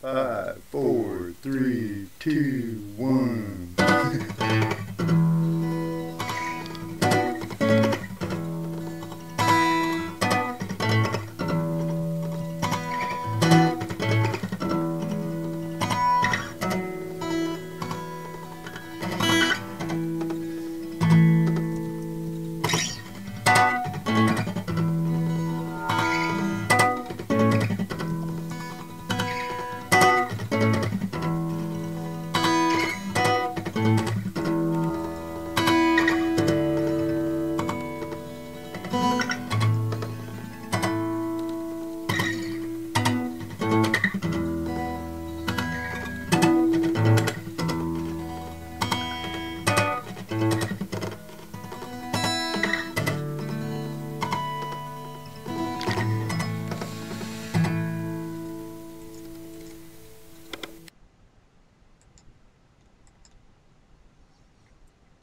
5, 4, 3, 2, 1.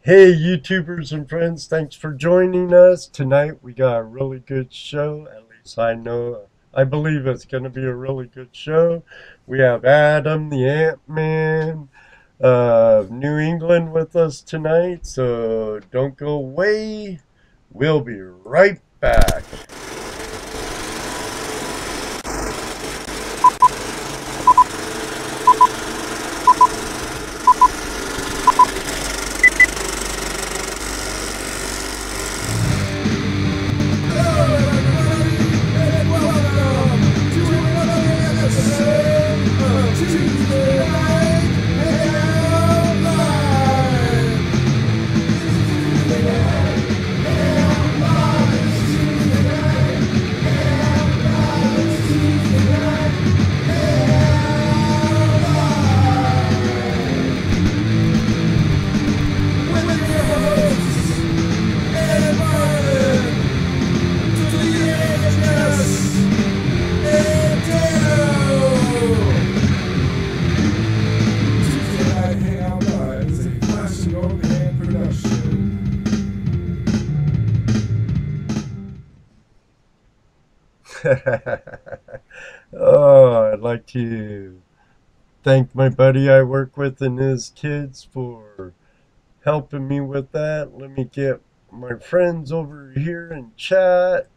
Hey YouTubers and friends, thanks for joining us. Tonight we got a really good show, at least I believe it's going to be a really good show. We have Adam the Ant-Man of New England with us tonight, so don't go away. We'll be right back. Oh, I'd like to thank my buddy I work with and his kids for helping me with that. Let me get my friends over here in chat.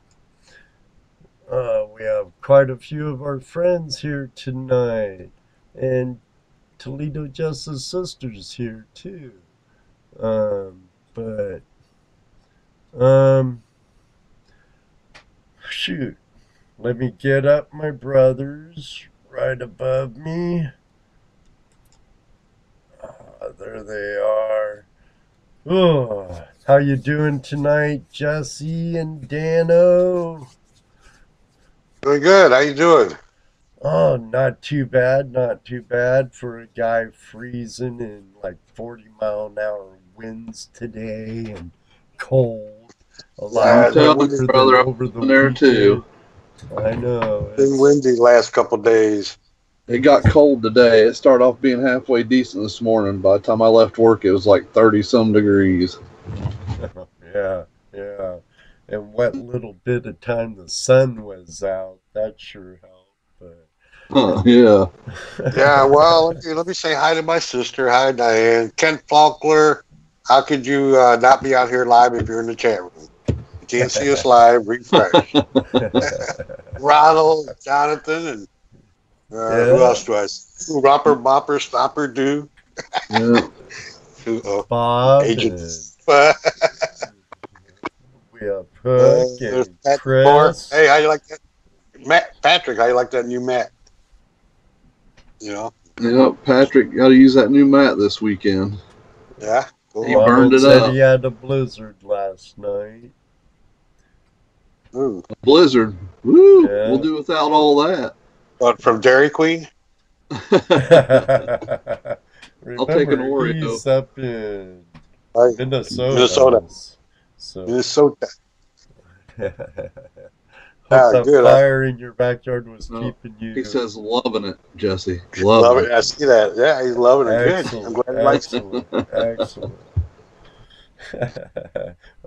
We have quite a few of our friends here tonight, and ToledoJess's sister's here too. But shoot. Let me get up my brothers right above me. There they are. Oh, how you doing tonight, Jesse and Dano? Doing good. How you doing? Oh, not too bad. Not too bad for a guy freezing in like 40-mile-an-hour winds today and cold. A lot Yeah, colder brother, than over the I'm there weekend. too. I know. It's been windy the last couple of days. It got cold today. It started off being halfway decent this morning. By the time I left work, it was like 30-some degrees. Yeah, yeah. And what little bit of time the sun was out, that sure helped. Yeah. Yeah, well, let me say hi to my sister. Hi, Diane. Ken Faulkner. How could you not be out here live if you're in the chat room? You can't see us live. Refresh. Ronald, Jonathan, and who else do I see? Romper, Bopper, Stopper, Do. Yeah. Bob Agent. We have Hook and Patrick Moore. Chris. Hey, how you like that? Patrick, how you like that new mat? You know? Yeah, Patrick got to use that new mat this weekend. Yeah. Cool. He burned it said up. He had a blizzard last night. Ooh. A blizzard. Woo! Yeah. We'll do without all that. What, from Dairy Queen? I'll take an Oreo. He's up in Minnesota. Minnesota. Hope good. fire in your backyard was keeping you. He says loving it, Jesse. Loving it. I see that. Yeah, he's loving it. Excellent. Good. I'm glad he likes it. Excellent.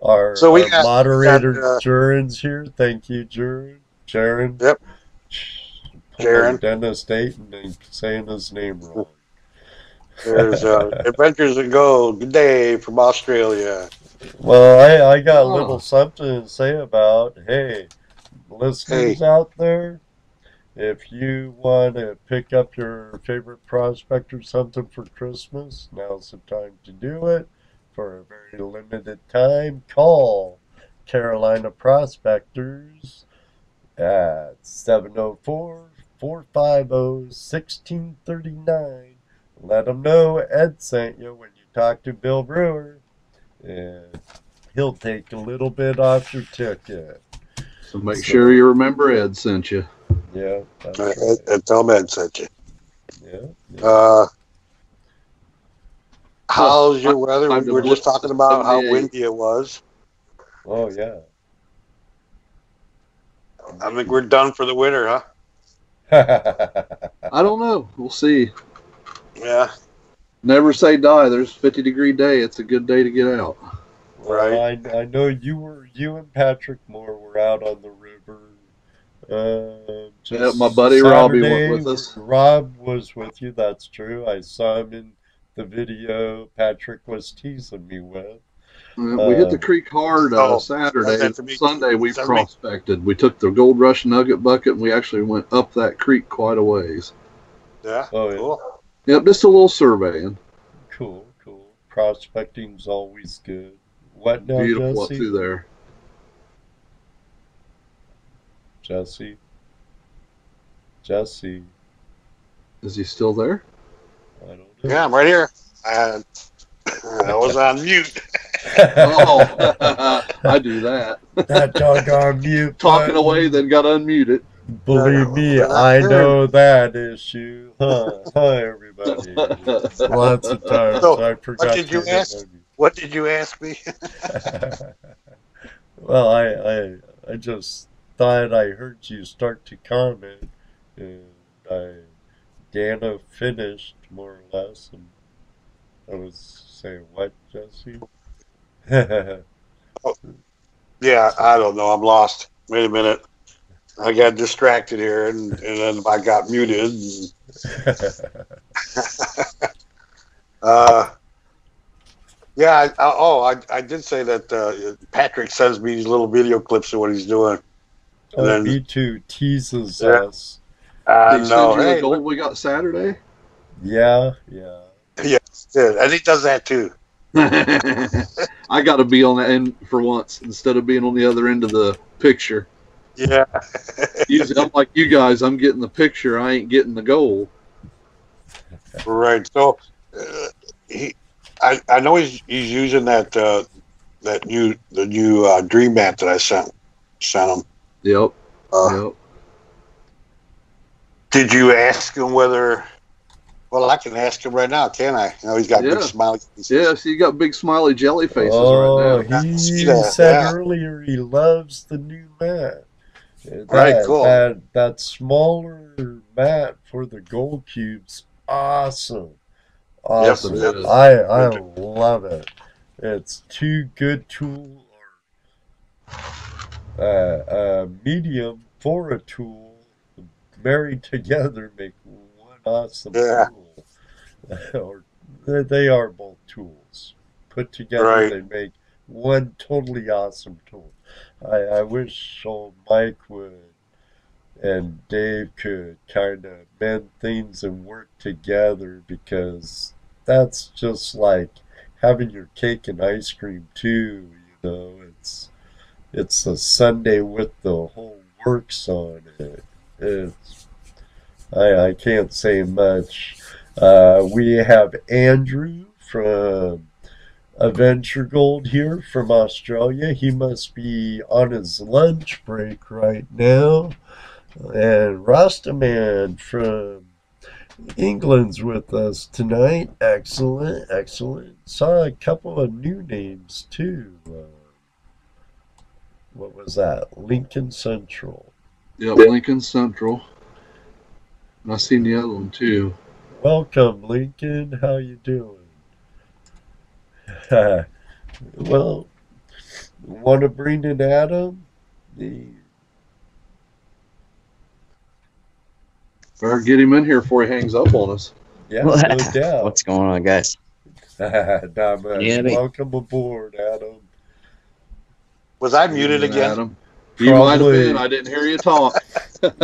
Our moderator, Jaren's here. Thank you, Jaren. Yep. Sharon. Dennis Dayton and saying his name wrong. There's Adventures in Gold. Good day from Australia. Well, I got a little something to say about, hey, listeners Hey, out there, if you want to pick up your favorite prospect or something for Christmas, now's the time to do it. For a very limited time, call Carolina Prospectors at 704-450-1639. Let them know Ed sent you when you talk to Bill Brewer, and he'll take a little bit off your ticket. So make sure you remember Ed sent you. Yeah, that's right. and tell Ed sent you. Yeah. How's your weather? We were just talking about how 78. windy it was. Oh, yeah. I think we're done for the winter, huh? I don't know. We'll see. Yeah. Never say die. There's 50-degree day. It's a good day to get out. Well, Right. I know you and Patrick Moore were out on the river. Just My buddy Saturday, Robbie went with us. Rob was with you. That's true. I saw him in the video Patrick was teasing me with. We hit the creek hard Saturday. Sunday we prospected. We took the Gold Rush Nugget bucket and we actually went up that creek quite a ways. Yeah. Oh, yeah. Cool. Yep, just a little surveying. Cool. Prospecting's always good. What now, Beautiful Jesse? up through there. Jesse. Is he still there? I don't know. Yeah, I'm right here. I was on mute. Oh, I do that. That doggone mute. Talking away, then got unmuted. Believe me, I know that issue. Huh, everybody. Lots of times I forgot what did you ask? What did you ask me? Well, I just thought I heard you start to comment, and Dana finished more or less, and I was saying, what, Jesse? Yeah, I don't know. I'm lost. Wait a minute. I got distracted here, and then I got muted. Yeah. I did say that Patrick sends me these little video clips of what he's doing. And then, me too. Teases us. Did he send you the gold we got Saturday? Yeah. Yes, and he does that too. I got to be on the end for once instead of being on the other end of the picture. Yeah. Usually, I'm like you guys. I'm getting the picture. I ain't getting the goal. Right. So I know he's using the new dream map that I sent him. Yep. Did you ask him whether? Well, I can ask him right now, can't I? You know, he's got big smiley faces. Yeah, so you got big smiley jelly faces right now. He said earlier he loves the new map. Cool. That smaller map for the gold cubes, awesome. Yes, it is. I love it. It's two good tool or medium for a tool married together make one awesome tool. Or they are both tools put together. They make one totally awesome tool. I wish old Mike would and Dave could kind of mend things and work together, because that's just like having your cake and ice cream too. You know, it's a sundae with the whole works on it. I can't say much. We have Andrew from Adventure Gold here from Australia. He must be on his lunch break right now. And Rastaman from England's with us tonight. Excellent. Saw a couple of new names too. What was that? Lincoln Central. Yep, Lincoln Central. And I seen the other one too. Welcome, Lincoln. How you doing? Well, want to bring in Adam? Better get him in here before he hangs up on us. Yeah, no doubt. What's going on, guys? Not much. Yeah, Welcome aboard, Adam. Was I muted again? Adam. You might have been. I didn't hear you talk.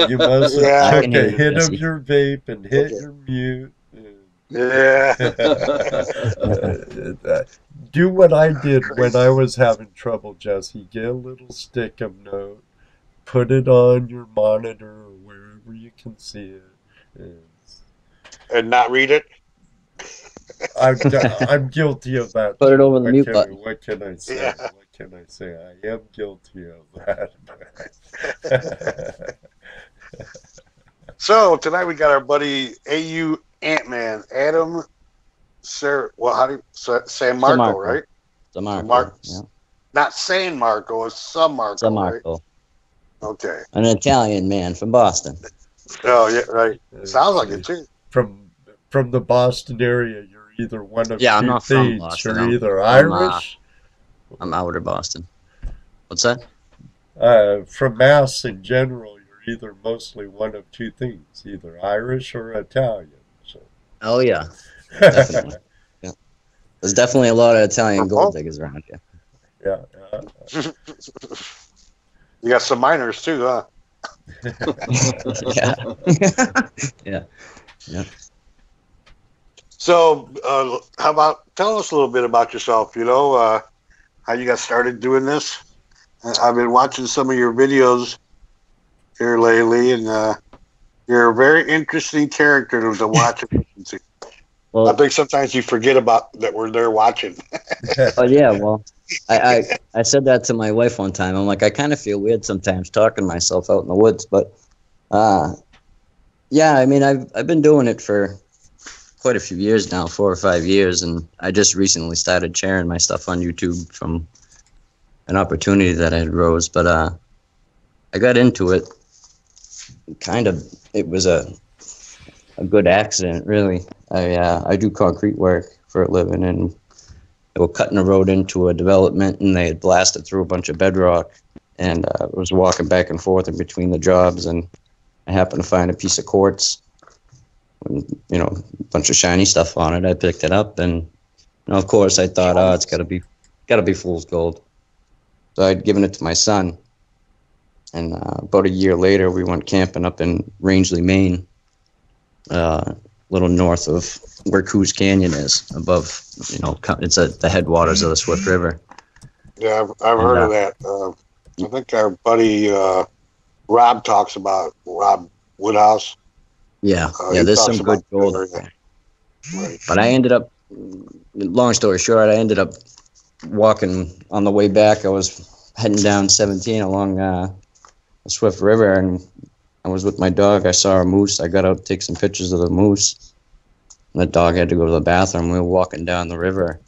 You must have Yeah. took a hit of your vape and hit your mute. Yeah. Do what I did when I was having trouble, Jesse. Get a little stick of note, put it on your monitor or wherever you can see it. And not read it? I'm guilty of that. Put it over the mute button. What can I say? Yeah. What can I say? I am guilty of that. So tonight we got our buddy Au Antman, Adam, Samarco, right? Samarco. Yeah. Not San Marco, it's Samarco. Samarco. Right? Okay. An Italian man from Boston. Oh yeah, right. Sounds like it too. From the Boston area, you're either one of I'm two not from things. Boston. You're either Irish. I'm outer Boston. What's that? From Mass in general, you're either mostly one of two things, either Irish or Italian. So. Oh yeah, definitely. Yeah. There's definitely a lot of Italian gold diggers around here. Yeah. You got some miners too, huh? Yeah. Yeah. So, how about tell us a little bit about yourself? You know, how you got started doing this. I've been watching some of your videos here lately, and you're a very interesting character to watch and listen to. Well, I think sometimes you forget about that we're there watching. Oh yeah, well, I said that to my wife one time. I'm like, I kind of feel weird sometimes talking to myself out in the woods, but yeah, I mean, I've been doing it for quite a few years now, 4 or 5 years, and I just recently started sharing my stuff on YouTube from an opportunity that I had rose. But I got into it. It was a good accident, really. I do concrete work for a living, and they were cutting a road into a development, and they had blasted through a bunch of bedrock, and I was walking back and forth in between the jobs, and I happened to find a piece of quartz, and, you know, a bunch of shiny stuff on it. I picked it up, and, you know, of course I thought, oh, it's gotta be fool's gold. So I'd given it to my son, and about a year later we went camping up in Rangeley, Maine, a little north of where Coos Canyon is, above, you know, it's at the headwaters of the Swift River. Yeah, I've heard of that. I think our buddy Rob talks about Rob Woodhouse. Yeah, there's some good gold. Right. But I ended up, long story short, I ended up walking on the way back. I was heading down 17 along the Swift River, and I was with my dog. I saw a moose. I got out to take some pictures of the moose. And the dog had to go to the bathroom. We were walking down the river,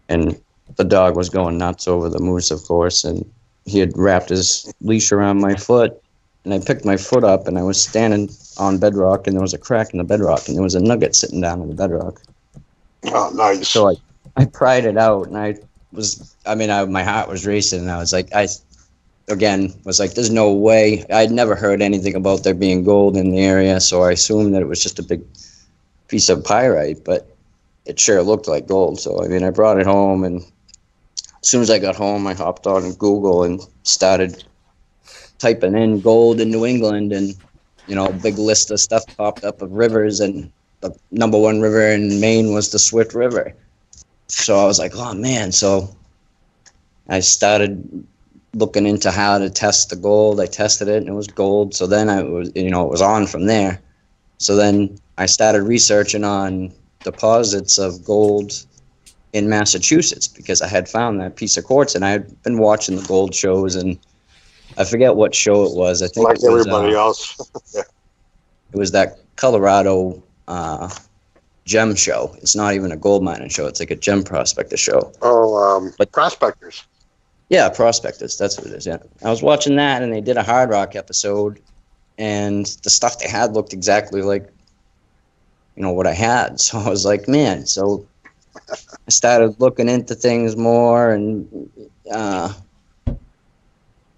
and the dog was going nuts over the moose, of course, and he had wrapped his leash around my foot, and I picked my foot up, and I was standing on bedrock, and there was a crack in the bedrock, and there was a nugget sitting down in the bedrock. Oh, nice. So I pried it out, and my heart was racing, and I was like, there's no way. I'd never heard anything about there being gold in the area, so I assumed that it was just a big piece of pyrite, but it sure looked like gold. So, I mean, I brought it home, and as soon as I got home, I hopped on Google and started typing in gold in New England, and, you know, a big list of stuff popped up of rivers, and the number one river in Maine was the Swift River. So I was like, oh, man. So I started looking into how to test the gold. I tested it, and it was gold. So then it was on from there. So then I started researching on deposits of gold in Massachusetts, because I had found that piece of quartz, and I had been watching the gold shows, and I forget what show it was. I think like everybody else. Yeah. It was that Colorado gem show. It's not even a gold mining show. It's like a gem prospector show. Oh, Prospectors. Yeah, Prospectors. That's what it is. Yeah, I was watching that, and they did a hard rock episode, and the stuff they had looked exactly like, you know, what I had. So I was like, man. So I started looking into things more, and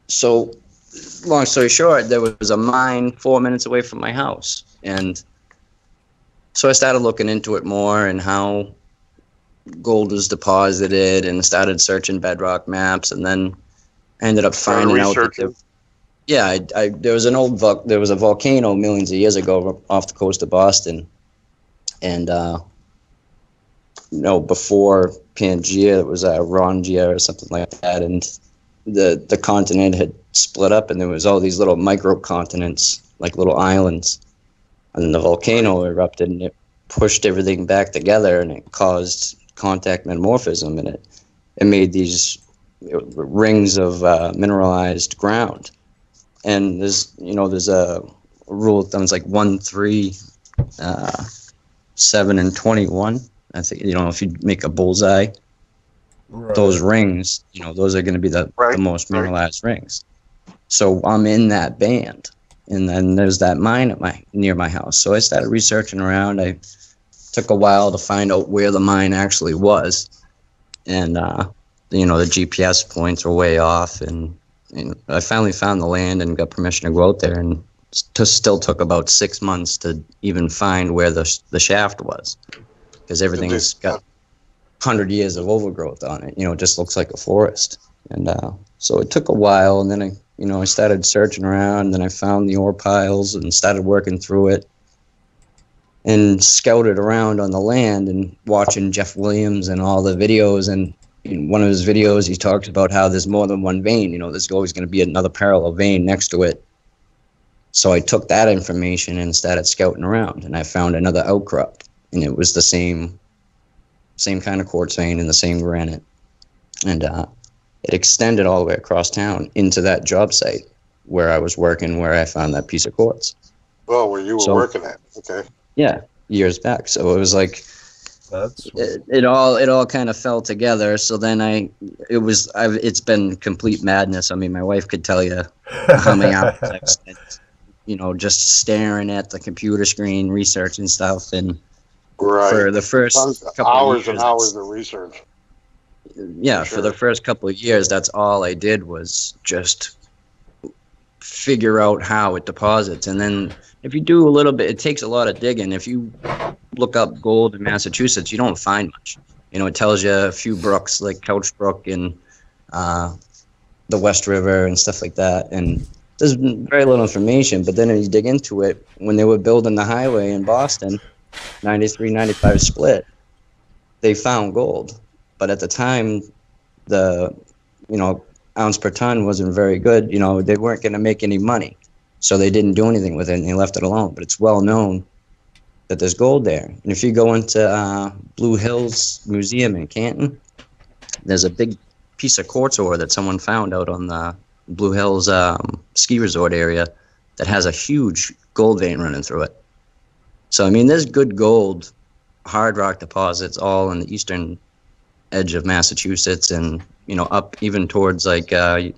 so long story short, there was a mine 4 minutes away from my house. And so I started looking into it more and how gold was deposited, and started searching bedrock maps, and then ended up finding out that there was a volcano millions of years ago off the coast of Boston, and before Pangea, it was Rongia or something like that, and the continent had split up, and there was all these little microcontinents, like little islands, and the volcano erupted, and it pushed everything back together, and it caused contact metamorphism, and it made these rings of mineralized ground. And there's a rule of thumb, it's like 1, 3, 7, and 21. I think, if you make a bullseye, those rings, those are going to be the most mineralized rings. So I'm in that band, and then there's that mine near my house. So I started researching around. I took a while to find out where the mine actually was, and the GPS points were way off, and I finally found the land and got permission to go out there, and still took about 6 months to even find where the shaft was, because everything's got 100 years of overgrowth on it. It just looks like a forest. And so it took a while, and then I started searching around, and then I found the ore piles and started working through it, and scouted around on the land and watching Jeff Williams and all the videos. And in one of his videos, he talks about how there's more than one vein. There's always going to be another parallel vein next to it. So I took that information and started scouting around, and I found another outcrop, and it was the same kind of quartz vein and the same granite. And it extended all the way across town into that job site where I was working, where I found that piece of quartz. Well, where you were working at. Okay. Yeah, years back. So it was like it all kind of fell together. So then it's been complete madness. I mean, my wife could tell you how many hours I've spent, just staring at the computer screen, researching stuff, and for the first couple hours of years, and hours of research. Yeah, for the first couple of years, that's all I did was just figure out how it deposits. And then if you do a little bit, it takes a lot of digging. If you look up gold in Massachusetts, you don't find much. It tells you a few brooks like Couch Brook and the West River and stuff like that. And there's very little information. But then when you dig into it, when they were building the highway in Boston, 93, 95 split, they found gold. But at the time, the ounce per ton wasn't very good. They weren't going to make any money, so they didn't do anything with it, and they left it alone. But it's well known that there's gold there. And if you go into Blue Hills Museum in Canton, there's a big piece of quartz ore that someone found out on the Blue Hills ski resort area that has a huge gold vein running through it. So I mean, there's good gold, hard rock deposits all on the eastern edge of Massachusetts, and up even towards like Lynn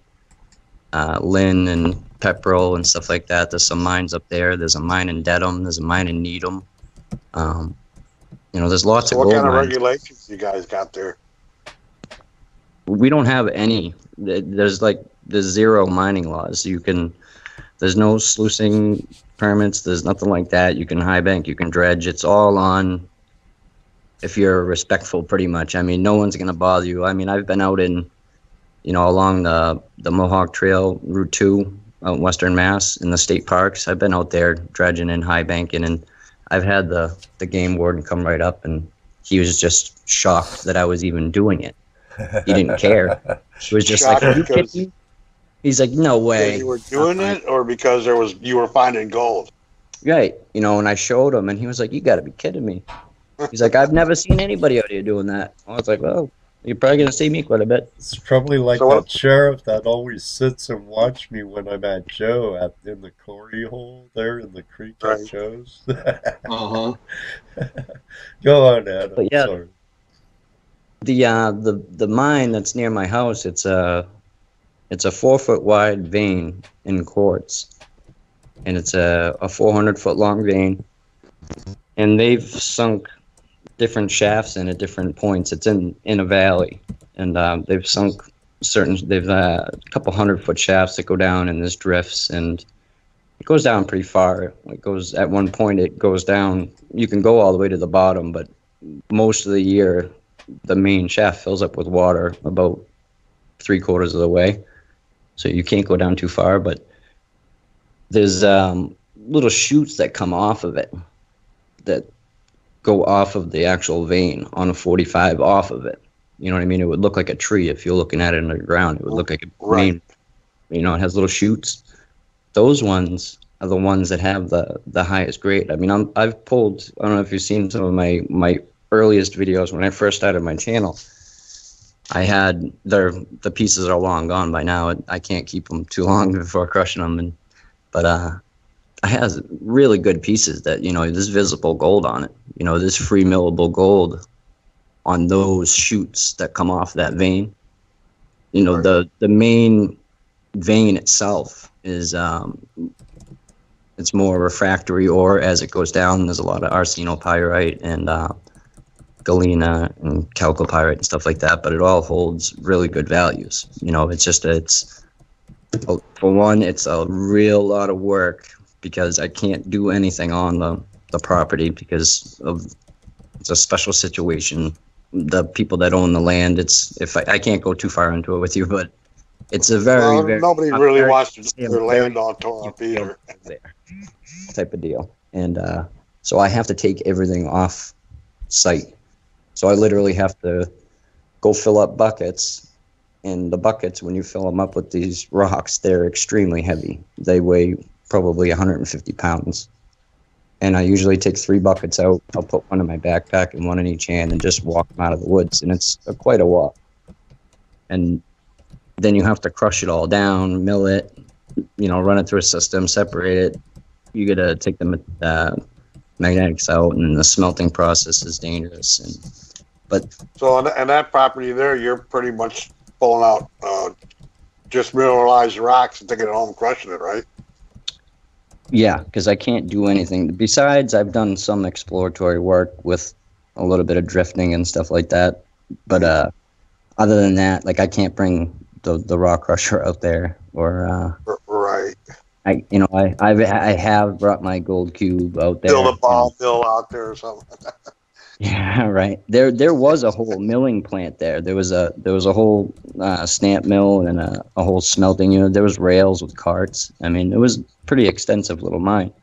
and Pepperell and stuff like that. There's some mines up there. There's a mine in Dedham. There's a mine in Needham. There's lots of gold mines. What kind of regulations you guys got there? We don't have any. There's zero mining laws. There's no sluicing permits. There's nothing like that. You can high bank. You can dredge. It's all on. If you're respectful, pretty much. I mean, no one's going to bother you. I mean, I've been out in, along the Mohawk Trail, Route 2, out in Western Mass, in the state parks. I've been out there dredging and high banking, and I've had the game warden come right up, and he was just shocked that I was even doing it. He didn't care. He was just shocked, like, are you kidding me? He's like, no way. You were doing it, or because you were finding gold? Right. And I showed him, and he was like, you got to be kidding me. He's like, I've never seen anybody out here doing that. I was like, well, you're probably going to see me quite a bit. It's probably like that sheriff that always sits and watch me when I'm at Joe in the quarry hole there in the creek at Joe's. Uh-huh. Go on, Adam. But yeah, sorry. The mine that's near my house, it's a 4-foot wide vein in quartz, and it's a 400-foot long vein, and they've sunk different shafts in at different points. It's in a valley, and they've sunk they've a couple 100-foot shafts that go down in this drifts, and it goes down pretty far. It goes, at one point it goes down, you can go all the way to the bottom, but most of the year the main shaft fills up with water about 3/4 of the way, so you can't go down too far. But there's little chutes that come off of it that go off of the actual vein on a 45 off of it. You know what I mean? It would look like a tree if you're looking at it underground. It would look like a vein. You know, it has little chutes. Those ones are the ones that have the highest grade. I mean, I've pulled, I don't know if you've seen some of my earliest videos when I first started my channel. I had, the pieces are long gone by now. I can't keep them too long before crushing them. But I have really good pieces that, you know, there's visible gold on it. You know, there's free millable gold on those chutes that come off that vein. You know, the main vein itself is it's more refractory ore as it goes down. There's a lot of arsenopyrite and galena and chalcopyrite and stuff like that, but it all holds really good values. You know, it's just, for one, it's a real lot of work because I can't do anything on the property because it's a special situation. The people that own the land, I can't go too far into it with you, but it's a very nobody really wants to get their land all torn up either. Type of deal. And so I have to take everything off site. So I literally have to go fill up buckets, and the buckets, when you fill them up with these rocks, they're extremely heavy. They weigh probably 150 pounds. And I usually take 3 buckets out. I'll put one in my backpack and one in each hand and just walk them out of the woods. And it's quite a walk. And then you have to crush it all down, mill it, you know, run it through a system, separate it. You got to take the magnetics out, and the smelting process is dangerous. So on that property there, you're pretty much pulling out just mineralized rocks and taking it home and crushing it, right? Yeah, because I can't do anything. Besides, I've done some exploratory work with a little bit of drifting and stuff like that. But other than that, like, I can't bring the rock crusher out there, or right. I have brought my gold cube out there. Build a ball mill out there or something. Yeah, right. There was a whole milling plant there. There was a whole stamp mill and a whole smelting unit. There was rails with carts. I mean, it was pretty extensive little mine.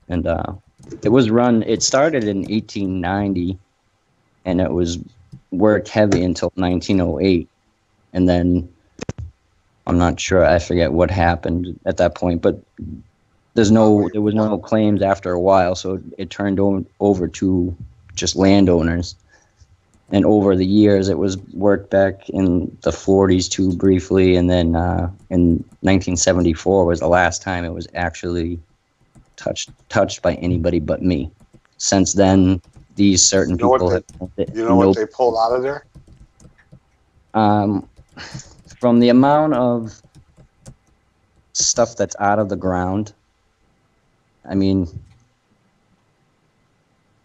And it was run. It started in 1890, and it was worked heavy until 1908, and then I'm not sure. I forget what happened at that point, but there was no claims after a while, so it turned over to just landowners. And over the years, it was worked back in the 40s too briefly, and then in 1974 was the last time it was actually touched by anybody but me. Since then, these certain people have. You know what they pulled out of there? From the amount of stuff that's out of the ground, I mean,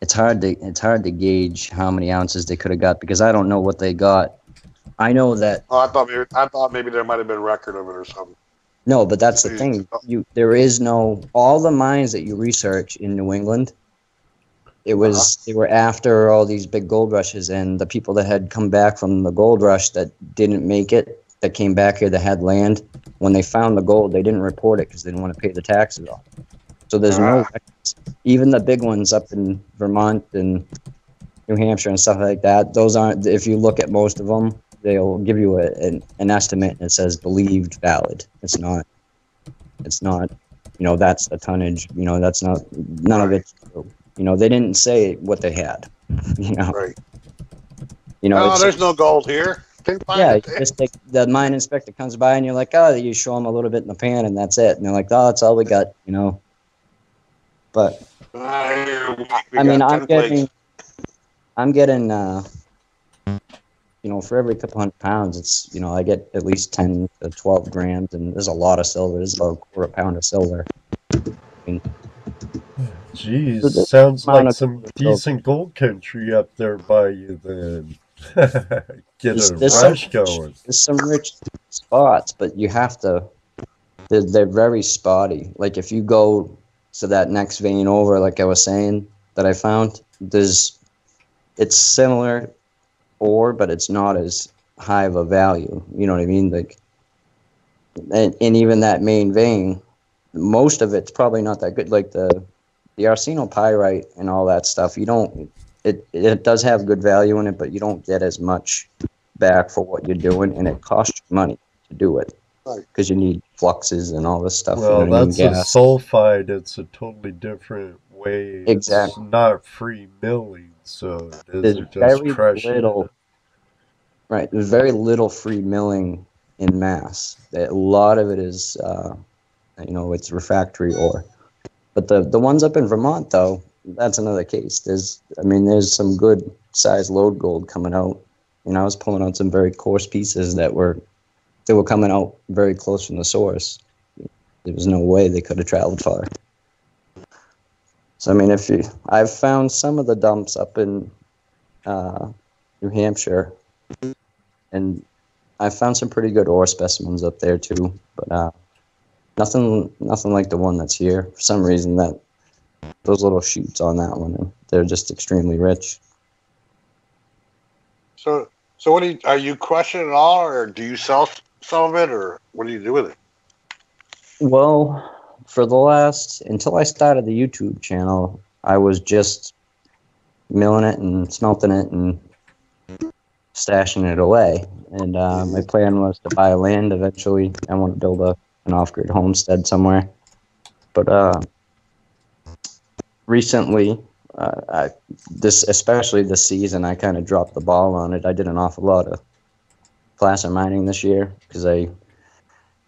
it's hard to gauge how many ounces they could have got, because I don't know what they got. I know that. Oh, I thought maybe there might have been a record of it or something. No, but that's the thing. There is no, all the mines that you research in New England, they were after all these big gold rushes, and the people that had come back from the gold rush that didn't make it, that came back here that had land, when they found the gold, they didn't report it because they didn't want to pay the taxes off. So there's no records. Even the big ones up in Vermont and New Hampshire and stuff like that, those aren't, if you look at most of them, they'll give you an estimate, and it says believed valid. It's not, you know, that's the tonnage, you know, that's not, none of it's true. You know, they didn't say what they had, you know. Right. You know, no, there's no gold here. Yeah, just like the mine inspector comes by, and you're like, oh, you show them a little bit in the pan, and that's it. And they're like, oh, that's all we got, you know. But I mean, I'm getting, you know, for every couple hundred pounds, it's, you know, I get at least 10 to 12 grams, and there's a lot of silver. There's about a quarter pound of silver. I mean, Jeez, sounds like some decent gold country up there by you then. Get There's, a there's some rush going. there's some rich spots, but you have to. They're very spotty. Like if you go to that next vein over, like I was saying, that I found, it's similar ore, but it's not as high of a value. You know what I mean? Like, and even that main vein, most of it's probably not that good. Like the arsenopyrite and all that stuff, you don't. It does have good value in it, but you don't get as much back for what you're doing, and it costs you money to do it. Because you need fluxes and all this stuff. Well, you know what I mean? that's a Gas. sulfide. It's a totally different way. Exactly. It's not free milling, so There's they're just very crushing little. it. Right. There's very little free milling in Mass. A lot of it is, it's refractory ore. But the ones up in Vermont, though, that's another case. There's some good size lode gold coming out. I was pulling out some very coarse pieces that were coming out very close from the source. There was no way they could have traveled far. So I've found some of the dumps up in New Hampshire, and I found some pretty good ore specimens up there too. But nothing like the one that's here. For some reason, those little shoots on that one, they're just extremely rich. So what are you crushing it all, or do you sell some of it, or what do you do with it? Well, until I started the YouTube channel, I was just milling it and smelting it and stashing it away. And my plan was to buy land eventually. I want to build an off-grid homestead somewhere. But recently, especially this season, I kind of dropped the ball on it. I did an awful lot of placer mining this year because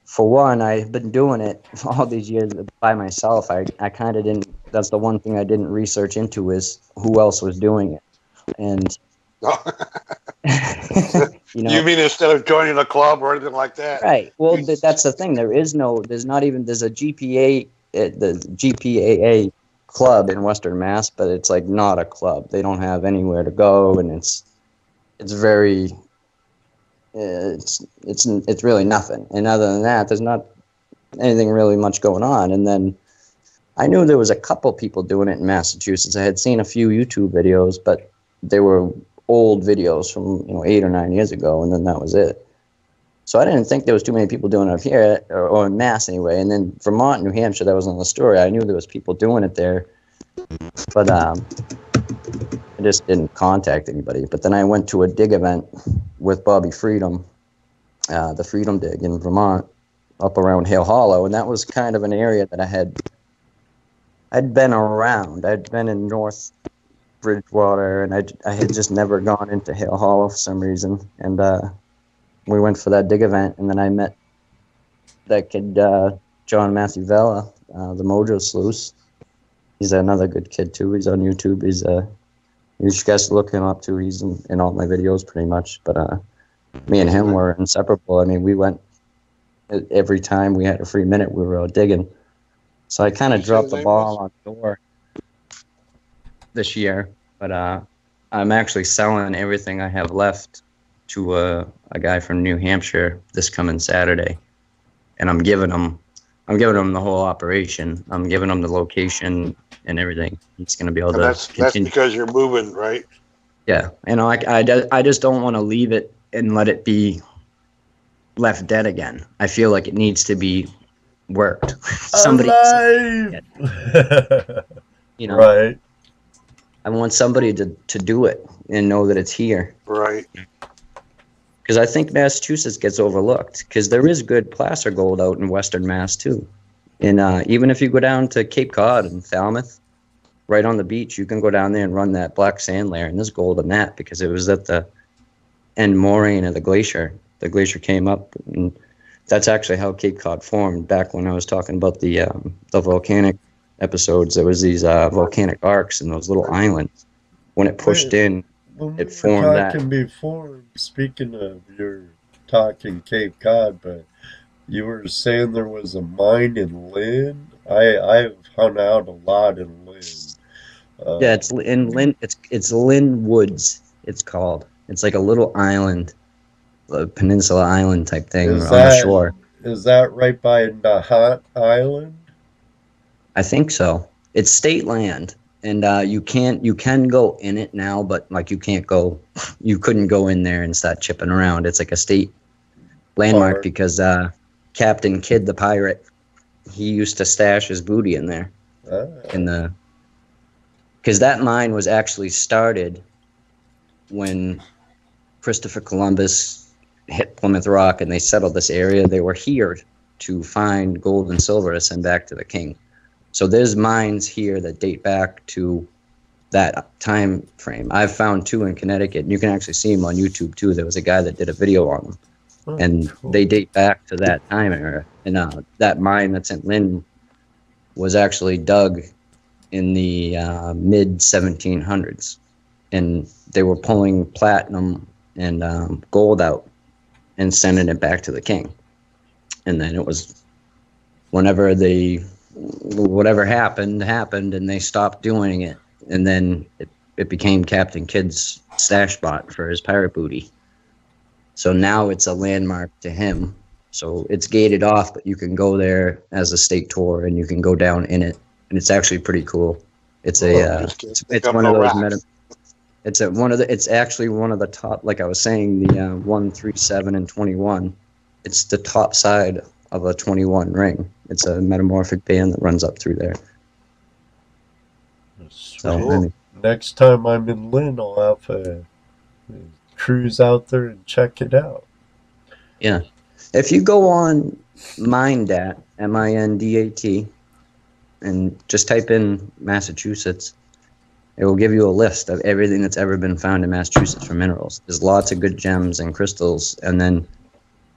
for one, I've been doing it all these years by myself. I kind of didn't. That's the one thing I didn't research into is who else was doing it. And you mean instead of joining a club or anything like that? Right. Well, that's the thing. There's a GPA, the GPAA club in Western Mass, but it's like not a club. They don't have anywhere to go, and it's very. It's really nothing. And other than that, there's not anything really much going on. And then I knew there was a couple people doing it in Massachusetts. I had seen a few YouTube videos, but they were old videos from 8 or 9 years ago, and then that was it. So I didn't think there was too many people doing it up here, or in Mass anyway. And then Vermont, New Hampshire, that was on the story. I knew there was people doing it there, but I just didn't contact anybody. But then I went to a dig event with Bobby Freedom, the Freedom Dig in Vermont, up around Hale Hollow, and that was kind of an area that I'd been around. I'd been in North Bridgewater, and I had just never gone into Hale Hollow for some reason. And we went for that dig event, and then I met that kid, John Matthew Vella, the Mojo Sluice. He's another good kid too. He's on YouTube. You guys look him up too. He's in all my videos pretty much. But me and him were inseparable. I mean, we went every time we had a free minute. We were out digging. So I kind of dropped the ball on the door this year. But I'm actually selling everything I have left to a guy from New Hampshire this coming Saturday, and I'm giving him the whole operation. I'm giving him the location and everything. He's going to be able to continue. That's because you're moving, right? Yeah. I just don't want to leave it and let it be left dead again. I feel like it needs to be worked. Somebody, alive! Right. I want somebody to do it and know that it's here. Right. Because I think Massachusetts gets overlooked because there is good placer gold out in Western Mass too. And even if you go down to Cape Cod and Falmouth, right on the beach, you can go down there and run that black sand layer, and there's gold in that because it was at the end moraine of the glacier. The glacier came up, and that's actually how Cape Cod formed. Back when I was talking about the volcanic episodes, there was these volcanic arcs and those little islands. When it pushed in, it formed that. Before, speaking of, you're talking Cape Cod, but you were saying there was a mine in Lynn. I've hung out a lot in Lynn. Yeah, it's in Lynn. It's Lynn Woods. It's called. It's like a little island, a peninsula island type thing on the shore. Is that right by Nahat Island? I think so. It's state land, and you can go in it now, but like you couldn't go in there and start chipping around. It's like a state landmark because Captain Kidd the pirate, he used to stash his booty in there. Because that mine was actually started when Christopher Columbus hit Plymouth Rock and they settled this area. They were here to find gold and silver to send back to the king. So there's mines here that date back to that time frame. I've found 2 in Connecticut, and you can actually see them on YouTube too. There was a guy that did a video on them, and they date back to that time era. And that mine that's in Lynn was actually dug in the mid 1700s, and they were pulling platinum and gold out and sending it back to the king. And then it was whatever happened, and they stopped doing it. And then it became Captain Kidd's stash spot for his pirate booty. So now it's a landmark to him. So it's gated off, but you can go there as a state tour, and you can go down in it, and it's actually pretty cool. It's it's one of those it's actually one of the top, like I was saying, the 1, 3, 7, and 21. It's the top side of a 21 ring. It's a metamorphic band that runs up through there. So next time I'm in Lynn, I'll have a cruise out there and check it out. Yeah. If you go on Mindat, MINDAT, and just type in Massachusetts, it will give you a list of everything that's ever been found in Massachusetts for minerals. There's lots of good gems and crystals, and then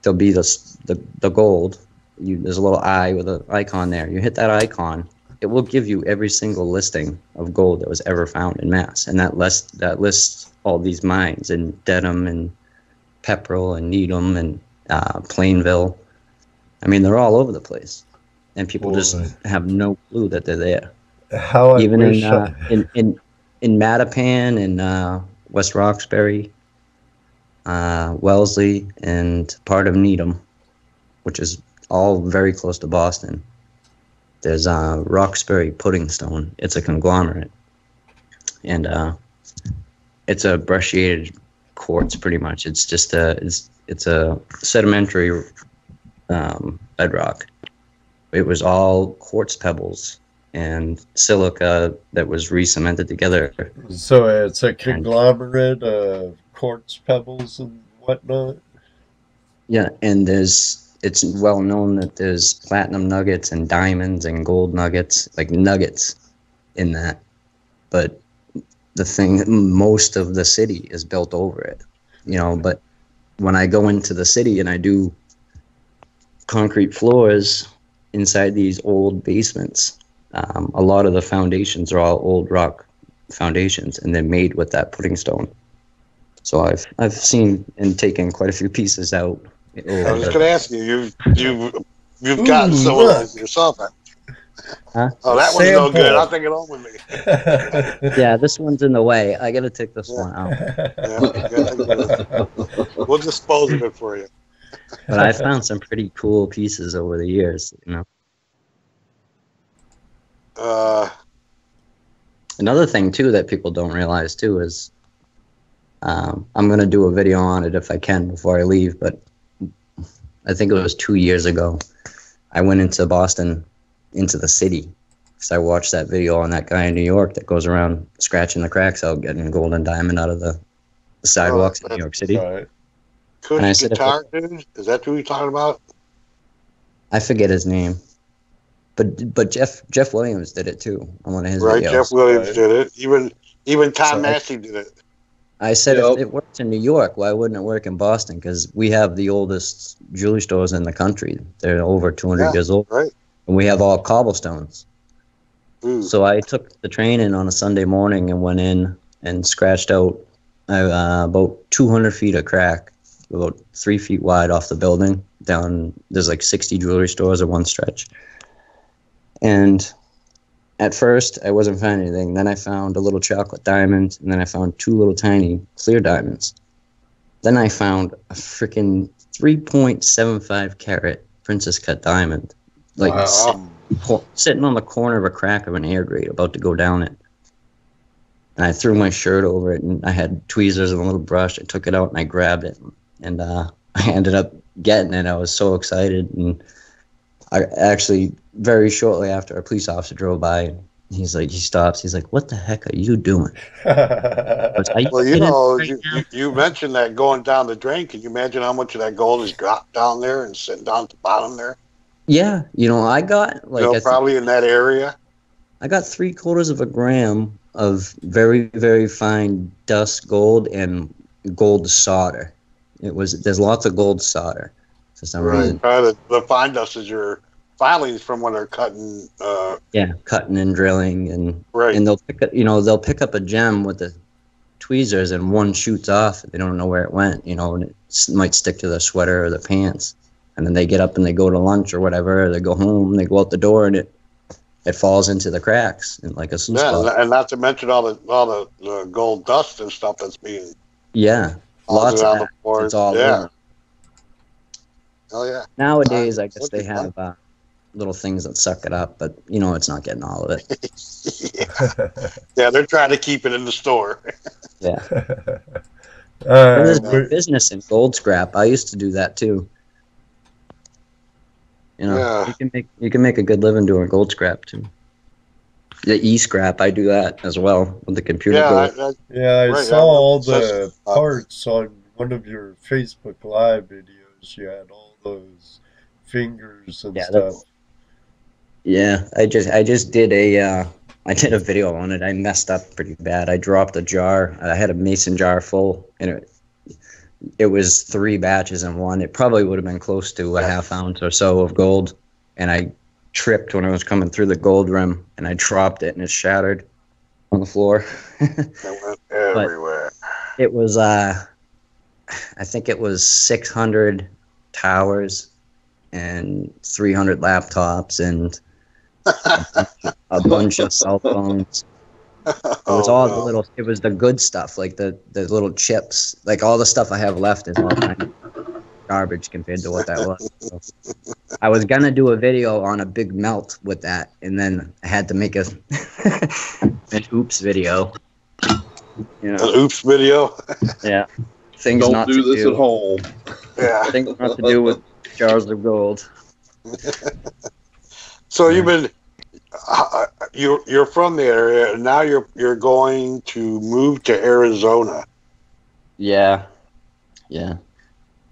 there'll be the gold. There's a little eye with an icon there. You hit that icon, it will give you every single listing of gold that was ever found in Mass, and that lists all these mines in Dedham and Pepperell and Needham and Plainville. I mean, they're all over the place, and people just have no clue that they're there. Even in Mattapan and West Roxbury, Wellesley, and part of Needham, which is all very close to Boston. There's Roxbury Pudding Stone. It's a conglomerate, and it's a brecciated quartz, pretty much. It's just it's a sedimentary bedrock. It was all quartz pebbles and silica that was re-cemented together. So it's a conglomerate of quartz pebbles and whatnot? Yeah, and it's well known that there's platinum nuggets and diamonds and gold nuggets, like nuggets in that. But the thing, most of the city is built over it, but when I go into the city and I do concrete floors inside these old basements, a lot of the foundations are all old rock foundations, and they're made with that pudding stone. So I've seen and taken quite a few pieces out. I was going to ask you, you've gotten some of those yourself. Huh? Oh, that one's no good. I'll take it home with me. Yeah, this one's in the way. I got to take this one out. We'll dispose of it for you. But I found some pretty cool pieces over the years, Another thing too that people don't realize too is I'm going to do a video on it if I can before I leave, but I think it was 2 years ago. I went into Boston, into the city, because I watched that video on that guy in New York that goes around scratching the cracks out, getting gold and diamond out of the sidewalks in New York City. Right. Kush Guitar Dude? Is that who you're talking about? I forget his name. But Jeff Williams did it too on one of his videos. Right, Jeff Williams did it. Even Tom Massey did it. I said, if it works in New York, why wouldn't it work in Boston? Because we have the oldest jewelry stores in the country. They're over 200 years old. Right. And we have all cobblestones. So I took the train in on a Sunday morning and went in and scratched out about 200 feet of crack, about 3 feet wide off the building. Down, there's like 60 jewelry stores at one stretch. And at first, I wasn't finding anything. Then I found a little chocolate diamond, and then I found 2 little tiny clear diamonds. Then I found a freaking 3.75 carat princess cut diamond, like sitting on the corner of a crack of an air grate, about to go down it. And I threw my shirt over it, and I had tweezers and a little brush. I took it out and I grabbed it, and I ended up getting it. I was so excited, and I actually very shortly after, a police officer drove by, and he stops. He's like, "What the heck are you doing?" Well, you know, you mentioned that going down the drain. Can you imagine how much of that gold is dropped down there and sitting down at the bottom there? Yeah, I got like probably in that area. I got 3/4 of a gram of very, very fine dust gold and gold solder. There's lots of gold solder for some reason. The fine dust is your filings from when they're cutting. Cutting and drilling, and they'll pick up a gem with the tweezers, and one shoots off. They don't know where it went, and it might stick to their sweater or their pants. And then they get up and they go to lunch or whatever. Or they go home, they go out the door, and it falls into the cracks in like a sluice box. And not to mention all the gold dust and stuff that's being lots of that. It's all over. Oh yeah. Nowadays, I guess they have little things that suck it up, but it's not getting all of it. Yeah, they're trying to keep it in the store. Yeah. There's business in gold scrap. I used to do that too. You can make a good living doing gold scrap too. The e-scrap, I do that as well with the computer. I saw all the parts on one of your Facebook Live videos. You had all those fingers and stuff. Yeah, I just did a video on it. I messed up pretty bad. I dropped a jar. I had a mason jar full, and it was 3 batches in one. It probably would have been close to a half ounce or so of gold, and I tripped when I was coming through the gold rim, and I dropped it, and it shattered on the floor. It went everywhere. But it was, I think it was 600 towers and 300 laptops and a bunch of cell phones. It was it was the good stuff, like the little chips, like all the stuff I have left is all kind of garbage compared to what that was. So I was gonna do a video on a big melt with that, and then I had to make an oops video. An oops video? Yeah. Things Don't not do to this do. at home. Yeah. Things not to do with jars of gold. So you've been you're from the area, and now you're going to move to Arizona. Yeah.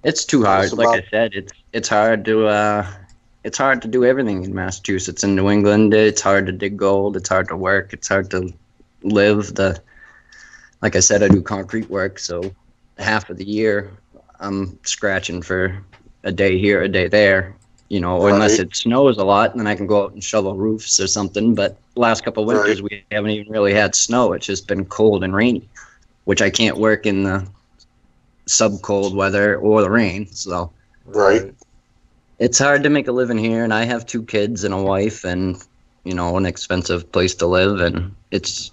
It's too hard. Like I said, it's hard to do everything in Massachusetts and New England. It's hard to dig gold. It's hard to work. It's hard to live. Like I said, I do concrete work, so half of the year I'm scratching for a day here, a day there. Or unless it snows a lot, and then I can go out and shovel roofs or something. But the last couple of winters, we haven't even really had snow. It's just been cold and rainy, which I can't work in the sub-cold weather or the rain. So it's hard to make a living here, and I have 2 kids and a wife and, an expensive place to live, and it's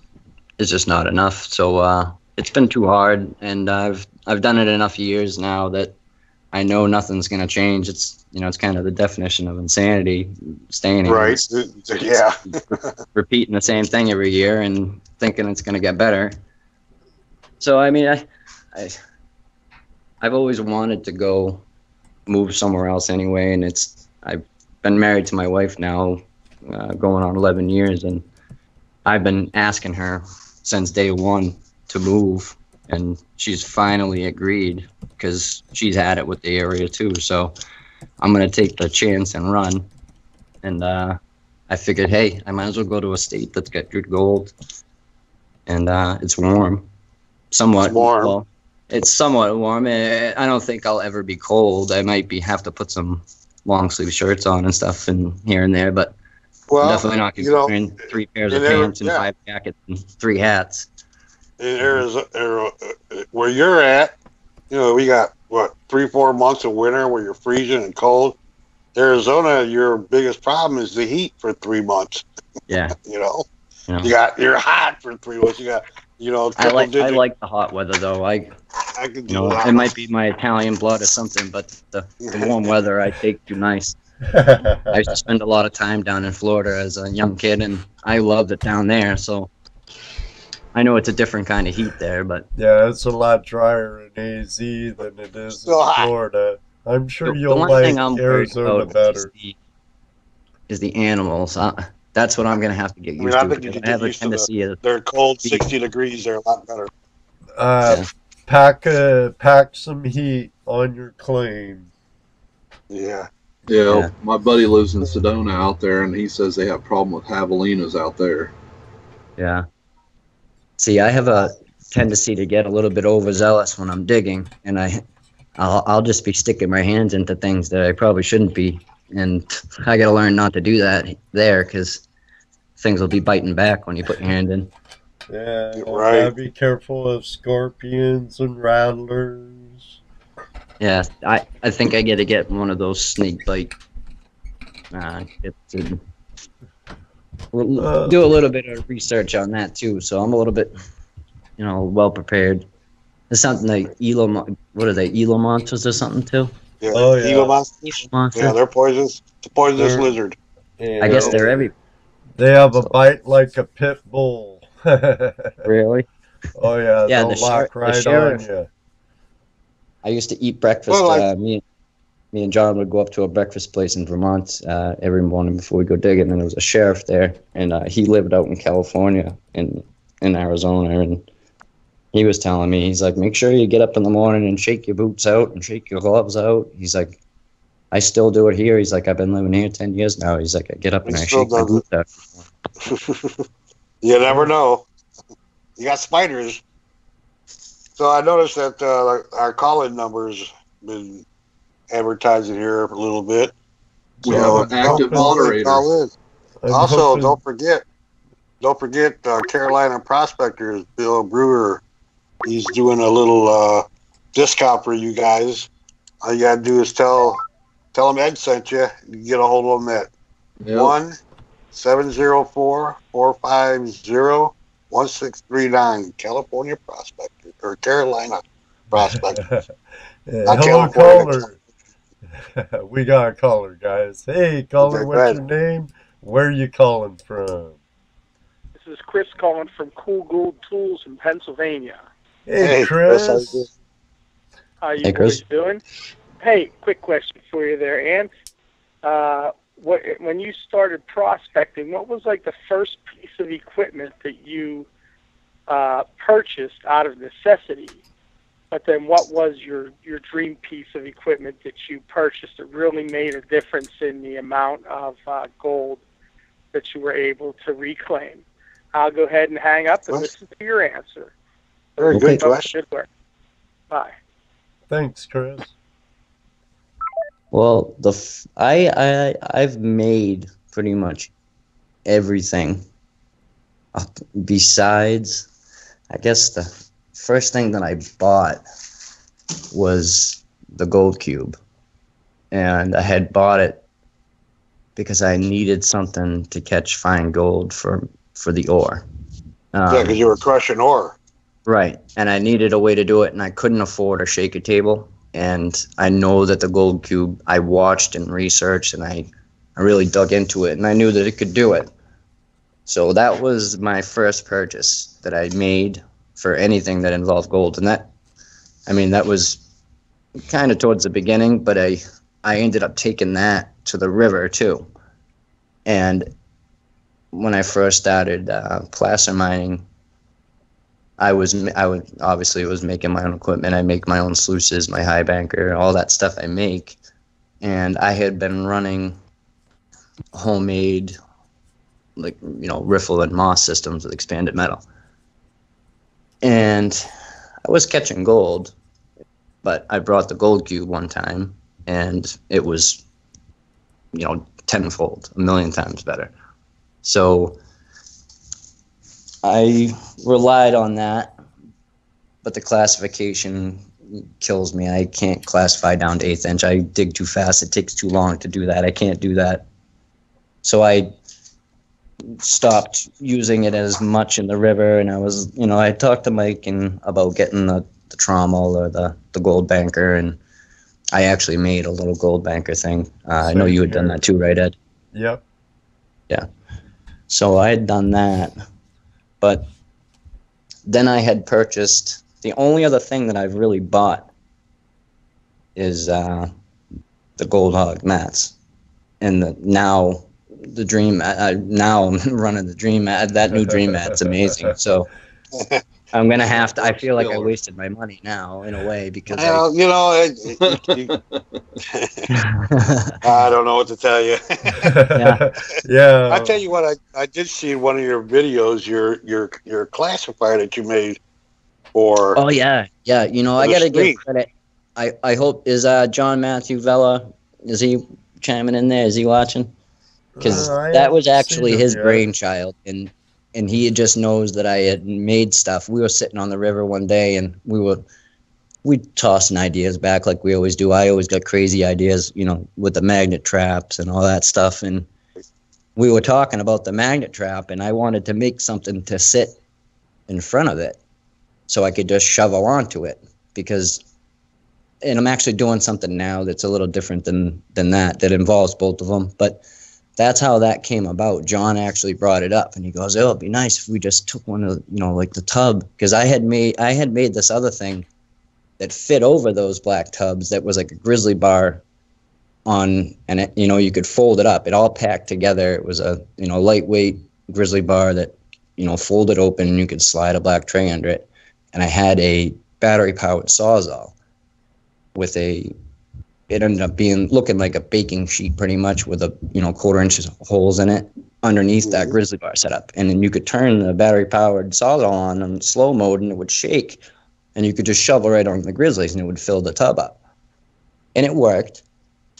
just not enough. So it's been too hard, and I've done it enough years now that I know nothing's going to change. It's it's kind of the definition of insanity, staying here. Right. Yeah. Repeating the same thing every year and thinking it's going to get better. So, I mean, I've always wanted to go move somewhere else anyway, and I've been married to my wife now, going on 11 years, and I've been asking her since day one to move, and she's finally agreed because she's had it with the area too. So I'm going to take the chance and run. And I figured, hey, I might as well go to a state that's got good gold. And it's warm. Somewhat. It's warm. Well, it's somewhat warm. I don't think I'll ever be cold. I might have to put some long sleeve shirts on and stuff and here and there, but I'm definitely not going to be wearing 3 pairs of pants and 5 jackets and 3 hats. In Arizona, where you're at, we got 3-4 months of winter where you're freezing and cold. Arizona, your biggest problem is the heat for 3 months. Yeah. You're hot for 3 months. You You know, I triple digit. like the hot weather though. I can do You know, that. it might be my Italian blood or something, but the warm weather I take too nice. I used to spend a lot of time down in Florida as a young kid, and I loved it down there. So I know it's a different kind of heat there, but Yeah, it's a lot drier in AZ than it is in Still hot. Florida. I'm sure the you'll one like thing I'm worried Arizona about better. is the animals. That's what I'm gonna have to get I mean, used I to. think you Because can I get have a used to tendency of they're cold 60 degrees. They're a lot better. Uh, pack some heat on your claim. Yeah. Yeah, my buddy lives in Sedona out there, and he says they have a problem with javelinas out there. Yeah. See, I have a tendency to get a little bit overzealous when I'm digging, and I'll just be sticking my hands into things that I probably shouldn't be, and I got to learn not to do that there because things will be biting back when you put your hand in. Yeah, Right. gotta be careful of scorpions and rattlers. Yeah, I think I got to get one of those snake bite. We'll do a little bit of research on that too, so I'm a little bit, well prepared. It's something like what are they, Gila monsters or something too? Yeah. Oh, yeah. Gila monsters. Gila monsters? Yeah, they're poisonous. It's a poisonous They're- lizard. Yeah, I guess they're every. They have a bite like a pit bull. Really? Oh yeah, Yeah, they'll the lock right sheriff- on you. I used to eat breakfast. Well, Me and John would go up to a breakfast place in Vermont every morning before we go digging, and there was a sheriff there, and he lived out in California in Arizona, and he was telling me, he's like, make sure you get up in the morning and shake your boots out and shake your gloves out. He's like, I still do it here. He's like, I've been living here 10 years now. He's like, I get up and He I still shake my does boots out. You never know. You got spiders. So I noticed that our call-in number's been advertising here a little bit. We have an active moderator. Call in. I'm Also, hoping- don't forget, Carolina Prospector, Bill Brewer. He's doing a little discount for you guys. All you gotta do is tell him Ed sent you. You can get a hold of him at 1-704-450-1639. California Prospector or Carolina Prospector. Yeah, Not hello, California. caller. We got a caller, guys. Hey, caller, Okay, what's go your name? Where are you calling from? This is Chris calling from Cool Gold Tools in Pennsylvania. Hey, Chris, how you Chris. doing? How you Hey, Chris. boys doing? Hey, quick question for you there, Ant. When you started prospecting, what was like the first piece of equipment that you purchased out of necessity? But then what was your dream piece of equipment that you purchased that really made a difference in the amount of gold that you were able to reclaim? I'll go ahead and hang up and listen to your answer. Very Okay. good question. Good work. Bye. Thanks, Chris. Well, I've made pretty much everything. Besides, I guess the first thing that I bought was the gold cube, and I had bought it because I needed something to catch fine gold for the ore. Yeah, because you were crushing ore. Right, and I needed a way to do it, and I couldn't afford a shaker table. And I know that the gold cube, I watched and researched, and I really dug into it, and I knew that it could do it. So that was my first purchase that I made for anything that involved gold. And that was kind of towards the beginning, but I ended up taking that to the river too. And when I first started placer mining, I was obviously making my own equipment. I make my own sluices, my high banker, all that stuff I make. And I had been running homemade, riffle and moss systems with expanded metal. And I was catching gold, but I brought the gold cube one time, and it was, tenfold, a million times better. So I relied on that, but the classification kills me. I can't classify down to 1/8 inch. I dig too fast. It takes too long to do that. I can't do that. So stopped using it as much in the river, and I was, I talked to Mike about getting the trommel or the gold banker, and I actually made a little gold banker thing. I know you had done that too, right, Ed? Yep. Yeah. So I had done that, but then I had purchased, the only other thing that I've really bought is the gold hog mats, and now the dream. Now I'm running the dream mat. That new dream mat's amazing. So I'm gonna have to. I feel like I wasted my money now in a way because I don't know what to tell you. Yeah. I tell you what, I did see in one of your videos your classifier that you made for. Oh yeah. I gotta give credit. I hope is John Matthew Vella, is he chiming in there? Is he watching? Because that was actually his brainchild, and he just knows that I had made stuff. We were sitting on the river one day, and we tossing ideas back like we always do. I always got crazy ideas, with the magnet traps and all that stuff. And we were talking about the magnet trap, and I wanted to make something to sit in front of it so I could just shovel onto it. And I'm actually doing something now that's a little different than that involves both of them. But that's how that came about. John actually brought it up, and he goes, "Oh, it'd be nice if we just took one of, like the tub," because I had made this other thing that fit over those black tubs that was like a grizzly bar on, and it, you could fold it up. It all packed together. It was a lightweight grizzly bar that folded open, and you could slide a black tray under it. And I had a battery powered Sawzall with it ended up looking like a baking sheet pretty much, with a 1/4 inch holes in it underneath that grizzly bar setup. And then you could turn the battery powered Sawzall on in slow mode, and it would shake, and you could just shovel right on the grizzlies, and it would fill the tub up. And it worked.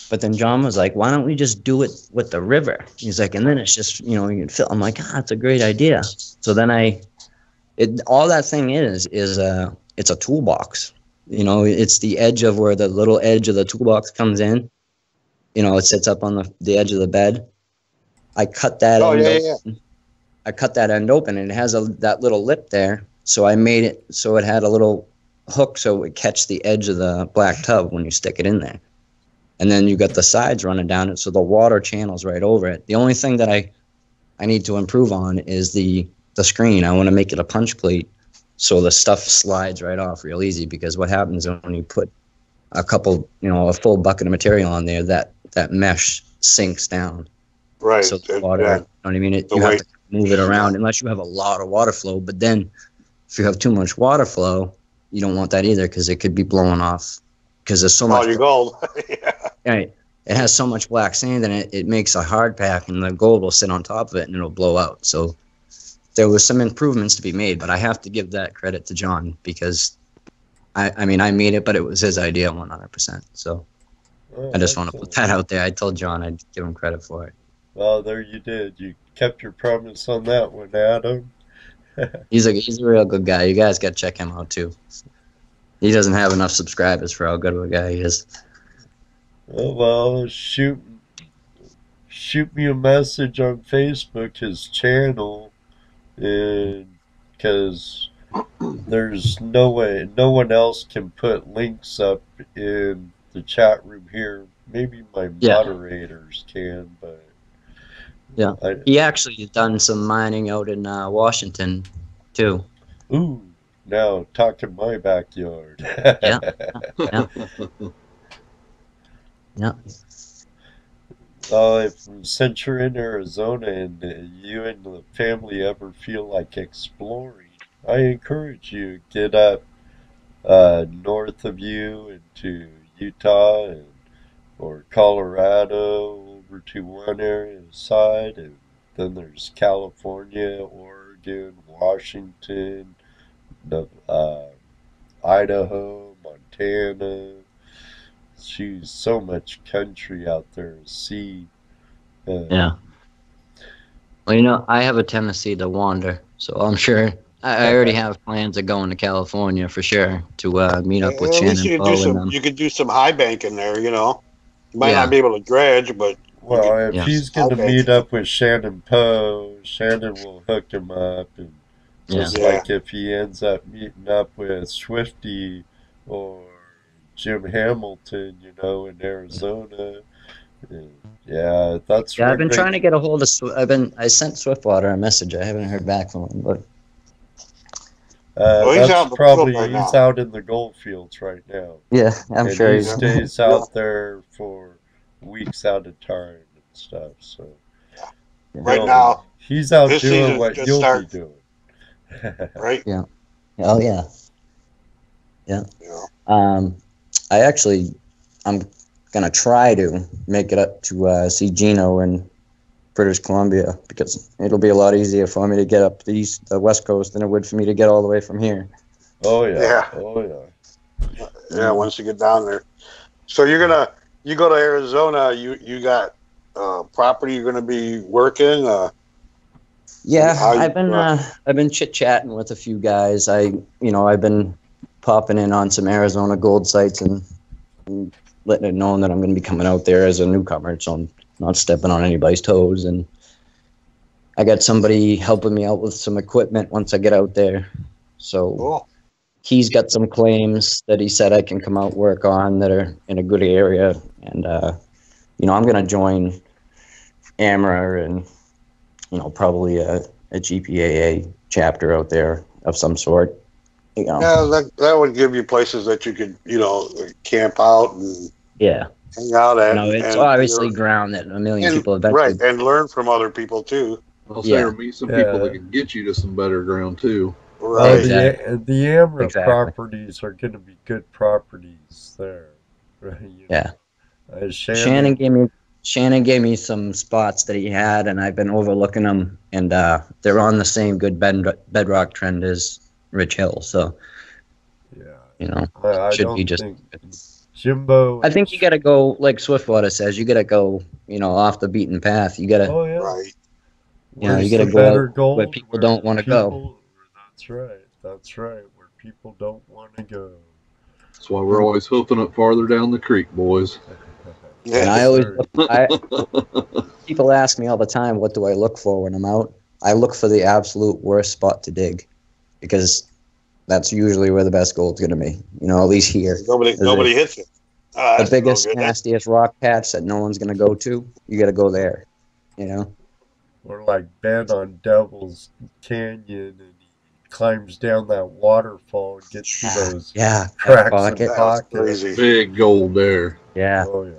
But then John was like, "Why don't we just do it with the river?" He's like, and then it's just, you can fill. I'm like, that's a great idea. So then all that thing is it's a toolbox. It's the edge of where the little edge of the toolbox comes in. It sits up on the edge of the bed. I cut that I cut that end open, and it has that little lip there. So I made it so it had a little hook so it would catch the edge of the black tub when you stick it in there. And then you got the sides running down it, so the water channels right over it. The only thing that I need to improve on is the screen. I want to make it a punch plate so the stuff slides right off real easy, because what happens when you put a full bucket of material on there, that mesh sinks down. Right. So the water, you know what I mean? You have to move it around unless you have a lot of water flow. But then if you have too much water flow, you don't want that either, because it could be blowing off. Because there's so much. Your gold. Yeah. Right. It has so much black sand in it, it makes a hard pack, and the gold will sit on top of it, and it'll blow out. So there was some improvements to be made, but I have to give that credit to John, because I made it, but it was his idea 100%. So I just want to put that out there. I told John I'd give him credit for it. Well, there you did. You kept your promise on that one, Adam. He's a real good guy. You guys got to check him out too. He doesn't have enough subscribers for how good of a guy he is. Oh, well, shoot me a message on Facebook, his channel, and because there's no one else can put links up in the chat room here. Maybe my moderators can, but yeah, he actually has done some mining out in Washington too. Ooh, now talk in my backyard. Yeah. Since you're in Arizona and you and the family ever feel like exploring, I encourage you to get up north of you into Utah or Colorado over to one area side, and then there's California, Oregon, Washington, Idaho, Montana. She's so much country out there to see. Yeah. Well, I have a tendency to wander, so I'm sure I already have plans of going to California for sure to meet up with Shannon. You could do some high banking there. You might not be able to dredge, but Well, if Yeah. he's going to Okay. meet up with Shannon Poe, Shannon will hook him up. And just Yeah. like if he ends up meeting up with Swifty or Jim Hamilton, in Arizona. Yeah, that's Yeah, I've one been thing. trying to get a hold of. I sent Swiftwater a message. I haven't heard back from him, but Well, he's out in the field right He's now. out in the gold fields right now. yeah, I'm And sure he he's. stays out there for weeks at a time and stuff. So Right now, he's out this doing season's what just you'll starting. be doing. Right? Yeah. Oh yeah. Yeah. Yeah. I'm gonna try to make it up to see Gino in British Columbia because it'll be a lot easier for me to get up the West Coast than it would for me to get all the way from here. Oh yeah. Yeah. Oh yeah. Yeah, once you get down there. So you go to Arizona, you got property you're gonna be working? Yeah, How you- I've been chit-chatting with a few guys. I've been popping in on some Arizona gold sites and letting it known that I'm going to be coming out there as a newcomer, so I'm not stepping on anybody's toes. And I got somebody helping me out with some equipment once I get out there. So Cool. he's got some claims that he said I can come out work on that are in a good area. And, I'm going to join AMRA and, probably a GPAA chapter out there of some sort. Yeah, that would give you places that you could, camp out and Yeah. hang out at. It's obviously ground that a million people have right, and learn from other people too. I'll say, or meet some people that can get you to some better ground too. Well, Right. the AMRA Exactly. properties are going to be good properties there. Right? Yeah. Shannon Shannon gave me some spots that he had, and I've been overlooking them, and they're on the same good bedrock trend as Rich Hill. So, I should don't be just. think Jimbo. I think you got to go, like Swiftwater says, you got to go, off the beaten path. You got to, Oh yeah. Right. Where's you got to the go better out gold where people don't want to go. That's right. That's right. Where people don't want to go. That's why we're always hoofing up farther down the creek, boys. And I always, people ask me all the time, what do I look for when I'm out? I look for the absolute worst spot to dig, because that's usually where the best gold's going to be. At least here. Nobody hits it. The biggest, nastiest rock patch that no one's going to go to, you got to go there. Or like Ben on Devil's Canyon, and he climbs down that waterfall and gets to those cracks in the pocket. Crazy. Big gold there. Yeah. Oh yeah.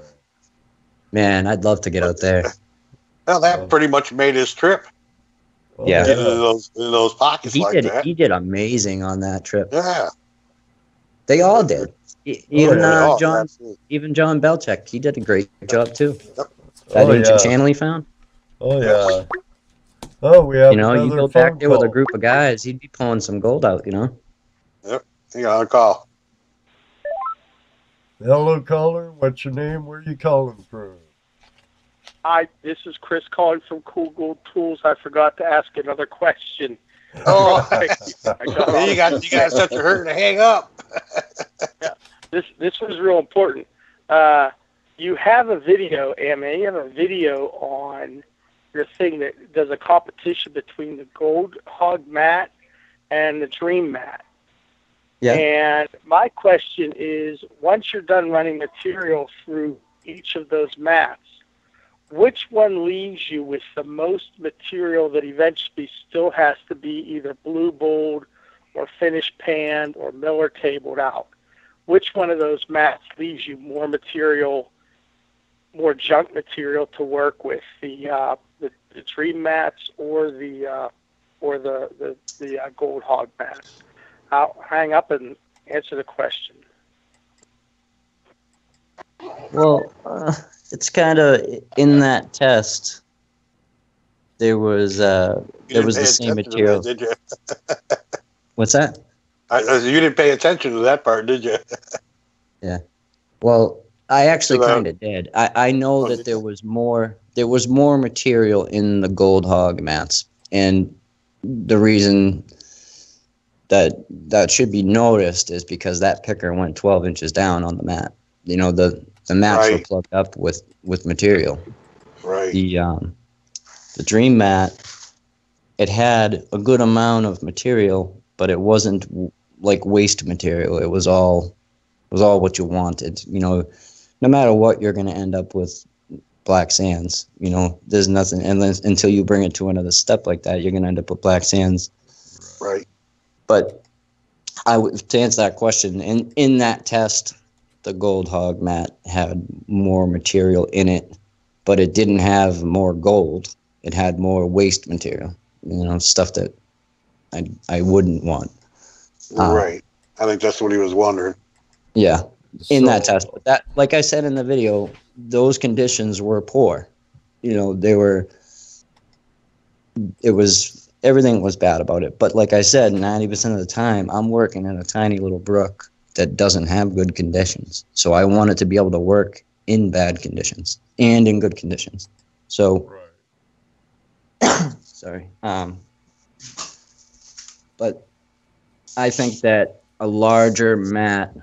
Man, I'd love to get out there. Well, that pretty much made his trip. Oh, Yeah. Get into those pockets that. He did amazing on that trip. Yeah. They all did. Even John, absolutely. even John Belchek, he did a great job too. Yep. That ancient channel he found. Oh yeah. Oh, we have. You go back there with a group of guys, he'd be pulling some gold out. Yep. You got a call. Hello, caller. What's your name? Where are you calling from? Hi, this is Chris calling from Cool Gold Tools. I forgot to ask another question. Oh, you got such a hurt to hang up. Yeah, this was real important. You have a video, Emma. You have a video on your thing that does a competition between the Gold Hog mat and the Dream mat. Yeah. And my question is, once you're done running material through each of those mats, which one leaves you with the most material that eventually still has to be either blue bowled or finished panned or Miller tabled out? Which one of those mats leaves you more material, more junk material to work with? The Dream mats or the Gold Hog mats? I'll hang up and answer the question. Well, it's kind of in that test. There was the same material. Did you? What's that? You didn't pay attention to that part, did you? Yeah. Well, I actually kind of did. I know that there was more material in the Gold Hog mats, and the reason that should be noticed is because that picker went 12 inches down on the mat. The mats were plugged up with material. Right. The Dream Mat, it had a good amount of material, but it wasn't like waste material. It was all what you wanted. You know, no matter what, you're going to end up with black sands. You know, there's nothing, and then until you bring it to another step like that, you're going to end up with black sands. Right. But to answer that question, in that test, the Gold Hog mat had more material in it, but it didn't have more gold. It had more waste material. You know, stuff that I wouldn't want. Right. I think that's what he was wondering. Yeah, in that test. But that, like I said in the video, those conditions were poor. You know, everything was bad about it. But like I said, 90% of the time, I'm working in a tiny little brook that doesn't have good conditions. So I wanted to be able to work in bad conditions and in good conditions. So, sorry. But I think that a larger mat,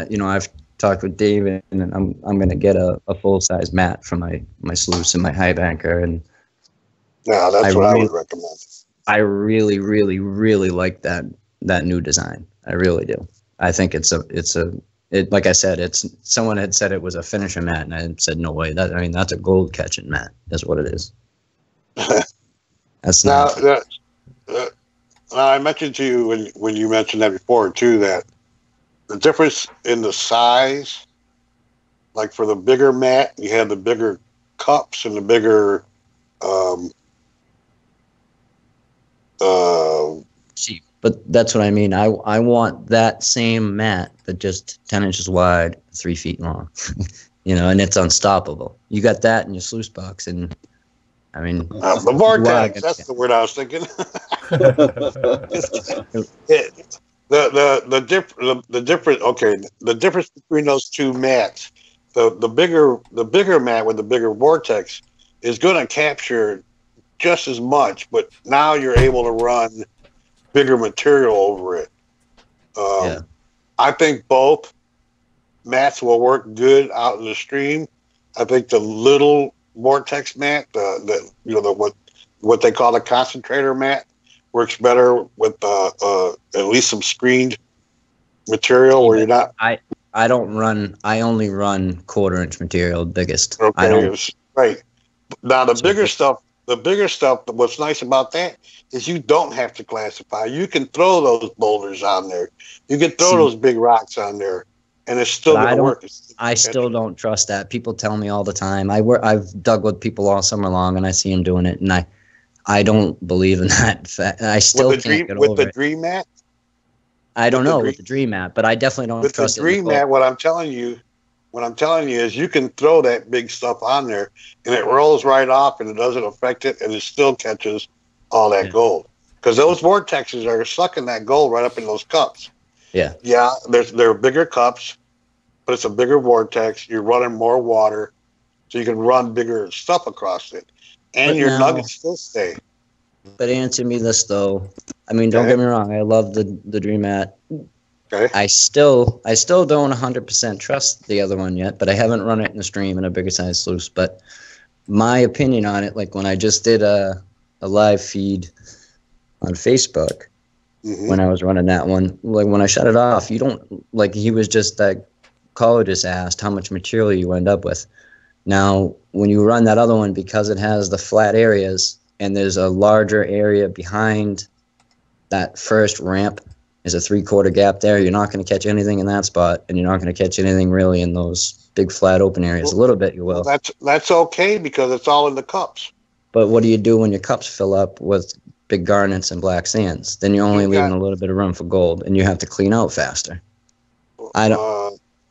you know, I've talked with David, and I'm going to get a full-size mat for my sluice and my high banker. And yeah, that's what I would recommend. I really, really, really like that new design. I really do. I think it's like I said, someone had said it was a finisher mat, and I said no way. That's a gold catching mat. That's what it is. That's now I mentioned to you when you mentioned that before too, that the difference in the size, like for the bigger mat, you have the bigger cups and the bigger cheap. But that's what I mean. I want that same mat, but just 10 inches wide, 3 feet long. You know, and it's unstoppable. You got that in your sluice box, and I mean, the vortex. That's the word I was thinking. The difference between those two mats, the bigger mat with the bigger vortex is going to capture just as much, but now you're able to run bigger material over it. I think both mats will work good out in the stream. I think the little vortex mat, what they call the concentrator mat, works better with at least some screened material where you're not. I only run 1/4-inch material, biggest. Okay, I don't. Right. Now the bigger stuff, what's nice about that is you don't have to classify. You can throw those boulders on there. You can throw those big rocks on there, and it's still going to work. I still don't trust that. People tell me all the time. I've dug with people all summer long, and I see them doing it, and I don't believe in that. I still can't get over it. With the Dream Mat? I don't know with the Dream Mat, but I definitely don't trust it. With the Dream Mat, what I'm telling you is you can throw that big stuff on there, and it rolls right off, and it doesn't affect it, and it still catches all that gold. Because those vortexes are sucking that gold right up in those cups. Yeah. Yeah, they're bigger cups, but it's a bigger vortex. You're running more water, so you can run bigger stuff across it. And your nuggets still stay. But answer me this, though. I mean, don't get me wrong. I love the Dream Mat. Okay. I still don't 100% trust the other one yet, but I haven't run it in the stream in a bigger size sluice. But my opinion on it, like when I just did a live feed on Facebook, when I was running that one, like when I shut it off, you don't, like he was just that caller just asked how much material you end up with. Now, when you run that other one, because it has the flat areas and there's a larger area behind that first ramp, is a 3/4 gap there, you're not going to catch anything in that spot, and you're not going to catch anything really in those big flat open areas. A little bit you will. Well, that's okay because it's all in the cups. But what do you do when your cups fill up with big garnets and black sands? Then you're only leaving a little bit of room for gold, and you have to clean out faster.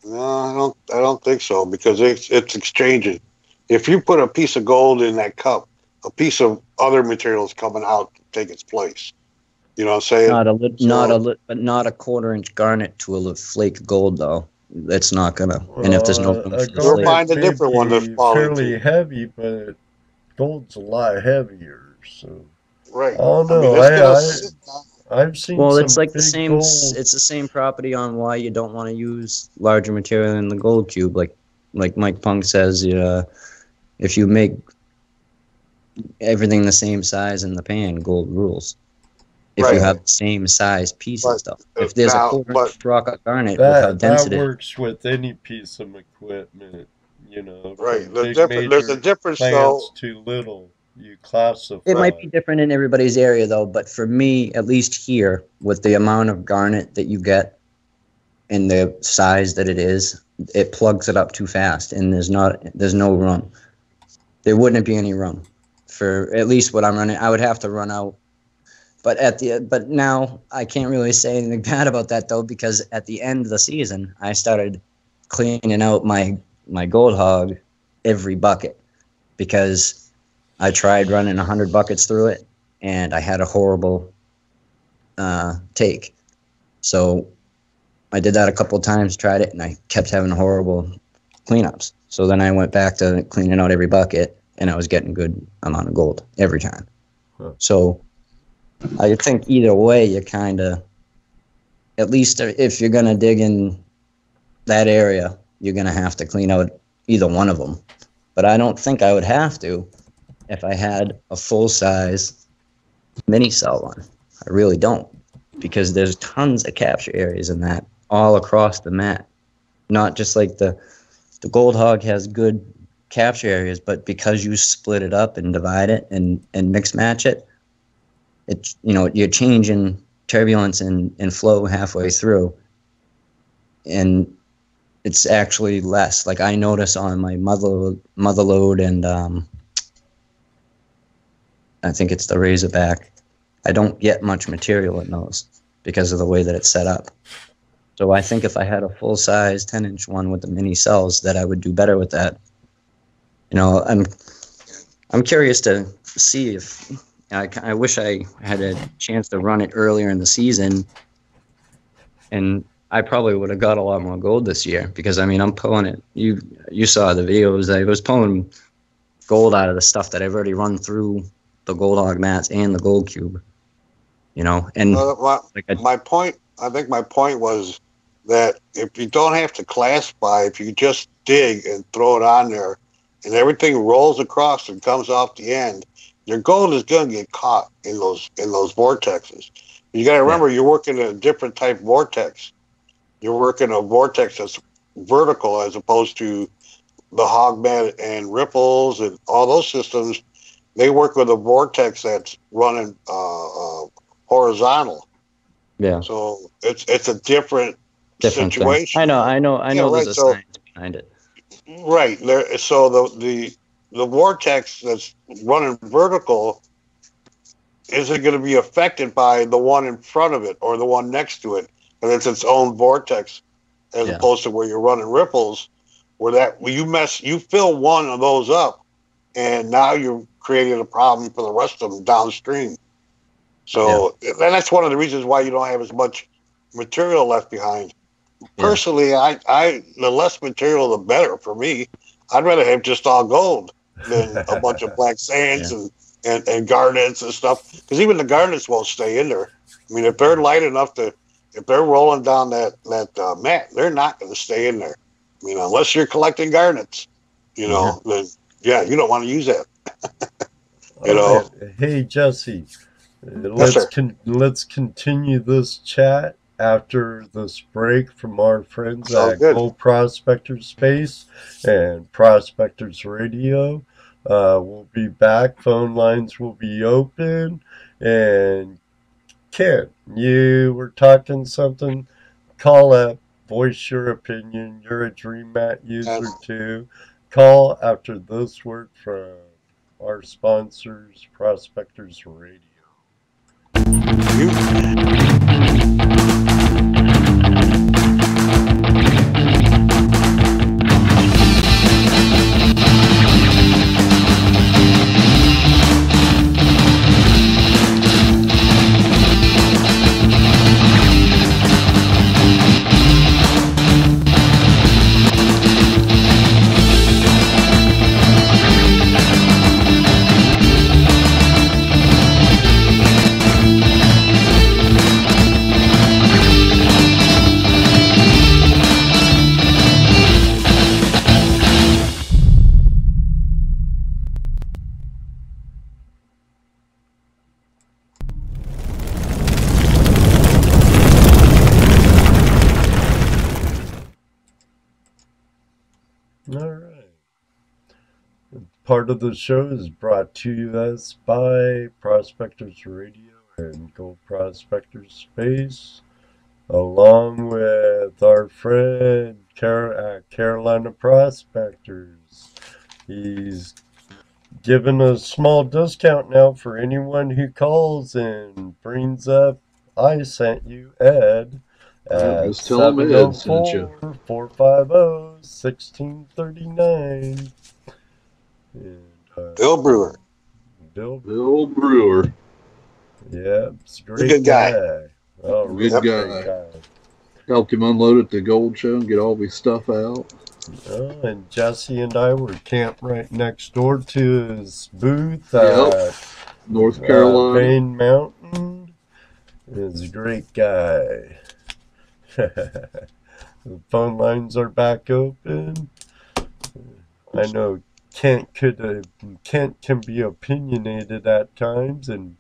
No, I don't think so, because it's exchanging. If you put a piece of gold in that cup, a piece of other material is coming out to take its place. You know what I'm saying? But not a 1/4-inch garnet to a flake gold though. That's not gonna. And if there's no, we'll find a different one that's fairly heavy, but gold's a lot heavier. So right. Oh no, I've seen. Well, it's like the same. Gold. It's the same property on why you don't want to use larger material in the gold cube. Like Mike Punk says, if you make everything the same size in the pan, gold rules. If Right. you have the same size piece and But, stuff. If there's now, a quarter-inch rock of garnet with how That dense that it is, works with any piece of equipment, you know, right. from The big different. There's a major difference, plants though. to little. You it classify. might be different in everybody's area though, but for me, at least here, with the amount of garnet that you get and the size that it is, it plugs it up too fast, and there's no room. There wouldn't be any room for at least what I'm running. I would have to run out. But now I can't really say anything bad about that though, because at the end of the season, I started cleaning out my gold hog every bucket because I tried running 100 buckets through it, and I had a horrible take. So I did that a couple of times, tried it, and I kept having horrible cleanups. So then I went back to cleaning out every bucket, and I was getting a good amount of gold every time. Huh. So I think either way, you kind of, at least if you're going to dig in that area, you're going to have to clean out either one of them. But I don't think I would have to if I had a full-size mini cell one. I really don't, because there's tons of capture areas in that all across the mat. Not just like the gold hog has good capture areas, but because you split it up and divide it and mix match it, it's, you know, you're changing turbulence and flow halfway through, and it's actually less. Like I notice on my motherlode and I think it's the Razorback, I don't get much material in those because of the way that it's set up. So I think if I had a full-size 10-inch one with the mini cells, that I would do better with that. You know, I'm curious to see if I wish I had a chance to run it earlier in the season, and I probably would have got a lot more gold this year because I mean I'm pulling it. You saw the videos. I was pulling gold out of the stuff that I've already run through the gold hog mats and the gold cube, you know. And my point, I think my point was that if you don't have to classify, if you just dig and throw it on there, and everything rolls across and comes off the end, your gold is going to get caught in those vortexes. You got to remember, you're working in a different type of vortex. You're working a vortex that's vertical as opposed to the hog mat and ripples and all those systems. They work with a vortex that's running horizontal. Yeah. So it's a different situation. Thing. I know. There's a science behind it. Right. So the vortex that's running vertical isn't going to be affected by the one in front of it or the one next to it, and it's its own vortex, as opposed to where you're running ripples, where you fill one of those up, and now you're creating a problem for the rest of them downstream. So and that's one of the reasons why you don't have as much material left behind. Personally, I the less material, the better for me. I'd rather have just all gold than a bunch of black sands and garnets and stuff. Because even the garnets won't stay in there. I mean, if they're light enough if they're rolling down that mat, they're not going to stay in there. I mean, unless you're collecting garnets, you know, then you don't want to use that. You know. Hey Jesse, let's continue this chat after this break from our friends at Gold Prospector Space and Prospectors Radio. We'll be back. Phone lines will be open. And Ken, you were talking something. Call up, voice your opinion. You're a Dream Mat user too. Call after this word from our sponsors, Prospectors Radio. part of the show is brought to us by Prospectors Radio and Gold Prospector Space, along with our friend Carolina Prospectors. He's given a small discount now for anyone who calls and brings up "I sent you, Ed" at just tell him Ed sent you. 704-450-1639. And, Bill Brewer. Bill Brewer. Yeah, it's a great He's a good guy. Oh, Good really guy. great guy. Helped him unload at the gold show and get all his stuff out. Oh, and Jesse and I were camped right next door to his booth at North Carolina. Vane Mountain. He's a great guy. The phone lines are back open. I know Kent can be opinionated at times, and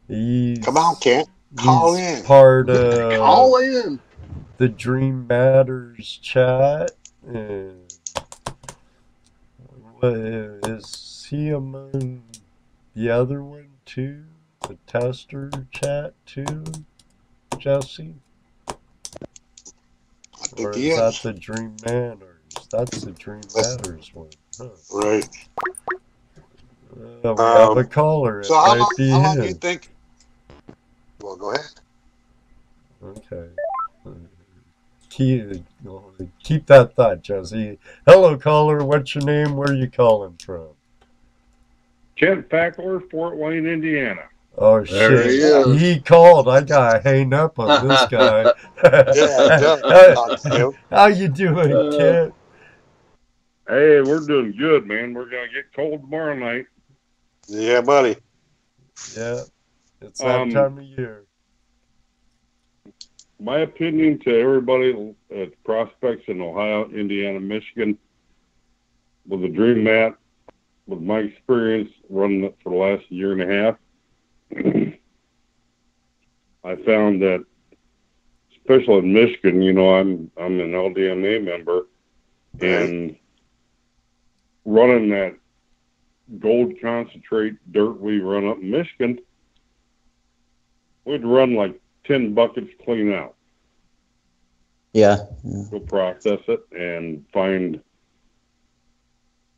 come on, Kent, call in. Part of call in the Dream Matters chat. And is he among the other one too? The tester chat too, Jesse? Or is that the Dream Matters? That's the Dream Matters one. Huh. Right. We have a caller. So how long do you think? Well, go ahead. Okay. Keep that thought, Jesse. Hello, caller. What's your name? Where are you calling from? Kent Fackler, Fort Wayne, Indiana. Oh, shit. He called. I got to hang up on this guy. How you doing, Kent? Hey, we're doing good, man. We're going to get cold tomorrow night. Yeah, buddy. Yeah. It's that time of year. My opinion to everybody at prospects in Ohio, Indiana, Michigan, with the Dream Mat, with my experience running it for the last year and a half, I found that, especially in Michigan, you know, I'm an LDMA member, and running that gold concentrate dirt we run up in Michigan, we'd run like 10 buckets clean out. Yeah. Go process it and find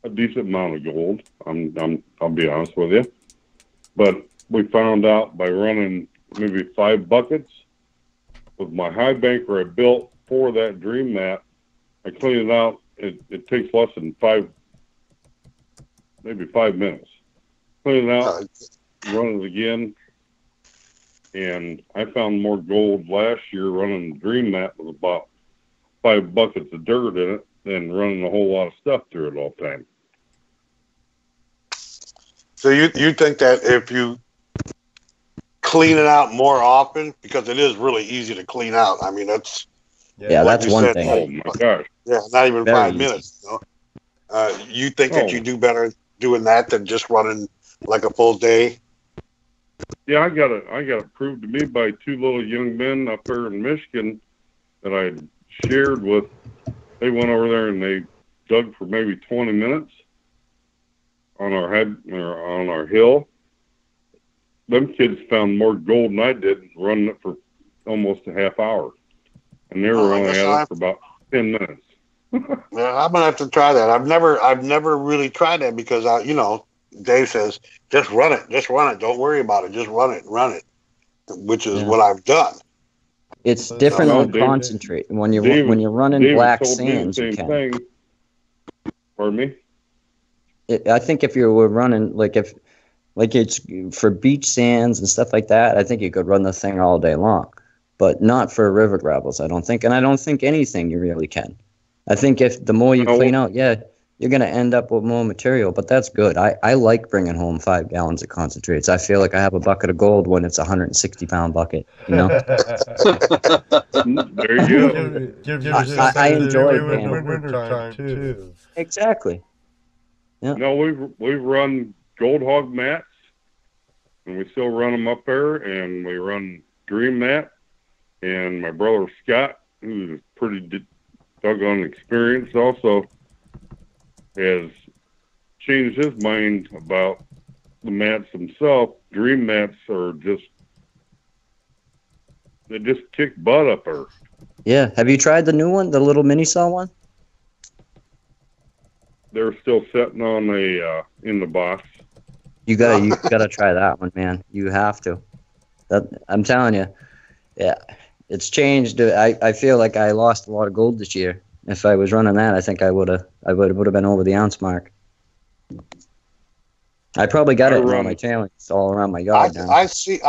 a decent amount of gold. I'll be honest with you. But we found out by running maybe 5 buckets with my high banker I built for that Dream Mat, I clean it out. It takes less than 5 minutes. Clean it out, run it again. And I found more gold last year running the Dream Mat with about 5 buckets of dirt in it than running a whole lot of stuff through it all the time. So you think that if you clean it out more often, because it is really easy to clean out. I mean, that's that's one thing. Oh my gosh! Yeah, not even Very 5 easy. minutes. You know? You think that you do better doing that than just running like a full day? Yeah, I got it proved to me by 2 little young men up there in Michigan that I shared with. They went over there and they dug for maybe 20 minutes on our hill. Them kids found more gold than I did running it for almost a half hour, and they were only at it for about 10 minutes. Yeah, I'm gonna have to try that. I've never really tried that because Dave says just run it, don't worry about it, just run it, which is what I've done. It's different with concentrate. When you're running black sands, you can. Pardon me? I think if you were running like it's for beach sands and stuff like that, I think you could run the thing all day long, but not for river gravels. I don't think, and I don't think anything you really can. I think if the more you clean out, you're going to end up with more material, but that's good. I like bringing home 5 gallons of concentrates. I feel like I have a bucket of gold when it's a 160-pound bucket, you know? There you go. I enjoy it in the wintertime, too. Exactly. Yeah. No, we've run Gold Hog mats, and we still run them up there, and we run Dream Mat, and my brother Scott, who's pretty doggone experienced also, has changed his mind about the mats themselves. Dream mats are they just kick butt up there. Yeah. Have you tried the new one, the little mini saw one? They're still sitting on in the box. You gotta try that one, man. You have to. I'm telling you, yeah, it's changed. I feel like I lost a lot of gold this year. If I was running that, I think I would have been over the ounce mark. I probably got it around my tail. It's all around my yard now. I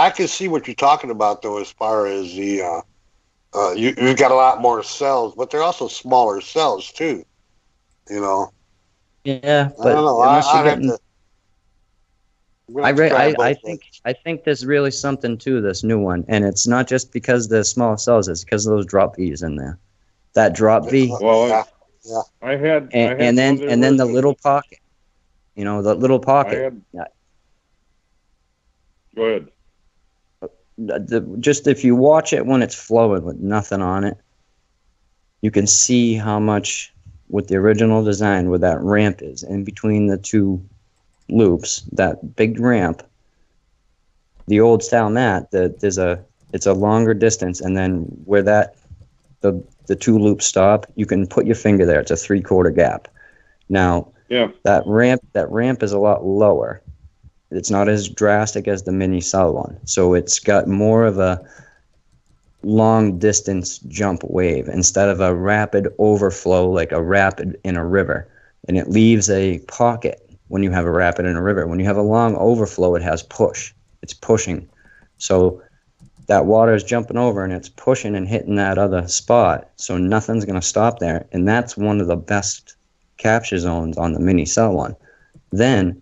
can see what you're talking about though, as far as the you've got a lot more cells, but they're also smaller cells too. You know. Yeah, but I don't know. I think there's really something to this new one, and it's not just because the small cells; it's because of those drop V's in there. That drop V. Well, yeah. I had then the little pocket. You know, the little pocket. Go ahead. Just if you watch it when it's flowing with nothing on it, you can see how much with the original design where that ramp is in between the two loops, that big ramp. The old style mat, it's a longer distance, and then where the two loops stop, you can put your finger there. It's a 3/4 gap. Now, that ramp is a lot lower. It's not as drastic as the mini cell one, so it's got more of a long distance jump wave instead of a rapid overflow like a rapid in a river, and it leaves a pocket when you have a rapid in a river. When you have a long overflow, it has push. It's pushing, so that water is jumping over and it's pushing and hitting that other spot, so nothing's going to stop there, and that's one of the best capture zones on the mini cell one. Then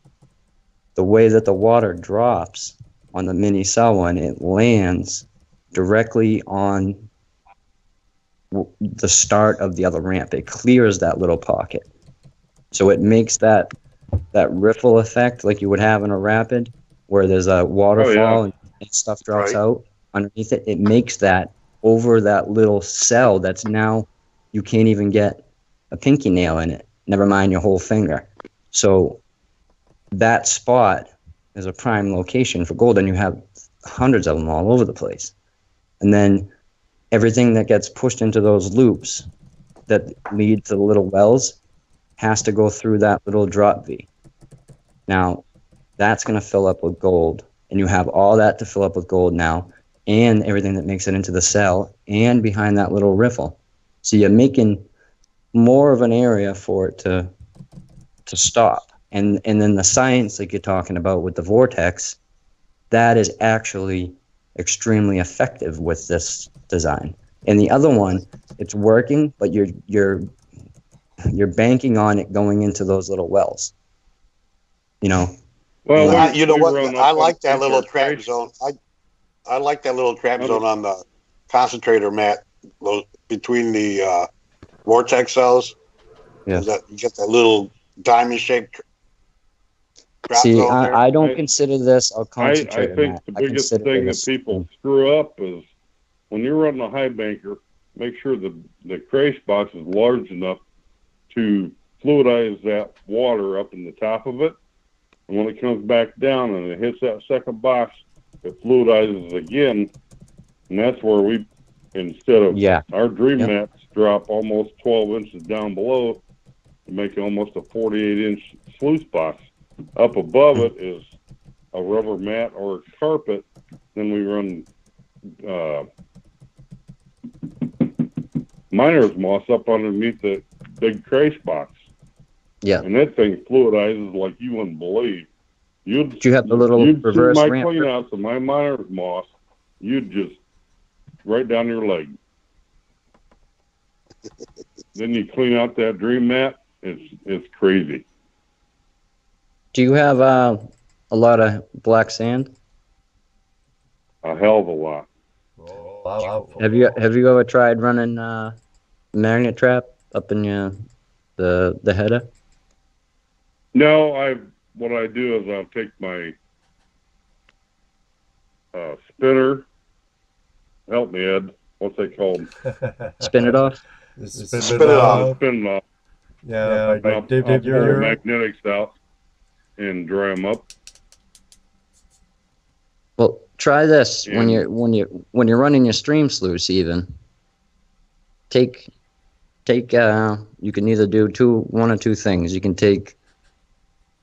the way that the water drops on the mini cell one, it lands directly on the start of the other ramp. It clears that little pocket, so it makes that riffle effect like you would have in a rapid, where there's a waterfall and stuff drops out underneath it. It makes that over that little cell that's now you can't even get a pinky nail in it, never mind your whole finger. So that spot is a prime location for gold, and you have hundreds of them all over the place. And then everything that gets pushed into those loops that lead to the little wells has to go through that little drop V. Now, that's going to fill up with gold, and you have all that to fill up with gold now, and everything that makes it into the cell, and behind that little riffle. So you're making more of an area for it to stop. And then the science, like you're talking about with the vortex, that is actually extremely effective with this design. And the other one, it's working, but you're banking on it going into those little wells. You know. Well, you know what? I like that little trap zone. I like that little trap zone on the concentrator mat between the vortex cells. Yeah. You get that little diamond-shaped trap See, zone there. I don't consider this a concentrator I think mat. the biggest thing that people screw up is when you're running a high banker, make sure the crash box is large enough to fluidize that water up in the top of it. And when it comes back down and it hits that second box, it fluidizes again. And that's where we, instead of our dream mats drop almost 12 inches down below to make almost a 48-inch sluice box. Up above it is a rubber mat or a carpet. Then we run miner's moss up underneath the big crash box. Yeah. And that thing fluidizes like you wouldn't believe. Do you have the little reverse my ramp? Clean outs of my miner's moss, you'd just right down your leg. Then you clean out that dream mat, it's crazy. Do you have a lot of black sand? A hell of a lot. Oh, wow. Have you ever tried running magnet trap up in the header? No, what I do is I'll take my spinner. Help me, Ed. What's that called? Spin it off? Spin it off. Spin it off. Yeah, I'll pull the magnetics out. and dry them up. Well, try this And when you're running your stream sluice. Even take you can either do one or two things. You can take,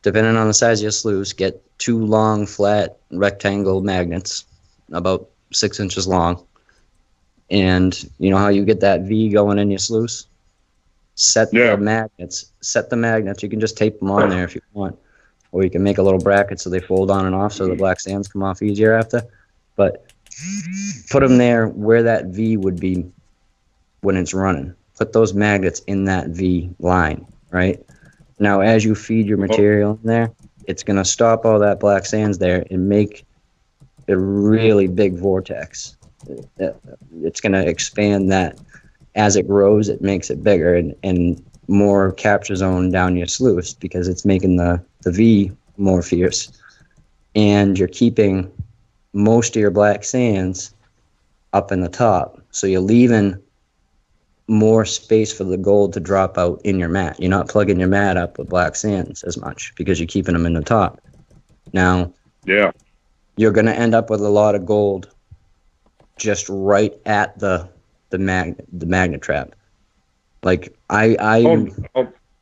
depending on the size of your sluice, get 2 long flat rectangle magnets about 6 inches long, and you know how you get that V going in your sluice. Set the magnets. You can just tape them on there if you want, or you can make a little bracket so they fold on and off so the black sands come off easier after. But put them there where that V would be when it's running. Put those magnets in that V line, right? Now, as you feed your material in there, it's going to stop all that black sands there and make a really big vortex. It's going to expand that. As it grows, it makes it bigger and more capture zone down your sluice because it's making the V more fierce. And you're keeping most of your black sands up in the top. So you're leaving more space for the gold to drop out in your mat. You're not plugging your mat up with black sands as much because you're keeping them in the top. Now, you're going to end up with a lot of gold just right at the magnet trap. Like I'll be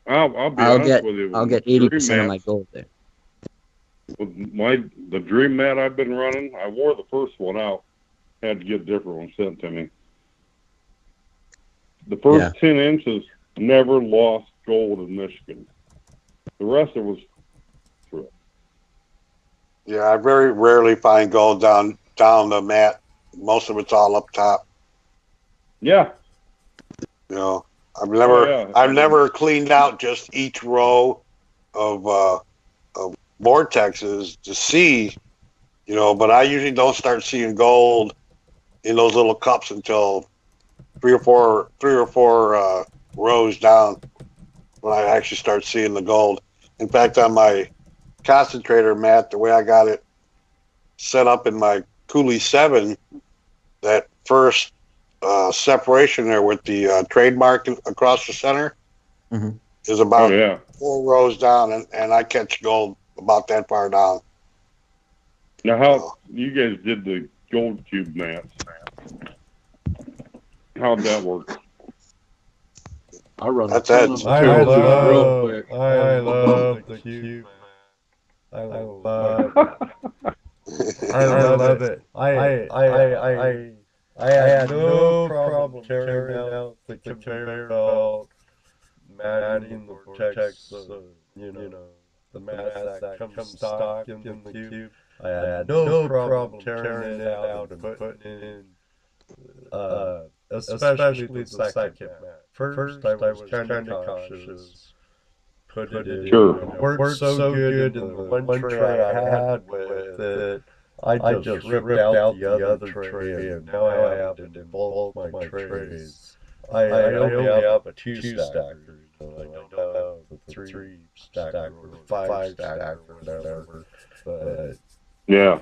honest with you. I'll get 80% of my gold there. With the dream mat I've been running, I wore the first one out. Had to get a different one sent to me. The first 10 inches never lost gold in Michigan. The rest of it was true. Yeah, I very rarely find gold down the mat. Most of it's all up top. Yeah. You know, I've never cleaned out just each row of vortexes to see, you know, but I usually don't start seeing gold in those little cups until three or four rows down when I actually start seeing the gold. In fact, on my concentrator mat, the way I got it set up in my Cooley 7, that first separation there with the trademark across the center is about 4 rows down, and I catch gold about that far down. Now, how you guys did the gold cube mats? How'd that work? I run That's a ton it. of material through it real quick. I love the cube. I love it. I love it. I had no problem carrying out the conveyor belt, matting the vortex, you know, the mass that comes stock in the cube. I had no problem carrying it out and putting it in, especially the second mat. First, I was kind of cautious. Put it in. Sure. It worked so good in the one tray I had with it. I just ripped out the other tray, and now I have it in both my trays. I only have a 2-stacker. I don't have the 3-stacker or 5-stacker or whatever. But yeah,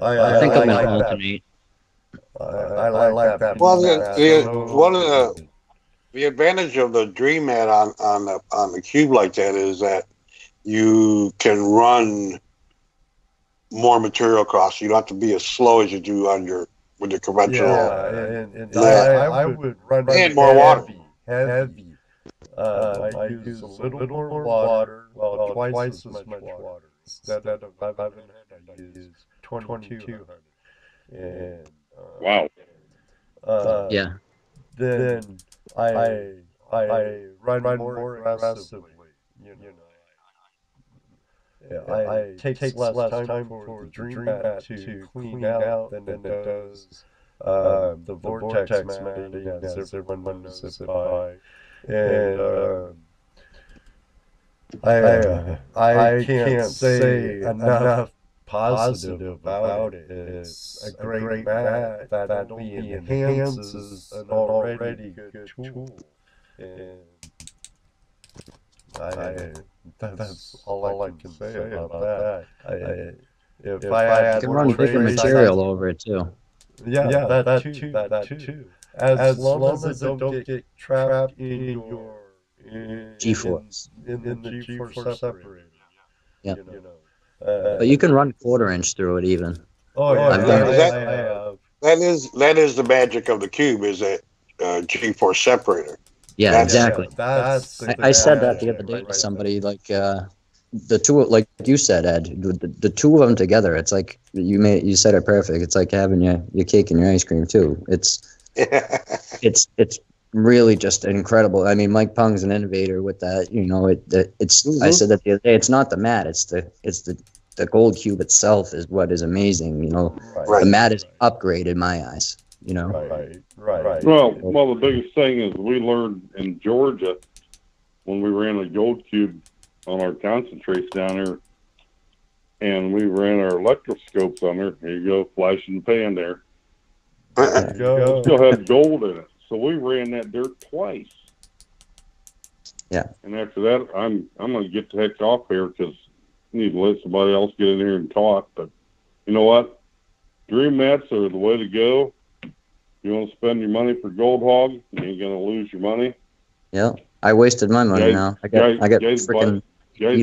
I think I'm an alternate. I like that. Well, one of the advantage of the dream mat on the cube like that is that you can run more material across. You don't have to be as slow as you do with your conventional. Yeah, I would run and more water. Heavy. I use a little more water, well, twice as much water. Instead of 1100, I use 2200. And wow. Then I run more aggressively. You know. It takes less time for the dream mat to clean out than it does the vortex matting, as everyone knows it by. And I can't say enough positive about it. It's a great mat that only enhances an already good tool. And that's all I can say about that. If I had you can run bigger material over it too. Yeah, that too. As long as it don't get trapped in your G-force. In the G-force separator. Yeah. You know. But you can run 1/4" through it even. Oh yeah, I've done it. That is the magic of the cube, is that G-force separator. Yeah, exactly. I said that the other day to somebody, like the two, like you said, Ed, the two of them together. It's like you said it perfect. It's like having your cake and your ice cream too. It's really just incredible. I mean, Mike Pung's an innovator with that. You know, it's. I said that the other day. It's not the mat. It's the gold cube itself is what is amazing. You know, the mat is an upgrade in my eyes. You know, right. Well, the biggest thing is we learned in Georgia when we ran a gold cube on our concentrates down there, and we ran our electroscopes on there. There you go, flash in the pan there. It still had gold in it, so we ran that dirt twice. Yeah. And after that, I'm gonna get the heck off here because I need to let somebody else get in here and talk. But you know what? Dream mats are the way to go. You want to spend your money for Gold Hog, you ain't gonna lose your money. Yeah, I wasted my money now. I got freaking. Guys,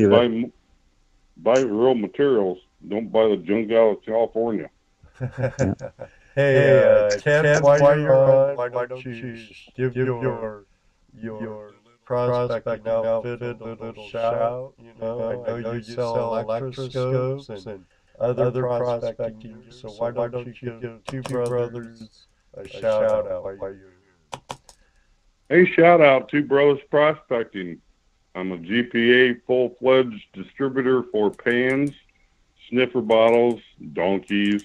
buy real materials. Don't buy the junk out of California. Hey, Ken, while you're on, why don't you give your prospecting outfit a little shout? You know, I know you sell electroscopes and other prospecting, so why don't you give two brothers a shout out while you're here? Hey, shout out Two Brothers Prospecting. I'm a GPA full-fledged distributor for pans, sniffer bottles, donkeys,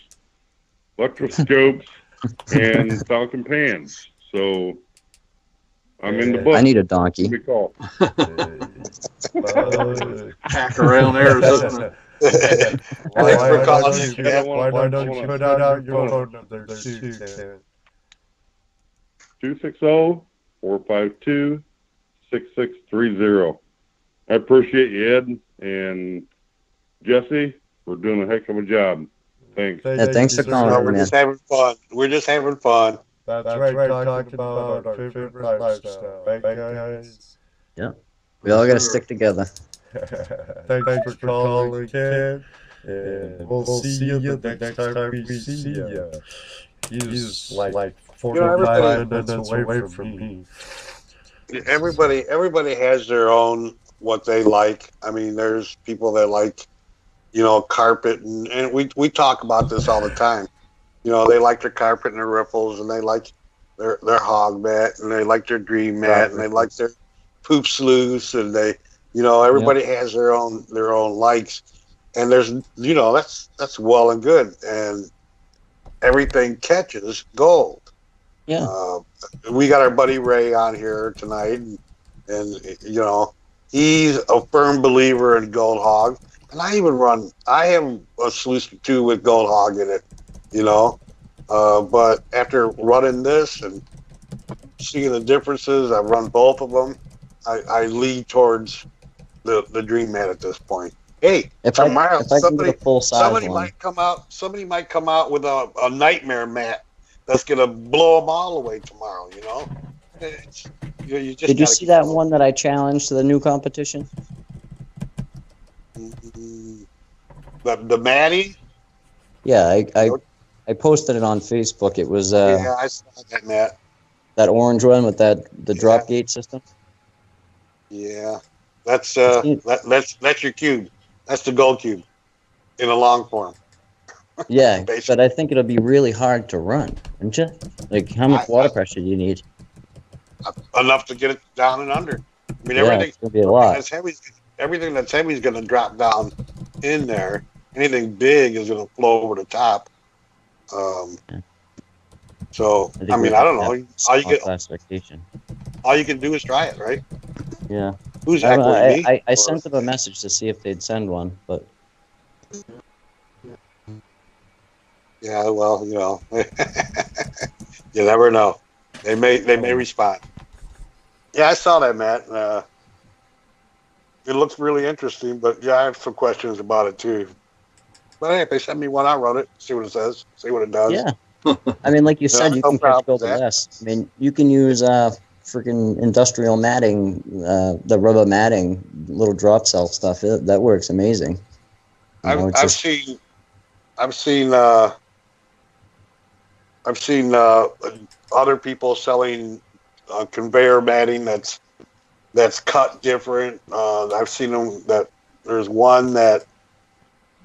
electroscopes, and Falcon pans. So I'm in the book. I need a donkey. Give me a call. Hack around Arizona. Thanks for calling in. Why don't you put out your phone number too, 260-452-6630. I appreciate you, Ed and Jesse, for doing a heck of a job. Thanks. Thanks for calling, We're just having fun. We're just having fun. That's right, talking about our favorite lifestyle, right, guys? Yeah. We all got to stick together. Thanks for calling, Ken. And we'll see you the next time we see you. He's like 45 minutes away from me. Everybody has their own what they like. I mean, there's people that like, carpet, and we talk about this all the time. They like their carpet and their riffles, and they like their hog mat, and they like their dream mat, and they like their poop sluice, and they, everybody has their own likes, and there's, that's well and good, and everything catches gold. Yeah. We got our buddy Ray on here tonight, and he's a firm believer in Gold Hog, and I have a sluice too with Gold Hog in it, but after running this and seeing the differences, I've run both of them. I lead towards the Dream Mat at this point. Hey, tomorrow somebody might come out with a nightmare mat that's gonna blow them all away tomorrow. Did you see that one that I challenged to the new competition? The Matty? Yeah, I posted it on Facebook. It was yeah, I saw that mat. That orange one with the drop gate system. Yeah, that's your cube. That's the gold cube in a long form. Yeah, but I think it'll be really hard to run, isn't you? Like, how much water pressure do you need? Enough to get it down and under. I mean, it's gonna be a lot. Everything that's heavy is going to drop down in there. Anything big is going to flow over the top. So, I mean, I don't know. All you can do is try it, right? Yeah. Who's actually me? I sent them a message to see if they'd send one, but. Yeah, well, you never know. They may respond. Yeah, I saw that, Matt. It looks really interesting, but yeah, I have some questions about it too. But hey, if they send me one, I'll run it, see what it says, see what it does. Yeah. I mean, like you said, you can catch gold less. I mean, you can use freaking industrial matting, the rubber matting, little drop cell stuff. That works amazing. I've seen other people selling conveyor matting that's cut different. I've seen them that there's one that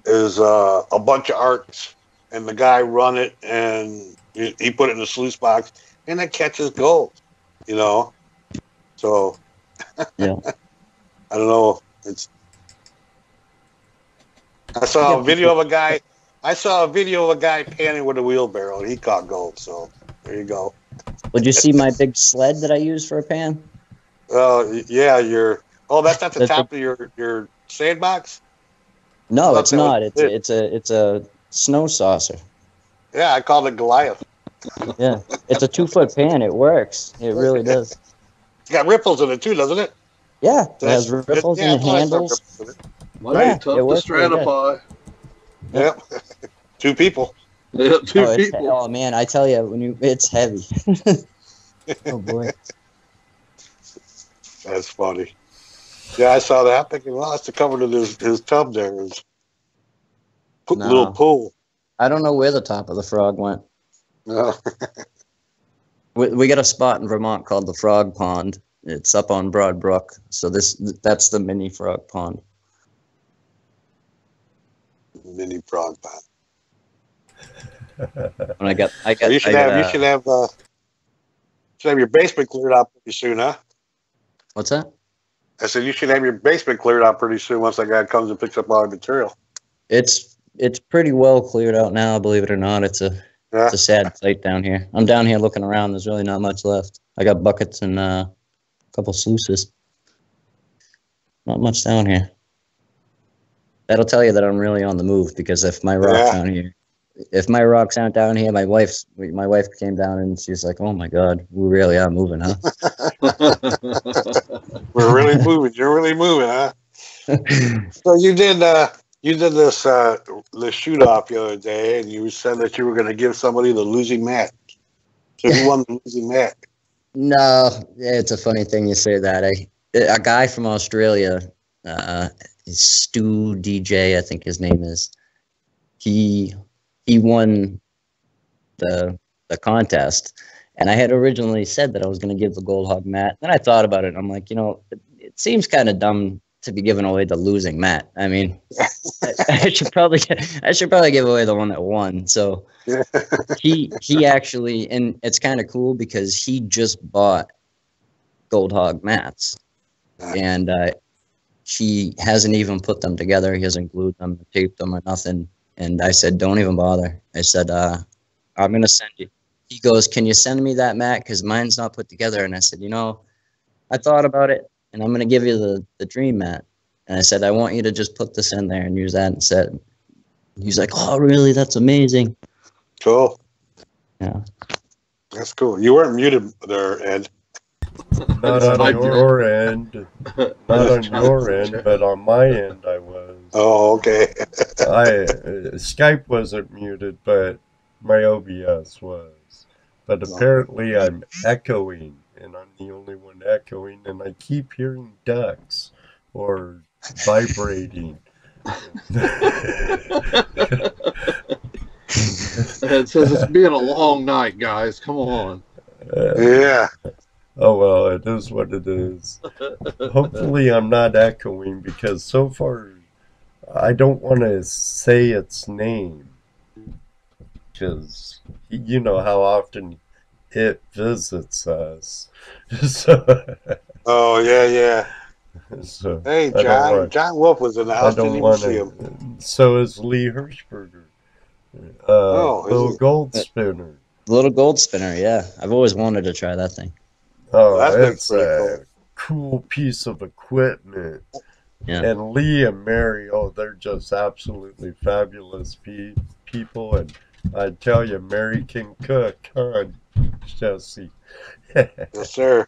is a bunch of arcs, and the guy run it and he put it in the sluice box, and it catches gold. You know, so yeah. I don't know. I saw a video of a guy. I saw a video of a guy panning with a wheelbarrow, and he caught gold. So there you go. Would you see my big sled that I use for a pan? Yeah, that's at the top of your sandbox. No, it's not. It's a snow saucer. Yeah, I called it Goliath. Yeah, it's a 2-foot pan. It works. It really does. It's got ripples in it too, doesn't it? Yeah, it has ripples in the handles. Mighty tough to stratify. Yep. 2 people. Yeah, 2 people. Oh man, I tell you, it's heavy. Oh boy. That's funny. Yeah, I saw that. I'm thinking, well, that's the cover to his tub there. His little pool. I don't know where the top of the frog went. No. We got a spot in Vermont called the Frog Pond. It's up on Broad Brook. So that's the mini frog pond. Mini frog pond. And you should have your basement cleared out pretty soon, huh? What's that? I said you should have your basement cleared out pretty soon once that guy comes and picks up all the material. It's pretty well cleared out now, believe it or not. It's a sad sight down here. I'm down here looking around. There's really not much left. I got buckets and a couple sluices. Not much down here. That'll tell you that I'm really on the move, because if my rocks aren't down here, my wife came down and she's like, "Oh my God, we really are moving, huh?" We're really moving. You're really moving, huh? So you did this shoot off the other day, and you said that you were going to give somebody the losing mat. So who won the losing mat? No, it's a funny thing you say that. A guy from Australia, Stu DJ, I think his name is. He won the contest, and I had originally said that I was going to give the gold hog mat. Then I thought about it, and I'm like, it seems kind of dumb to be giving away the losing mat. I mean, I should probably give away the one that won. So he actually, and it's kind of cool because he just bought gold hog mats, and he hasn't even put them together. He hasn't glued them, taped them, or nothing. And I said, "Don't even bother." I said, "I'm gonna send you." He goes, "Can you send me that mat? Because mine's not put together." And I said, I thought about it, and I'm going to give you the dream mat. And I said, "I want you to just put this in there and use that instead." He's like, "Oh, really? That's amazing." Cool. Yeah. That's cool. You weren't muted there, Ed. Not on your end. Not on your end, but on my end I was. Oh, okay. Skype wasn't muted, but my OBS was. But apparently I'm echoing, and I'm the only one echoing, and I keep hearing ducks or vibrating. It says it's been a long night, guys. Come on. Yeah. Oh, well, it is what it is. Hopefully I'm not echoing, because so far I don't want to say its name, because you know how often it visits us. Oh, yeah. So, hey, John Wolf was in the house. Didn't even see him. So is Lee Hirschberger. Little gold spinner. Little gold spinner, yeah. I've always wanted to try that thing. Oh, that's a cool piece of equipment. Yeah. And Lee and Mary, they're just absolutely fabulous people. And I tell you, Mary can cook, huh, Jesse? Yes, sir.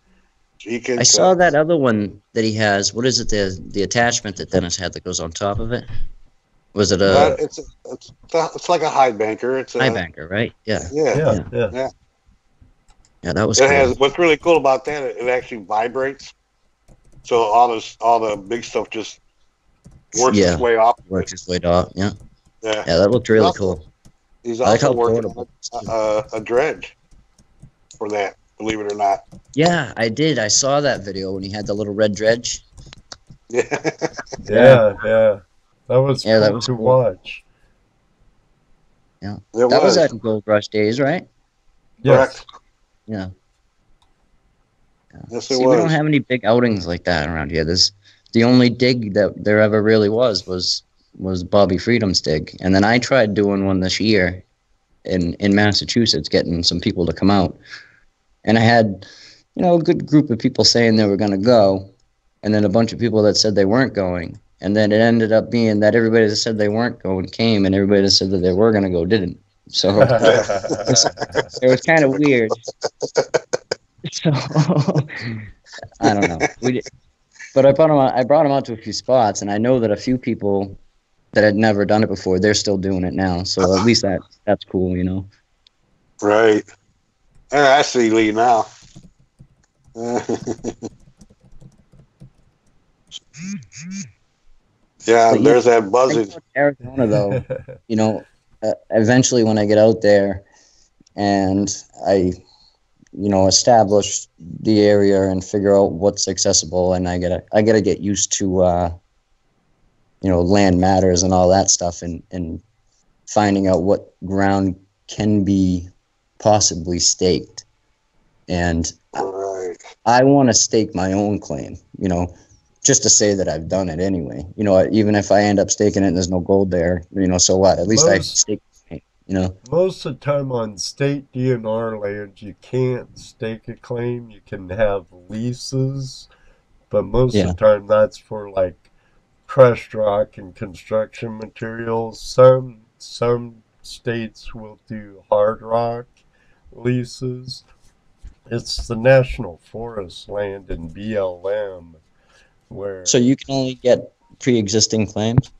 I saw that other one that he has. What is it? The attachment that Dennis had that goes on top of it. Was it a? It's like a high banker. It's a high banker, right? Yeah. Yeah. Yeah, that was It cool. has. What's really cool about that, it actually vibrates. So all the big stuff just works its way off. Works its way off. Yeah. Yeah. Yeah, that looked really cool. He's I like also how working portable. on a dredge for that, believe it or not. Yeah, I did. I saw that video when he had the little red dredge. Yeah. Yeah. That was cool to watch. Yeah. That was at Gold Rush days, right? Yes. Correct. Yeah. Yes, See, we don't have any big outings like that around here. The only dig that there ever really was Bobby Freedom's dig. And then I tried doing one this year in Massachusetts, getting some people to come out. And I had, a good group of people saying they were going to go, and then a bunch of people that said they weren't going. And then it ended up being that everybody that said they weren't going came, and everybody that said that they were going to go didn't. So it was kind of weird. So I don't know. But I brought him out to a few spots, and I know that a few people that had never done it before, they're still doing it now. So at least that's cool, Right. I see Lee now. Yeah, there's that buzzing. Arizona, though, eventually when I get out there and I, establish the area and figure out what's accessible, and I gotta get used to, land matters and all that stuff, and finding out what ground can be possibly staked. And I want to stake my own claim, just to say that I've done it anyway. Even if I end up staking it and there's no gold there, so what? At least I staked it, Most of the time on state DNR land, you can't stake a claim. You can have leases, but most of the time that's for like crushed rock and construction materials. Some states will do hard rock leases. It's the National Forest land in BLM where... So you can only get pre-existing claims?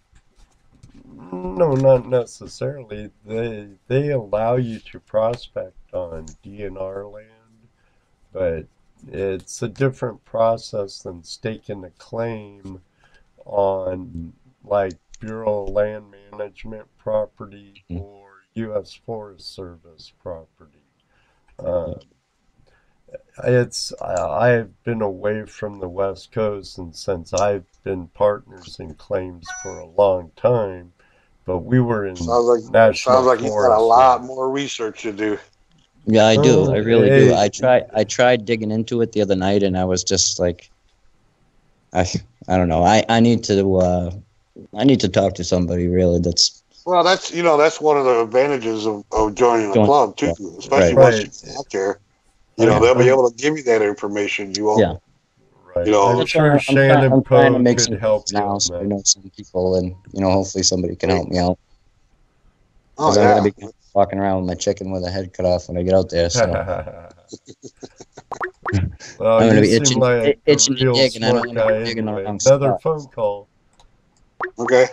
No, not necessarily. They allow you to prospect on DNR land, but it's a different process than staking a claim on like Bureau of Land Management property or U.S. Forest Service property. I've been away from the West Coast, and since I've been partners in claims for a long time, but we were in Sounds like you've got a lot more research to do. Yeah, I do. I really do. I tried digging into it the other night, and I was just like, I don't know. I need to talk to somebody really. That's one of the advantages of joining a club too, especially once you're out there. They'll be able to give you that information. You won't. Yeah. Right. I'm sure Shannon Poe could help you now, so I know some people, and hopefully somebody can help me out. Oh, I'm gonna be walking around with my chicken with a head cut off when I get out there. So well, I'm gonna be itching to dig, and I don't want to be digging the wrong Another spot. phone call. Okay.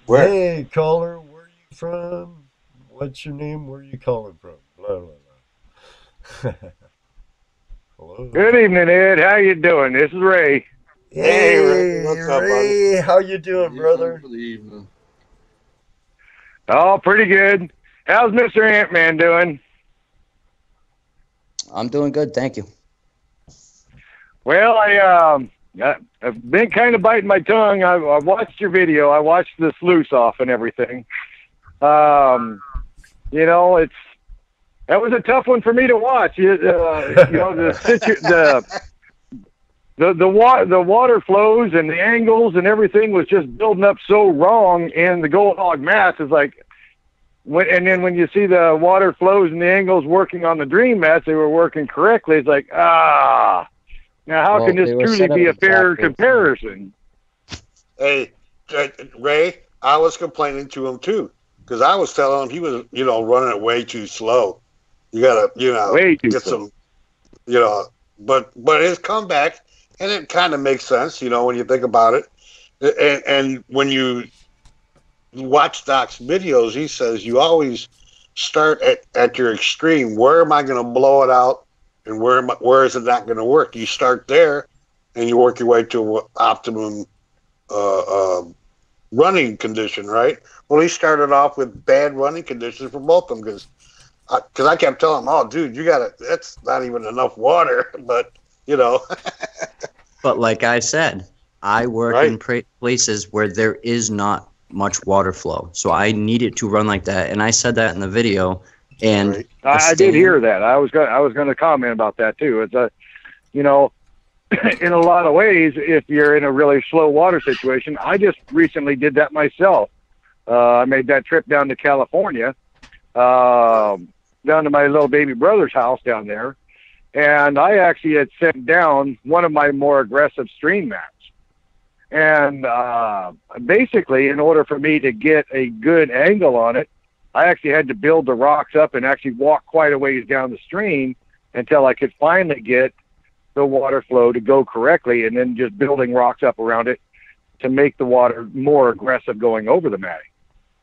Where? Hey, caller, where are you from? What's your name? Where are you calling from? Blah, blah, blah. Hello. Good evening, Ed. How you doing? This is Ray. Hey, Ray. What's up, buddy? How you doing, brother? Good evening. Oh, pretty good. How's Mr. Antman doing? I'm doing good, thank you. Well, I've been kind of biting my tongue. I watched your video. I watched the sluice off and everything. That was a tough one for me to watch. The water flows and the angles and everything was just building up so wrong, and the gold hog mass is like, and then when you see the water flows and the angles working on the dream mats, they were working correctly. It's like, now how can this truly be a fair comparison? Hey, Ray, I was complaining to him too, because I was telling him he was, running it way too slow. You gotta, get some, but his comeback, and it kind of makes sense, when you think about it, and when you watch Doc's videos, he says you always start at your extreme. Where am I going to blow it out, and where is it not going to work? You start there, and you work your way to optimum running condition, right? Well, he started off with bad running conditions for both of them because I kept telling him, "Oh, dude, that's not even enough water." But you know, But like I said, I work Right. in places where there is not much water flow, so I need it to run like that. And I said that in the video. And Right. I did hear that. I was going to comment about that too. It's you know, in a lot of ways, if you're in a really slow water situation, I just recently did that myself. I made that trip down to California, down to my little baby brother's house down there, and I actually had sent down one of my more aggressive stream mats. And basically, in order for me to get a good angle on it, I actually had to build the rocks up and actually walk quite a ways down the stream until I could finally get the water flow to go correctly, and then just building rocks up around it to make the water more aggressive going over the matting.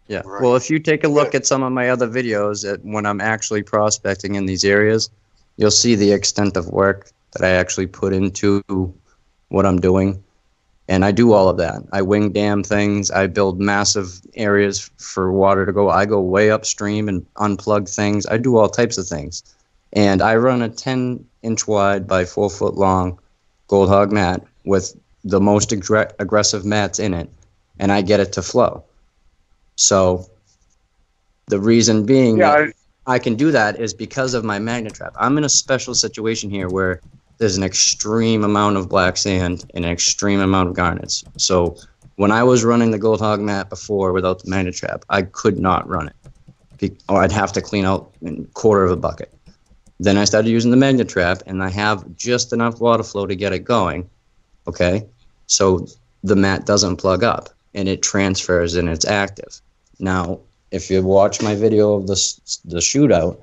Yeah. Right. Well, if you take a look at some of my other videos when I'm actually prospecting in these areas, you'll see the extent of work that I actually put into what I'm doing. And I do all of that. I wing dam things. I build massive areas for water to go. I go way upstream and unplug things. I do all types of things. And I run a 10-inch wide by 4-foot long gold hog mat with the most aggressive mats in it, and I get it to flow. So the reason being that I can do that is because of my magnet trap. I'm in a special situation here where there's an extreme amount of black sand and an extreme amount of garnets. So when I was running the gold hog mat before without the magnet trap, I could not run it, or I'd have to clean out a quarter of a bucket. Then I started using the magnet trap, and I have just enough water flow to get it going. Okay, so the mat doesn't plug up, and it transfers and it's active. Now, if you watch my video of the shootout,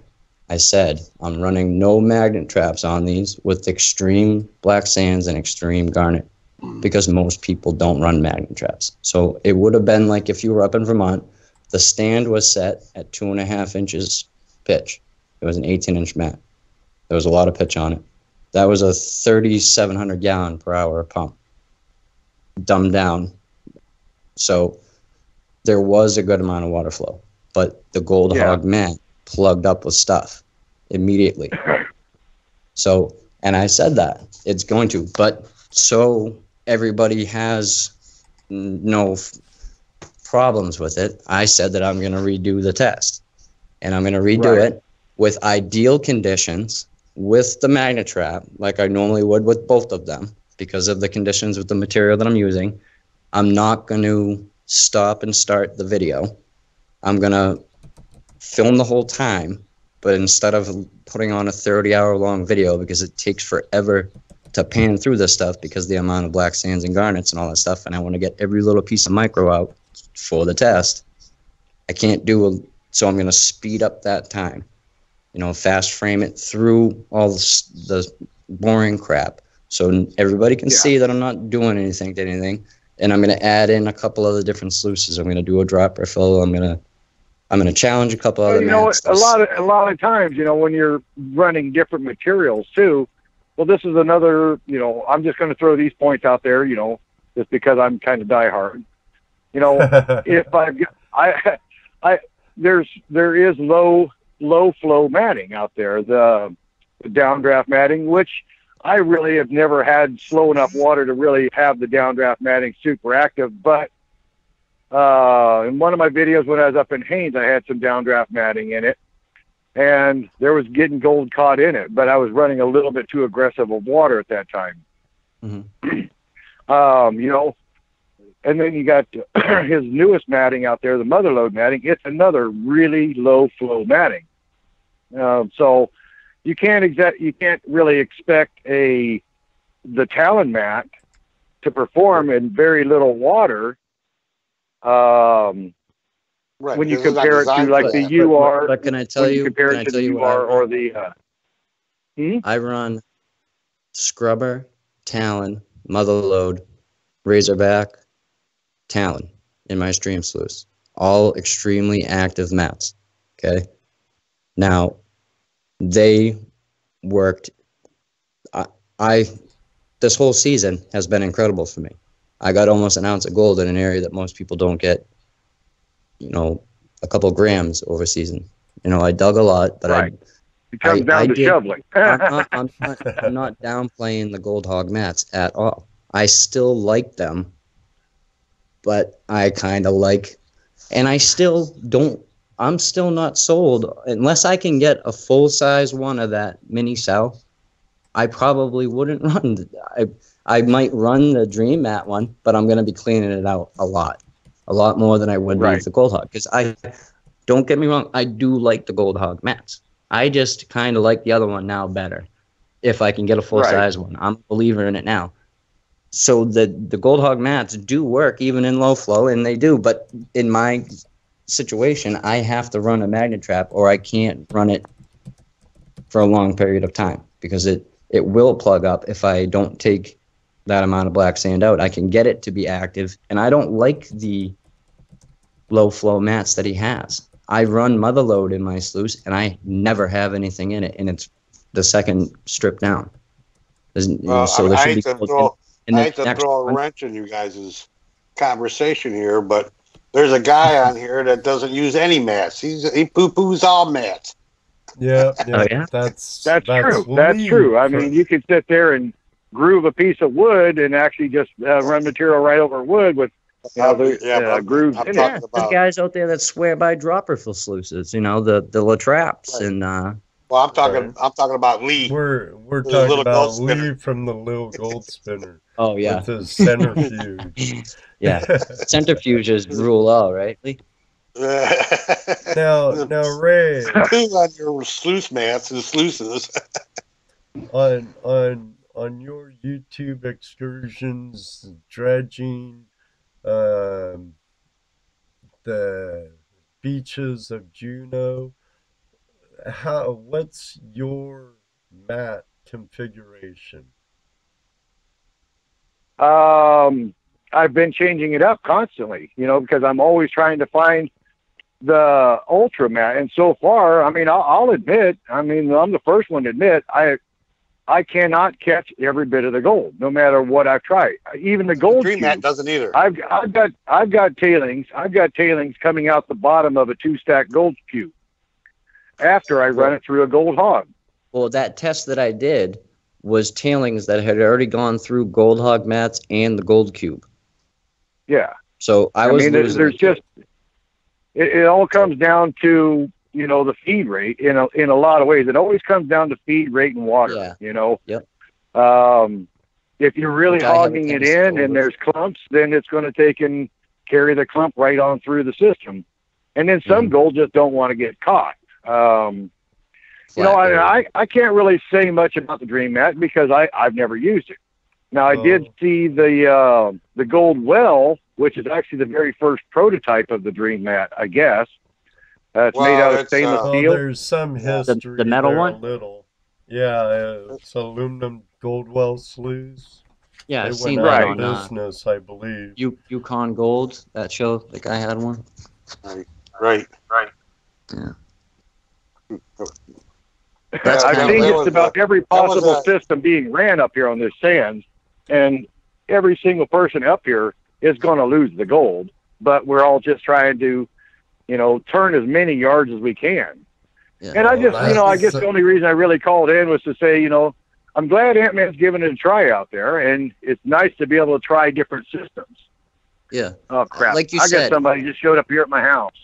I said I'm running no magnet traps on these with extreme black sands and extreme garnet because most people don't run magnet traps. So it would have been like if you were up in Vermont, the stand was set at 2.5 inches pitch. It was an 18-inch mat. There was a lot of pitch on it. That was a 3,700 gallon per hour pump, dumbed down. So there was a good amount of water flow, but the gold hog mat plugged up with stuff immediately. So, and I said that it's going to, but so everybody has no problems with it. I said that I'm going to redo the test, and I'm going to redo it with ideal conditions with the magnet trap, like I normally would with both of them because of the conditions with the material that I'm using. I'm not going to stop and start the video. I'm going to film the whole time, but instead of putting on a 30-hour long video because it takes forever to pan through this stuff because of the amount of black sands and garnets and all that stuff, and I want to get every little piece of micro out for the test, I can't do so I'm going to speed up that time. You know, fast frame it through all the boring crap so everybody can see that I'm not doing anything to anything. And I'm going to add in a couple other different sluices. I'm going to do a drop refill. I'm going to challenge a couple other mats. A lot of times, you know, when you're running different materials too, well, this is another, you know, I'm just going to throw these points out there, you know, just because I'm kind of diehard. You know, if there is low flow matting out there, the downdraft matting, which I really have never had slow enough water to really have the downdraft matting super active. But in one of my videos when I was up in Haines, I had some downdraft matting in it, and there was getting gold caught in it, but I was running a little bit too aggressive of water at that time. Mm-hmm. You know, and then you got his newest matting out there, the motherlode matting. It's another really low flow matting. So you can't really expect the Talon mat to perform in very little water. When you compare it to like the UR, but can I tell you? Compare it to the UR or the. I run Scrubber, Talon, Motherlode, Razorback, Talon in my stream sluice. all extremely active mats. Okay. Now, they worked. This whole season has been incredible for me. I got almost an ounce of gold in an area that most people don't get, a couple grams over season. I dug a lot, but right. It comes down to shoveling. I'm not downplaying the gold hog mats at all. I still like them, but I kind of like, and I still don't. I'm still not sold unless I can get a full size one of that mini cell. I probably wouldn't run. I might run the Dream Mat one, but I'm going to be cleaning it out a lot more than I would be with the Gold Hog. Because don't get me wrong, I do like the Gold Hog mats. I just kind of like the other one now better. If I can get a full size one, I'm a believer in it now. So the Gold Hog mats do work even in low flow, and they do. But in my situation, I have to run a magnet trap, or I can't run it for a long period of time because it will plug up if I don't take that amount of black sand out. I can get it to be active, and I don't like the low flow mats that he has. I run mother load in my sluice, and I never have anything in it, and it's the second strip down. So I hate to throw a wrench in you guys' conversation here, but there's a guy on here that doesn't use any mats. He poo-poos all mats. Yeah, Oh, yeah? That's true. That's true. I mean, you could sit there and groove a piece of wood and actually just run material right over wood with grooves in it. There's guys out there that swear by dropper fill sluices. The La Traps and. Well, I'm talking about Lee. We're talking about Lee from the little gold spinner. Oh yeah, with his centrifuge. Yeah, centrifuges rule all, right, Lee? Now, Ray. On your sluice mats and sluices. on your YouTube excursions, dredging, the beaches of Juneau. What's your mat configuration? I've been changing it up constantly, because I'm always trying to find the ultra mat. And so far, I mean, I'll admit, I'm the first one to admit, I cannot catch every bit of the gold, no matter what I've tried. Even the gold Dream mat doesn't either. I've got tailings. I've got tailings coming out the bottom of a 2-stack gold cube after I run it through a gold hog. Well, that test that I did was tailings that had already gone through gold hog mats and the gold cube. Yeah. So there's just it all comes down to the feed rate in a lot of ways. It always comes down to feed rate and water. Yeah. Yep. If you're really hogging it in and there's clumps, then it's going to take and carry the clump right on through the system. And then some gold just don't want to get caught. I can't really say much about the Dream Mat because I've never used it. Now I did see the gold well, which is actually the very first prototype of the Dream Mat, I guess. It's made out of stainless steel. There's some history. The metal one? A little. Yeah, it's aluminum gold well sluice. Yeah, I've seen that on business, I believe. Yukon Gold, that show. The guy had one. Right. Yeah. I've seen just about every possible system being ran up here on this sands, and every single person up here is going to lose the gold, but we're all just trying to, turn as many yards as we can. Yeah, and I just, I guess the only reason I really called in was to say, I'm glad Antman's giving it a try out there, and it's nice to be able to try different systems. Yeah. Oh, crap. Like you I said. got somebody just showed up here at my house.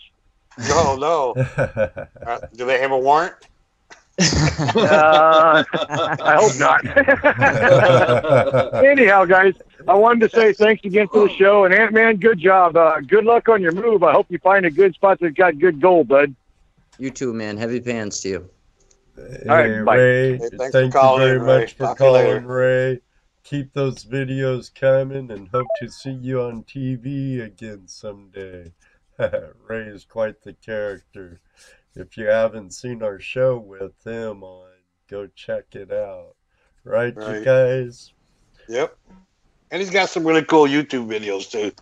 No. Do they have a warrant? I hope not. Anyhow, guys, I wanted to say thanks again for the show. And Antman, good job. Good luck on your move. I hope you find a good spot that's got good gold, bud. You too, man. Heavy pants to you. All right, bye. Ray, thank you very much for calling, Ray. Keep those videos coming and hope to see you on TV again someday. Ray is quite the character. If you haven't seen our show with him on, go check it out. Right, you guys? Yep. And he's got some really cool YouTube videos, too.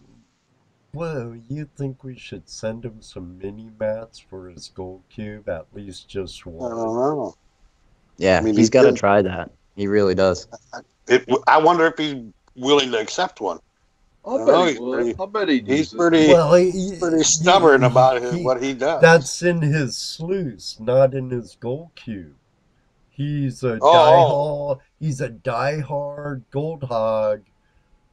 well, you think we should send him some mini mats for his gold cube, at least just I one? don't know. Yeah, I mean, he's got to try that. He really does. I wonder if he's willing to accept one. I bet he would. I bet he'd He's use it. pretty, Well, pretty stubborn about what he does. That's in his sluice, not in his gold cube. He's a diehard gold hog.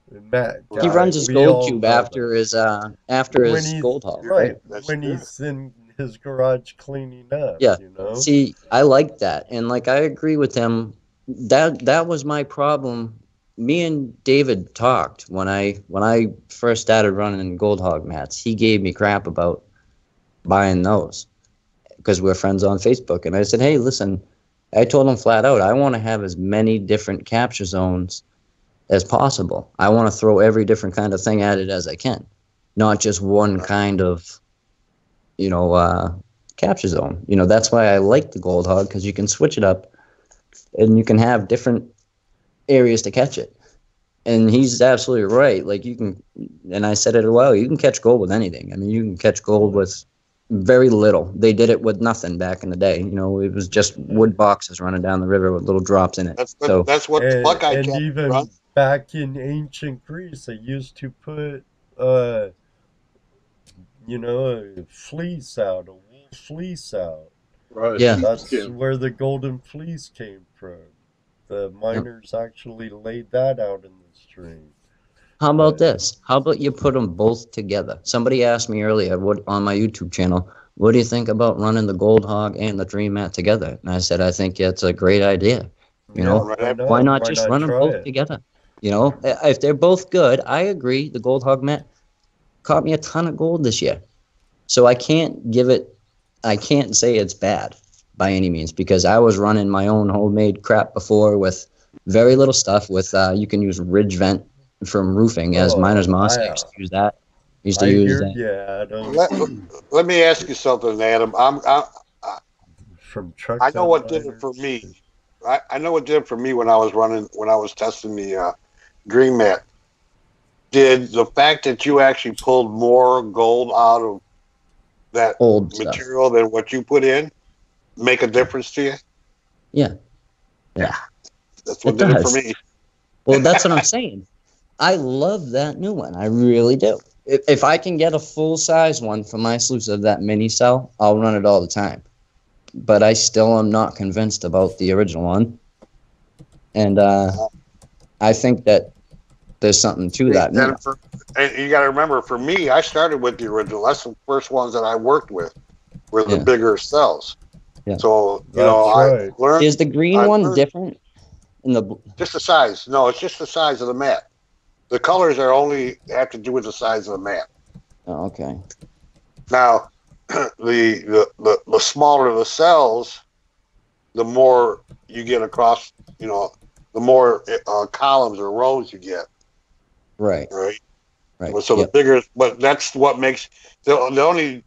He runs his gold cube after his gold hog, right? When he's in his garage cleaning up. Yeah. You know? See, I like that, and like I agree with him. That was my problem. Me and David talked when I first started running gold hog mats. He gave me crap about buying those because we're friends on Facebook, and I said, "Hey, listen." I told him flat out, I want to have as many different capture zones as possible. I want to throw every different kind of thing at it as I can, not just one kind of, capture zone. That's why I like the gold hog, because you can switch it up and you can have different areas to catch it. And he's absolutely right. Like you can, and I said it a while, you can catch gold with anything. I mean, you can catch gold with very little. They did it with nothing back in the day. It was just wood boxes running down the river with little drops in it. That's what the Buckeye and even run. Back in ancient Greece, they used to put a fleece out, a wool fleece out. Right. Yeah. That's where the golden fleece came from. The miners actually laid that out in the stream. How about this? How about you put them both together? Somebody asked me earlier on my YouTube channel, what do you think about running the gold hog and the dream mat together? And I said, I think it's a great idea. Why not just run them both together? If they're both good, I agree. The gold hog mat caught me a ton of gold this year. So I can't say it's bad by any means, because I was running my own homemade crap before with very little stuff. With you can use ridge vent from roofing as miner's moss. I used to use that. Let me ask you something, Adam. I know what did it for me. I know what did it for me when I was testing the Dream Mat. Did the fact that you actually pulled more gold out of that old material than what you put in make a difference to you? Yeah. That's what did it for me. Well, that's what I'm saying. I love that new one. I really do. If I can get a full-size one for my sluice of that mini cell, I'll run it all the time. But I still am not convinced about the original one. And I think that there's something to that. And you got to remember, for me, I started with the original. That's the first ones that I worked with, were the bigger cells. Yeah. So, I learned. Is the green one different? Just the size. No, it's just the size of the mat. The colors have to do with the size of the mat. Oh, okay. Now, the smaller the cells, the more you get across. The more columns or rows you get. Right. So the bigger, but that's what makes the only.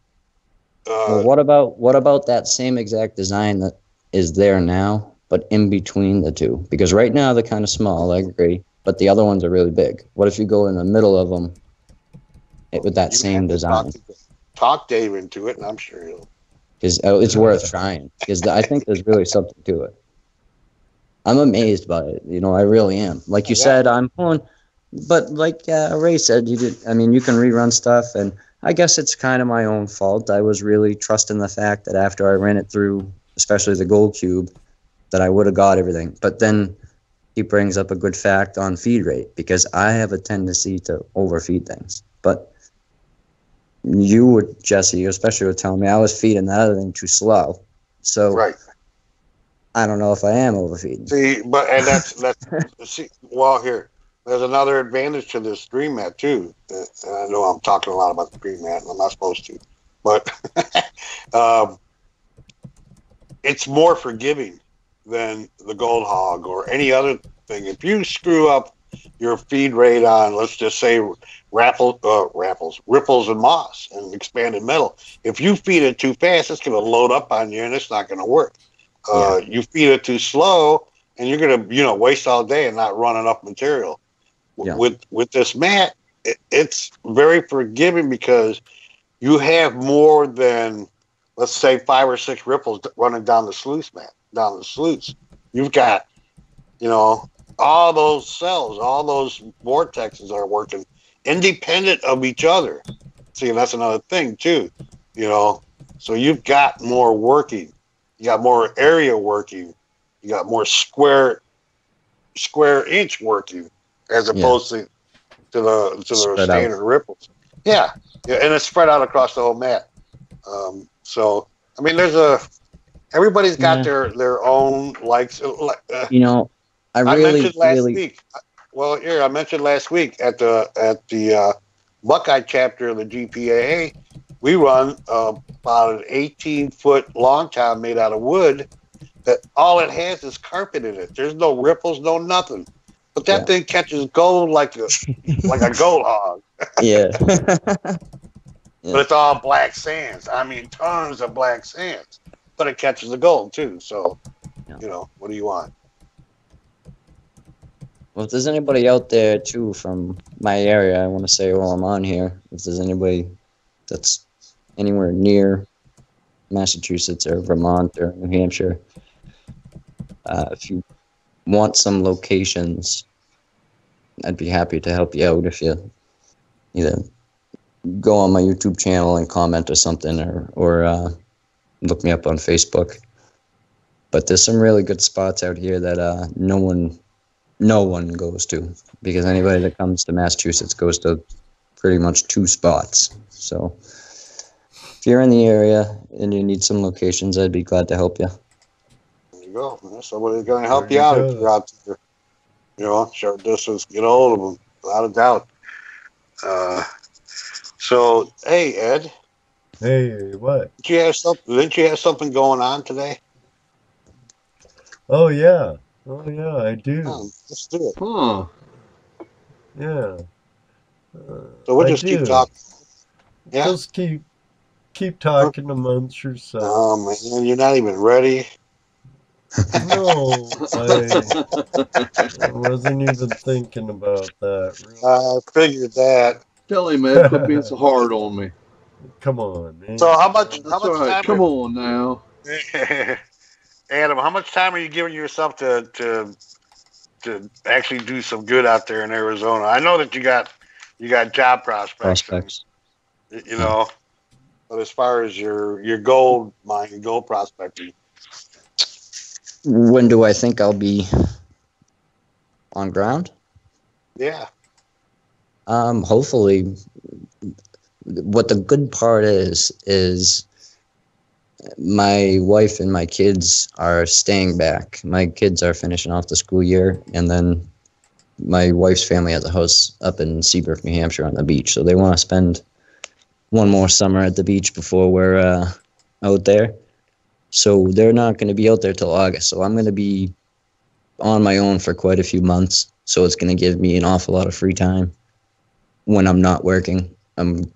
Well, what about that same exact design that is there now, but in between the two? Because right now they're kind of small. I agree. But the other ones are really big. What if you go in the middle of them with that same design? Talk Dave into it, and I'm sure he'll. Because it's worth trying. Because I think there's really something to it. I'm amazed by it. I really am. Like you said, I'm pulling. But like Ray said, you can rerun stuff, and I guess it's kind of my own fault. I was really trusting the fact that after I ran it through, especially the gold cube, that I would have got everything. But then he brings up a good fact on feed rate, because I have a tendency to overfeed things. But Jesse, especially, were telling me I was feeding that other thing too slow. So I don't know if I am overfeeding. See, here. There's another advantage to this Dream Mat too. And I know I'm talking a lot about the Dream Mat, and I'm not supposed to, but it's more forgiving than the Gold Hog or any other thing. If you screw up your feed rate on, let's just say, ripples and moss and expanded metal, if you feed it too fast, it's going to load up on you, and it's not going to work. You feed it too slow, and you're going to waste all day and not run enough material. With this mat, it's very forgiving because you have more than, let's say, 5 or 6 ripples running down the sluice, down the sluice. You've got, all those cells, all those vortexes are working independent of each other. See, and that's another thing too, So you've got more working. You got more area working. You got more square inch working as opposed to the standard ripples. Yeah, and it's spread out across the whole mat. So I mean, everybody's got their own likes. I mentioned last week. Well, I mentioned last week at the Buckeye chapter of the GPAA, we run about an 18-foot long tom made out of wood. That all it has is carpet in it. There's no ripples, no nothing. But that thing catches gold like a gold hog. Yeah. But it's all black sands. I mean, tons of black sands. But it catches the gold too. So, what do you want? Well, if there's anybody out there too from my area, I want to say while I'm on here, if there's anybody that's anywhere near Massachusetts or Vermont or New Hampshire, if you want some locations, I'd be happy to help you out. If you either go on my YouTube channel and comment or something, or look me up on Facebook. But there's some really good spots out here that no one goes to, because anybody that comes to Massachusetts goes to pretty much 2 spots. So if you're in the area and you need some locations, I'd be glad to help you. There you go. Somebody's going to help you out if you're out there. Short distance, get a hold of them, without a doubt. So, hey, Ed. Hey, what? Didn't you have something going on today? Oh, yeah. I do. Let's do it. Huh. Yeah. So we'll just keep talking. Yeah? Just keep talking amongst yourselves. Oh, man, you're not even ready. No, I wasn't even thinking about that. Really. I figured that. Tell him, Ed, quit being so hard on me. Come on, man. So how much time? Come on now. Adam, how much time are you giving yourself to actually do some good out there in Arizona? I know that you got job prospects. But as far as your gold mining, gold prospecting. When do I think I'll be on ground? Yeah. Hopefully. What the good part is my wife and my kids are staying back. My kids are finishing off the school year, and then my wife's family has a house up in Seabrook, New Hampshire on the beach. So they want to spend one more summer at the beach before we're out there. So they're not going to be out there till August. So I'm going to be on my own for quite a few months. So it's going to give me an awful lot of free time when I'm not working.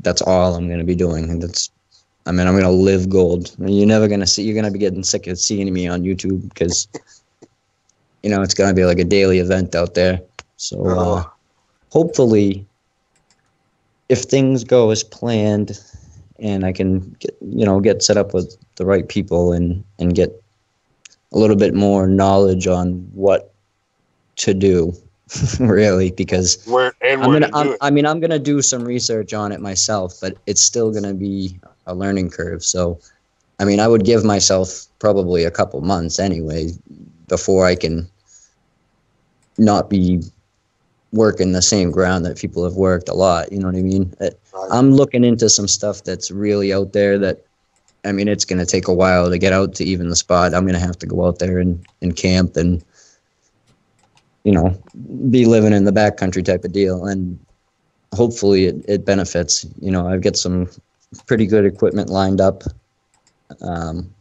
That's all I'm going to be doing. And I'm going to live gold. You're never going to see, you're going to be getting sick of seeing me on YouTube because, it's going to be like a daily event out there. So hopefully, if things go as planned and I can get set up with the right people and get a little bit more knowledge on what to do, really, because I'm going to do some research on it myself, but it's still going to be a learning curve. So, I would give myself probably a couple months anyway before I can not be working the same ground that people have worked a lot. You know what I mean? I'm looking into some stuff that's really out there that, it's going to take a while to get out to even the spot. I'm going to have to go out there and camp and, be living in the backcountry type of deal. And hopefully it benefits. I've got some pretty good equipment lined up. I'm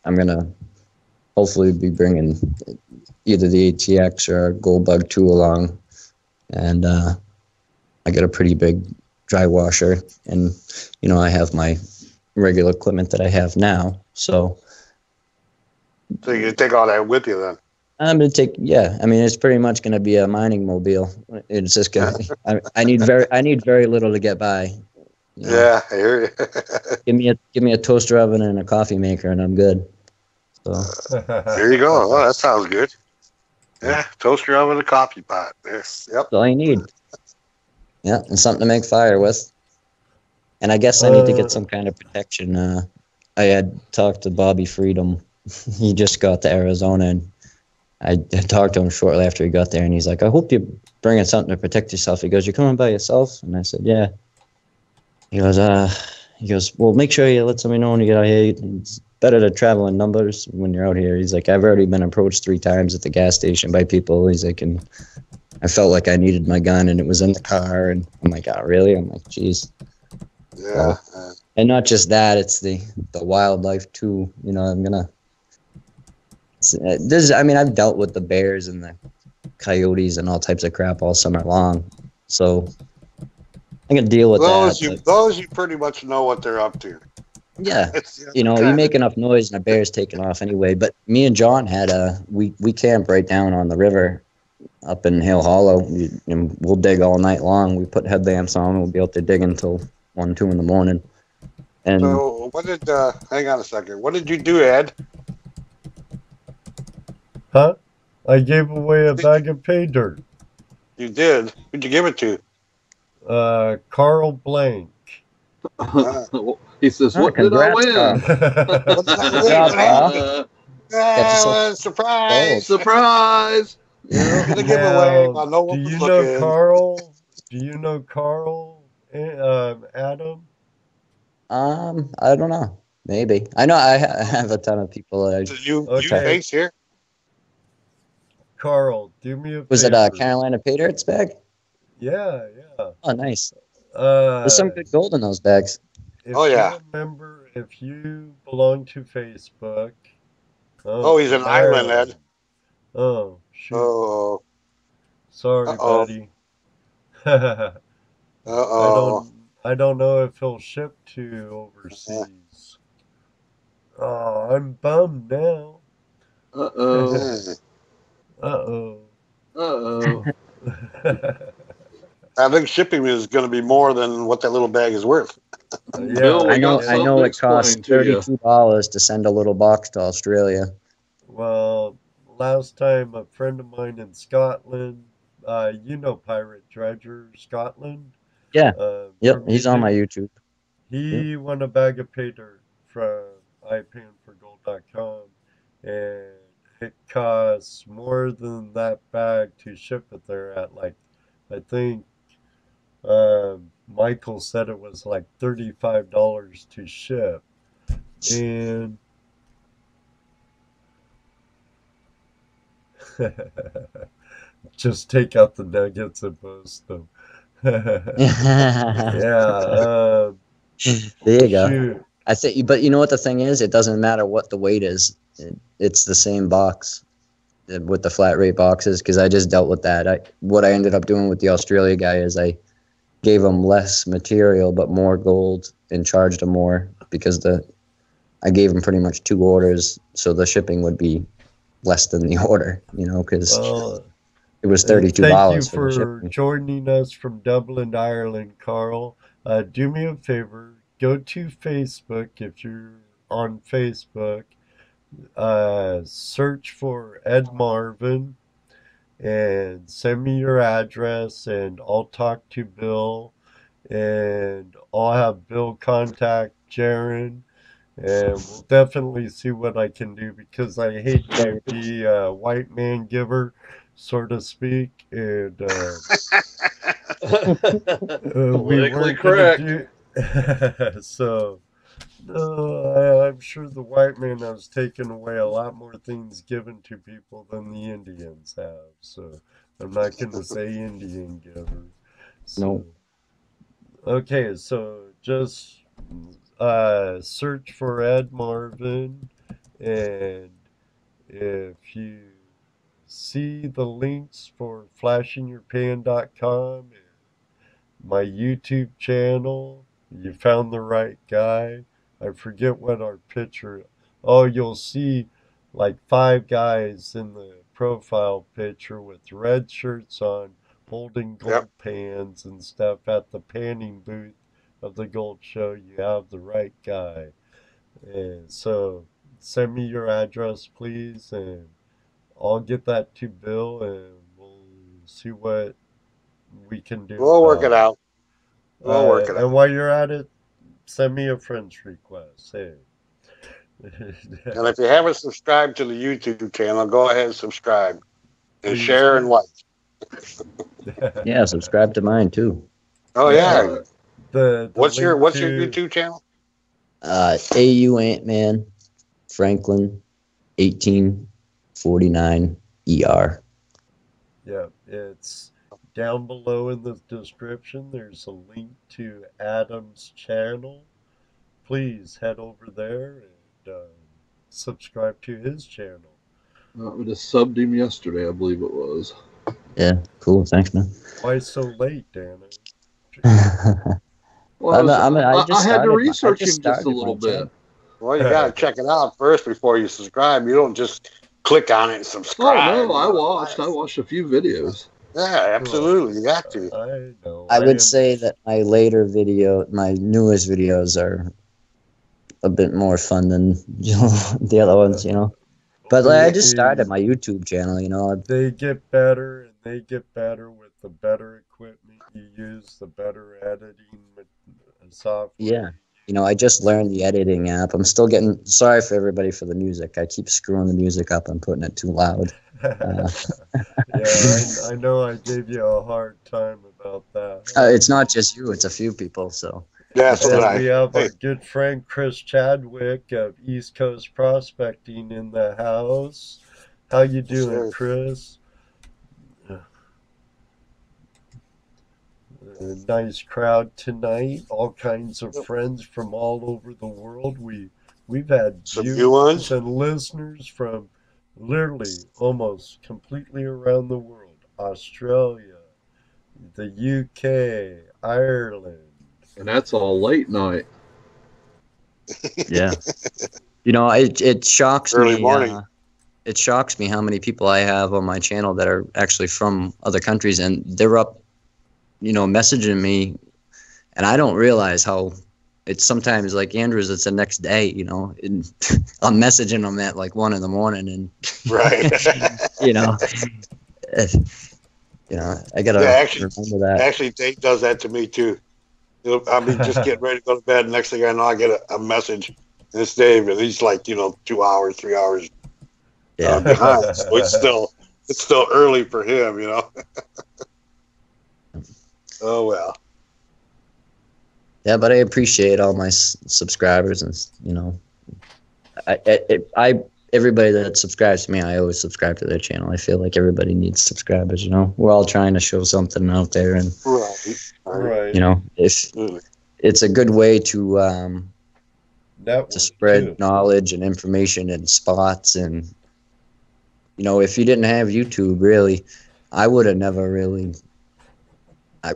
going to hopefully be bringing either the ATX or Gold Bug 2 along. And I got a pretty big dry washer. And, I have my regular equipment that I have now. So you can take all that with you then? I'm gonna take. Yeah, I mean, it's pretty much gonna be a mining mobile. It's just gonna. I need very little to get by. You know? Yeah, I hear you. Give me a toaster oven and a coffee maker, and I'm good. So There you go. Oh, that sounds good. Yeah, toaster oven and a coffee pot. Yes. Yep. that's all you need. Yeah, and something to make fire with. And I guess I need to get some kind of protection. I had talked to Bobby Freedom. He just got to Arizona, and I talked to him shortly after he got there, and he's like, I hope you're bringing something to protect yourself. He goes, you coming by yourself? And I said, yeah. He goes, well, make sure you let somebody know when you get out here. It's better to travel in numbers when you're out here. He's like, I've already been approached 3 times at the gas station by people. He's like, and I felt like I needed my gun, and it was in the car. And I'm like, oh, really? I'm like, geez. Yeah. And not just that, it's the wildlife too. You know, I've dealt with the bears and the coyotes and all types of crap all summer long. So I'm gonna deal with that. Those you pretty much know what they're up to. Yeah, you know, you make enough noise and a bear's taking off anyway. But me and John had we camp right down on the river up in Hill Hollow. And we'll dig all night long. We put headlamps on. We'll be out there digging until 1, 2 in the morning. And so what did? Hang on a second. What did you do, Ed? Huh? I gave away a bag of pay dirt. You did. Who'd you give it to? Carl Blank. He says, "What did I win?" Surprise! Surprise! Yeah, the giveaway. While no one do was you looking. know Carl? Do you know Carl? Adam? I don't know. Maybe. I know I have a ton of people that You face here? Carl, do me a favor. Was it Carolina Pay Dirt's bag? Yeah. Oh, nice. There's some good gold in those bags. If you remember, if you belong to Facebook. Oh, he's an island, Ed. Oh, shoot. Oh. Sorry, buddy. I don't know if he'll ship to overseas. Oh, I'm bummed now. I think shipping is going to be more than what that little bag is worth. Yeah, I know it costs $32 to send a little box to Australia. Well, last time a friend of mine in Scotland, you know Pirate Dredger, Scotland? Yeah. Yep, he's on my YouTube. He won a bag of pay dirt from ipanforgold.com, and it costs more than that bag to ship it there at, like, I think Michael said it was like $35 to ship. And just take out the nuggets and post them. Yeah. There you go. I think, but you know what the thing is? It doesn't matter what the weight is. It's the same box with the flat rate boxes, because I just dealt with that. What I ended up doing with the Australia guy is I gave him less material but more gold and charged him more, because I gave him pretty much 2 orders, so the shipping would be less than the order, because it was $32. Thank you for joining us from Dublin, Ireland, Carl. Do me a favor, go to Facebook if you're on Facebook. Search for Ed Marvin and send me your address, and I'll talk to Bill, and I'll have Bill contact Jaron, and we'll definitely see what I can do, because I hate to be a white man giver, so to speak, and we weren't correct. So I'm sure the white man has taken away a lot more things given to people than the Indians have. So I'm not going to say Indian giver. So, no. Okay, so just search for Ed Marvin, and if you see the links for flashingyourpan.com and my YouTube channel, you found the right guy. I forget what our picture. Oh, you'll see like 5 guys in the profile picture with red shirts on, holding gold pans and stuff at the panning booth of the gold show, you have the right guy. And so send me your address, please, and I'll get that to Bill, and we'll see what we can do. We'll work it out. We'll work it out. And while you're at it, send me a friend's request. Hey. And if you haven't subscribed to the YouTube channel, go ahead and subscribe and share and like. Yeah, subscribe to mine too. Oh yeah. What's your YouTube channel? Au Antman, Franklin, 1849 ER. Yeah, it's down below in the description. There's a link to Adam's channel. Please head over there and subscribe to his channel. We just subbed him yesterday, I believe it was. Yeah, cool. Thanks, man. Why so late, Dana? Well, I had to research him just a little bit. Well, you got to check it out first before you subscribe. You don't just click on it and subscribe. Oh, no, I watched a few videos. Yeah, absolutely. You got to. I know. I would say that my newest videos are a bit more fun than the other ones, But I just started my YouTube channel, They get better, and they get better with the better equipment you use, the better editing software. Yeah. I just learned the editing app. I'm still sorry for everybody for the music. I keep screwing the music up and putting it too loud. Yeah, I know I gave you a hard time about that. It's not just you, it's a few people, so. Yeah, so we have our good friend Chris Chadwick of East Coast Prospecting in the house. How you doing, Chris? A nice crowd tonight. All kinds of friends from all over the world. We've had viewers and listeners from literally almost completely around the world. Australia, the UK, Ireland. And that's all late night. Yeah. It shocks Early me. Morning. It shocks me how many people I have on my channel that are actually from other countries, and they're up, messaging me, and I don't realize how it's sometimes like Andrews. It's the next day, and I'm messaging them at like 1 a.m. and right. I gotta remember that. Actually, Dave does that to me too. I'll be just getting ready to go to bed. Next thing I know, I get a message. And it's Dave, and he's like, 2 hours, 3 hours behind. So it's still early for him, Oh well. Yeah, but I appreciate all my subscribers, and everybody that subscribes to me, I always subscribe to their channel. I feel like everybody needs subscribers. We're all trying to show something out there, and right. If it's a good way to spread knowledge and information and spots, and if you didn't have YouTube, really, I would have never really. I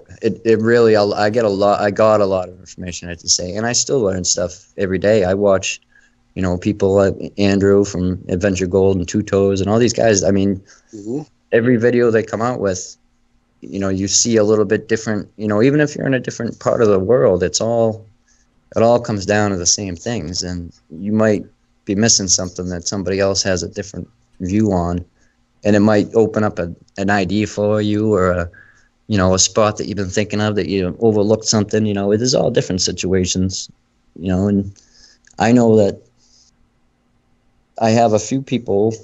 got a lot of information, I have to say, and I still learn stuff every day. I watch, people like Andrew from Adventure Gold and Two Toes and all these guys. I mean, every video they come out with, you see a little bit different. Even if you're in a different part of the world, it all comes down to the same things, and you might be missing something that somebody else has a different view on, and it might open up an idea for you, or a spot that you've been thinking of that you overlooked something. There's all different situations, and I know that I have a few people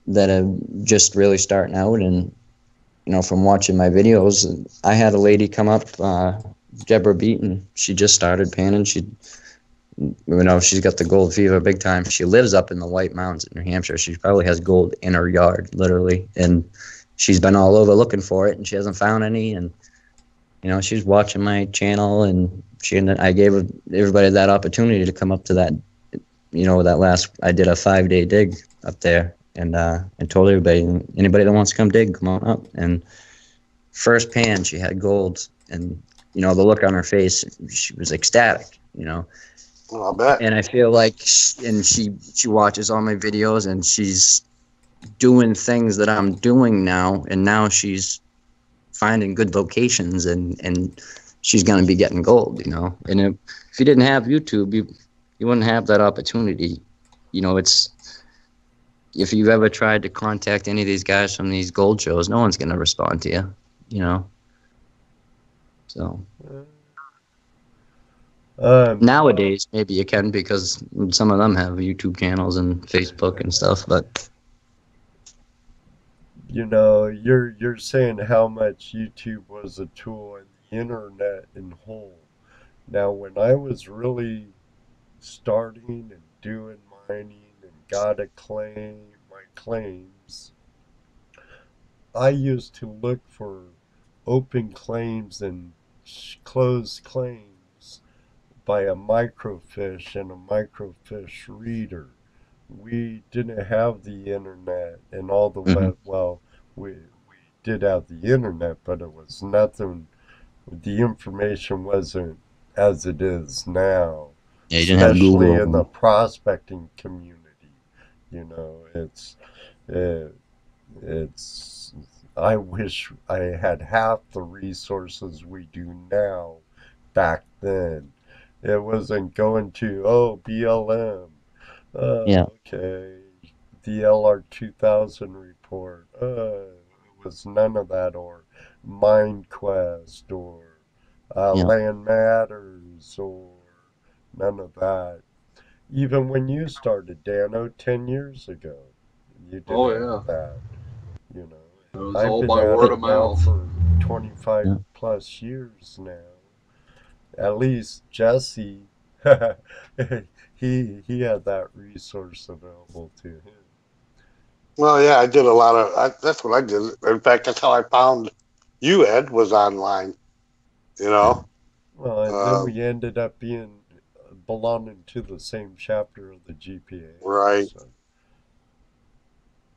that are just really starting out, and from watching my videos. I had a lady come up, Deborah Beaton. She just started panning. She's got the gold fever big time. She lives up in the White Mountains in New Hampshire. She probably has gold in her yard, literally, and she's been all over looking for it, and she hasn't found any. And she's watching my channel, and I gave everybody that opportunity to come up to that. I did a 5-day dig up there, and told anybody that wants to come dig, come on up. And first pan, she had gold, and the look on her face, she was ecstatic. Well, I'll bet. And I feel like, she watches all my videos, and she's doing things that I'm doing now, and now she's finding good locations, and she's going to be getting gold, you know. And if you didn't have YouTube, you wouldn't have that opportunity. You know, it's, if you've ever tried to contact any of these guys from these gold shows, no one's going to respond to you, you know. So nowadays, maybe you can, because some of them have YouTube channels and Facebook and stuff, but you know, you're saying how much YouTube was a tool in the internet in whole. Now, when I was really starting and doing mining and got my claims, I used to look for open claims and closed claims by a microfiche and a microfiche reader. We didn't have the internet and all the web. Well, we did have the internet, but it was nothing. The information wasn't as it is now. Yeah, you didn't have Google. Especially in the prospecting community. You know, it's I wish I had half the resources we do now back then. It wasn't going to, BLM. Yeah. Okay. The LR 2000 report. It was none of that, or MindQuest, or Land Matters, or none of that. Even when you started, Dano, 10 years ago, you didn't have that. You know, it was I've all been by at word it of now mouth for 25 plus years now. At least Jesse, he had that resource available to him. Well, yeah, I did a lot of. That's what I did. In fact, that's how I found you, Ed, was online. You know. Well, and then we ended up belonging to the same chapter of the GPA. Right.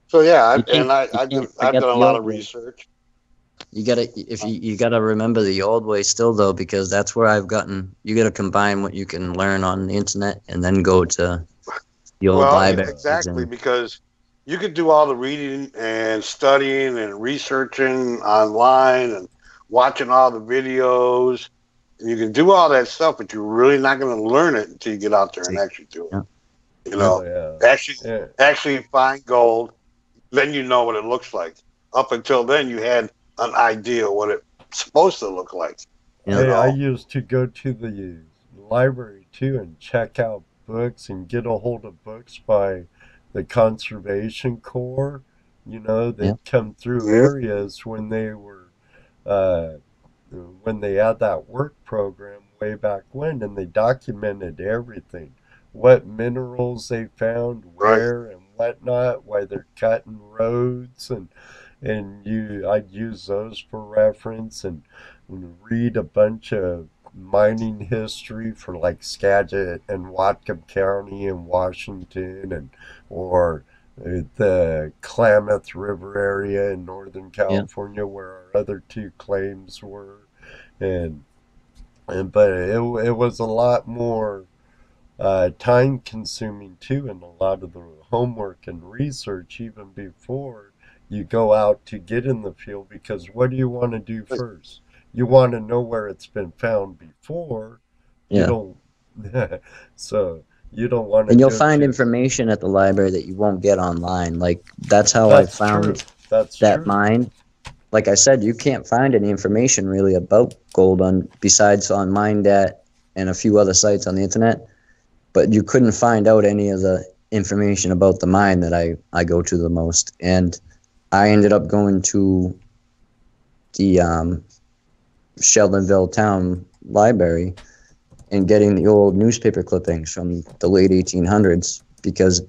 So yeah, I've done a lot of research. You gotta remember the old way still, though, because that's where I've gotten. You gotta combine what you can learn on the internet and then go to the old library. Exactly, because you could do all the reading and studying and researching online and watching all the videos. And you can do all that stuff, but you're really not going to learn it until you get out there and actually do it. Yeah. You know, actually find gold, then you know what it looks like. Up until then, you had an idea what it's supposed to look like. Hey, I used to go to the library too and check out books and get a hold of books by the Conservation Corps. You know, they'd come through areas when they were when they had that work program way back when, and they documented everything, what minerals they found, where and whatnot, why they're cutting roads, and I'd use those for reference and read a bunch of mining history for like Skagit and Whatcom County in Washington, or the Klamath River area in Northern California where our other two claims were, but it was a lot more time consuming too, and a lot of the homework and research even before you go out to get in the field, because what do you want to do first? You want to know where it's been found before. You don't so you don't want to. And you'll find information at the library that you won't get online. Like that's how I found that mine. Like I said, you can't find any information really about gold besides on MineDat and a few other sites on the internet. But you couldn't find out any of the information about the mine that I go to the most. And I ended up going to the Sheldonville Town Library and getting the old newspaper clippings from the late 1800s, because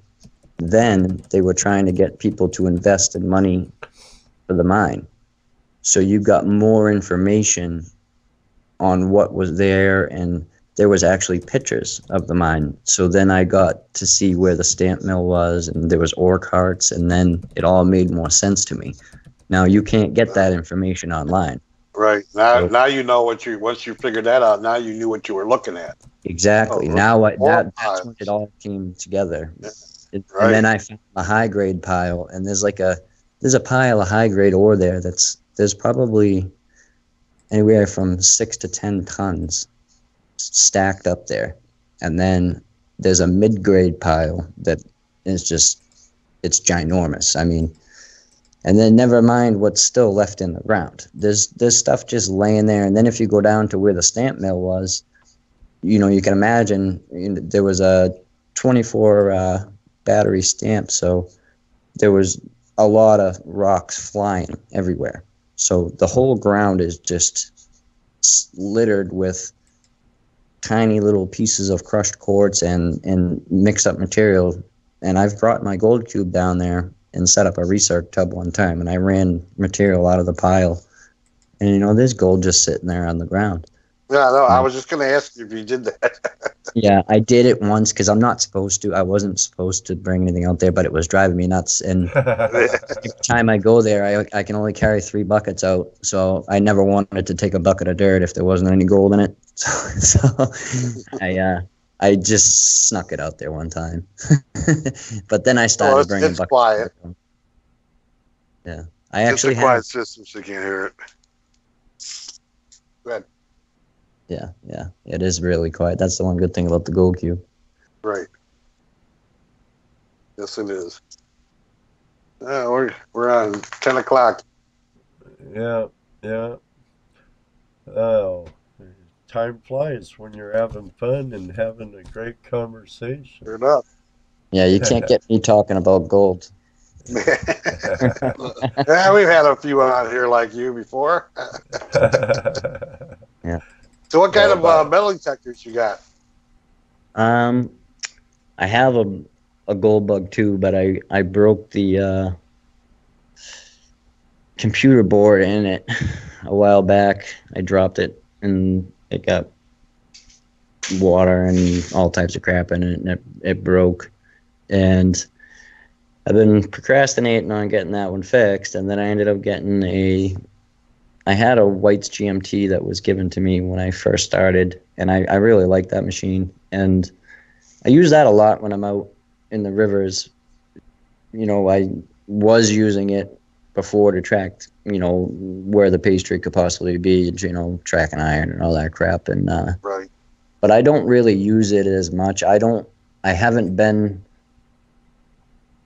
then they were trying to get people to invest in money for the mine. So you got more information on what was there, and there was actually pictures of the mine. So then I got to see where the stamp mill was, and there was ore carts, and then it all made more sense to me. Now you can't get that information online. Right. Now you know once you figured that out, now you knew what you were looking at. Exactly. That's when it all came together. And then I found a high grade pile, and there's a pile of high grade ore there there's probably anywhere from 6 to 10 tons stacked up there. And then there's a mid grade pile that is it's ginormous. I mean, and then never mind what's still left in the ground. There's stuff just laying there. And then if you go down to where the stamp mill was, you can imagine there was a 24 battery stamp, so there was a lot of rocks flying everywhere. So the whole ground is just littered with tiny little pieces of crushed quartz and mixed up material. And I've brought my gold cube down there and set up a research tub one time, and I ran material out of the pile. And, there's gold just sitting there on the ground. Yeah, no, I was just going to ask you if you did that. Yeah, I did it once because I'm not supposed to. I wasn't supposed to bring anything out there, but it was driving me nuts. And every time I go there, I can only carry 3 buckets out. So I never wanted to take a bucket of dirt if there wasn't any gold in it. So I just snuck it out there one time. But then I started bringing buckets. Quiet. Yeah, I actually have a quiet system, so you can't hear it. Go ahead. Yeah, it is really quiet. That's the one good thing about the gold cube. Right. Yes, it is. We're on 10 o'clock. Yeah. Oh, time flies when you're having fun and having a great conversation. Sure enough. Yeah, you can't get me talking about gold. Yeah, we've had a few out here like you before. Yeah. So what kind of metal detectors you got? I have a gold bug too, but I broke the computer board in it a while back. I dropped it and it got water and all types of crap in it, and it broke. And I've been procrastinating on getting that one fixed, and then I ended up getting I had a White's GMT that was given to me when I first started, and I really like that machine. And I use that a lot when I'm out in the rivers. I was using it before to track, where the pastry could possibly be, tracking iron and all that crap. And right. But I don't really use it as much. I haven't been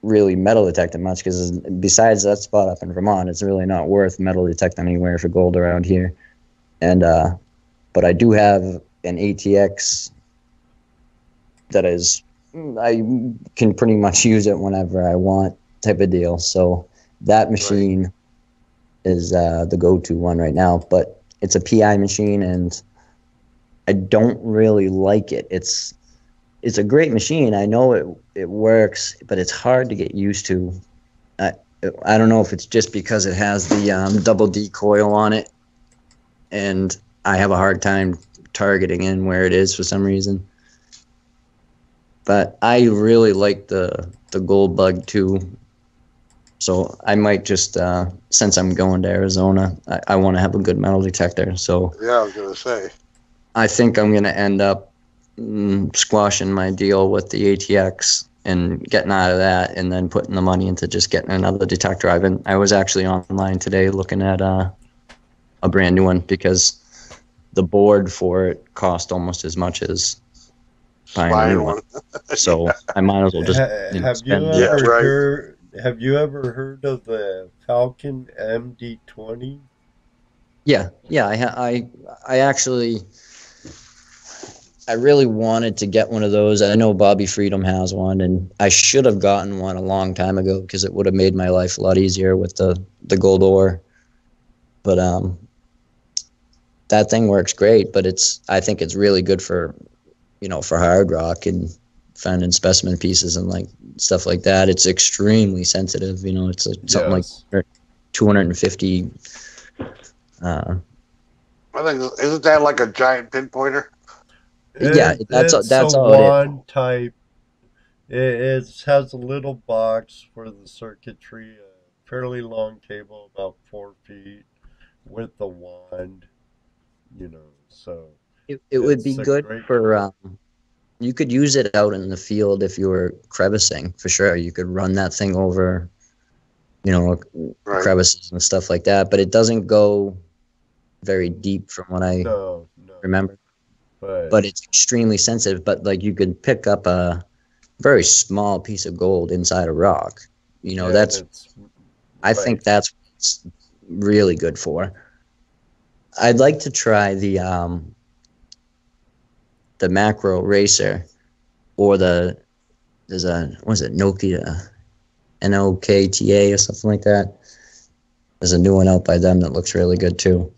really metal detecting much because besides that spot up in Vermont, it's really not worth metal detecting anywhere for gold around here. And but I do have an ATX that I can pretty much use it whenever I want type of deal. So that machine is the go-to one right now, but it's a PI machine and I don't really like it. It's a great machine. I know it works, but it's hard to get used to. I don't know if it's just because it has the double D coil on it, and I have a hard time targeting in where it is for some reason. But I really like the gold bug too. So I might just, since I'm going to Arizona, I want to have a good metal detector. So yeah, I was going to say. I think I'm going to end up squashing my deal with the ATX and getting out of that, and then putting the money into just getting another detector. I was actually online today looking at a brand new one because the board for it cost almost as much as buying a new one. So I might as well just spend it. Have you ever heard of the Falcon MD20? Yeah. I actually, I really wanted to get one of those. I know Bobby Freedom has one, and I should have gotten one a long time ago because it would have made my life a lot easier with the gold ore. But that thing works great, but I think it's really good for, for hard rock and finding specimen pieces and like stuff like that. It's extremely sensitive. It's something like 250. I think isn't that like a giant pinpointer? Yeah, that's all wand type. It has a little box for the circuitry, a fairly long cable, about 4 feet, with the wand. So it would be good for you could use it out in the field if you were crevicing, for sure. You could run that thing over, crevices and stuff like that, but it doesn't go very deep from what I remember. But it's extremely sensitive. But like you could pick up a very small piece of gold inside a rock. I think that's what it's really good for. I'd like to try the macro racer, or there's a, what is it, Nokia, NOKTA or something like that. There's a new one out by them that looks really good too.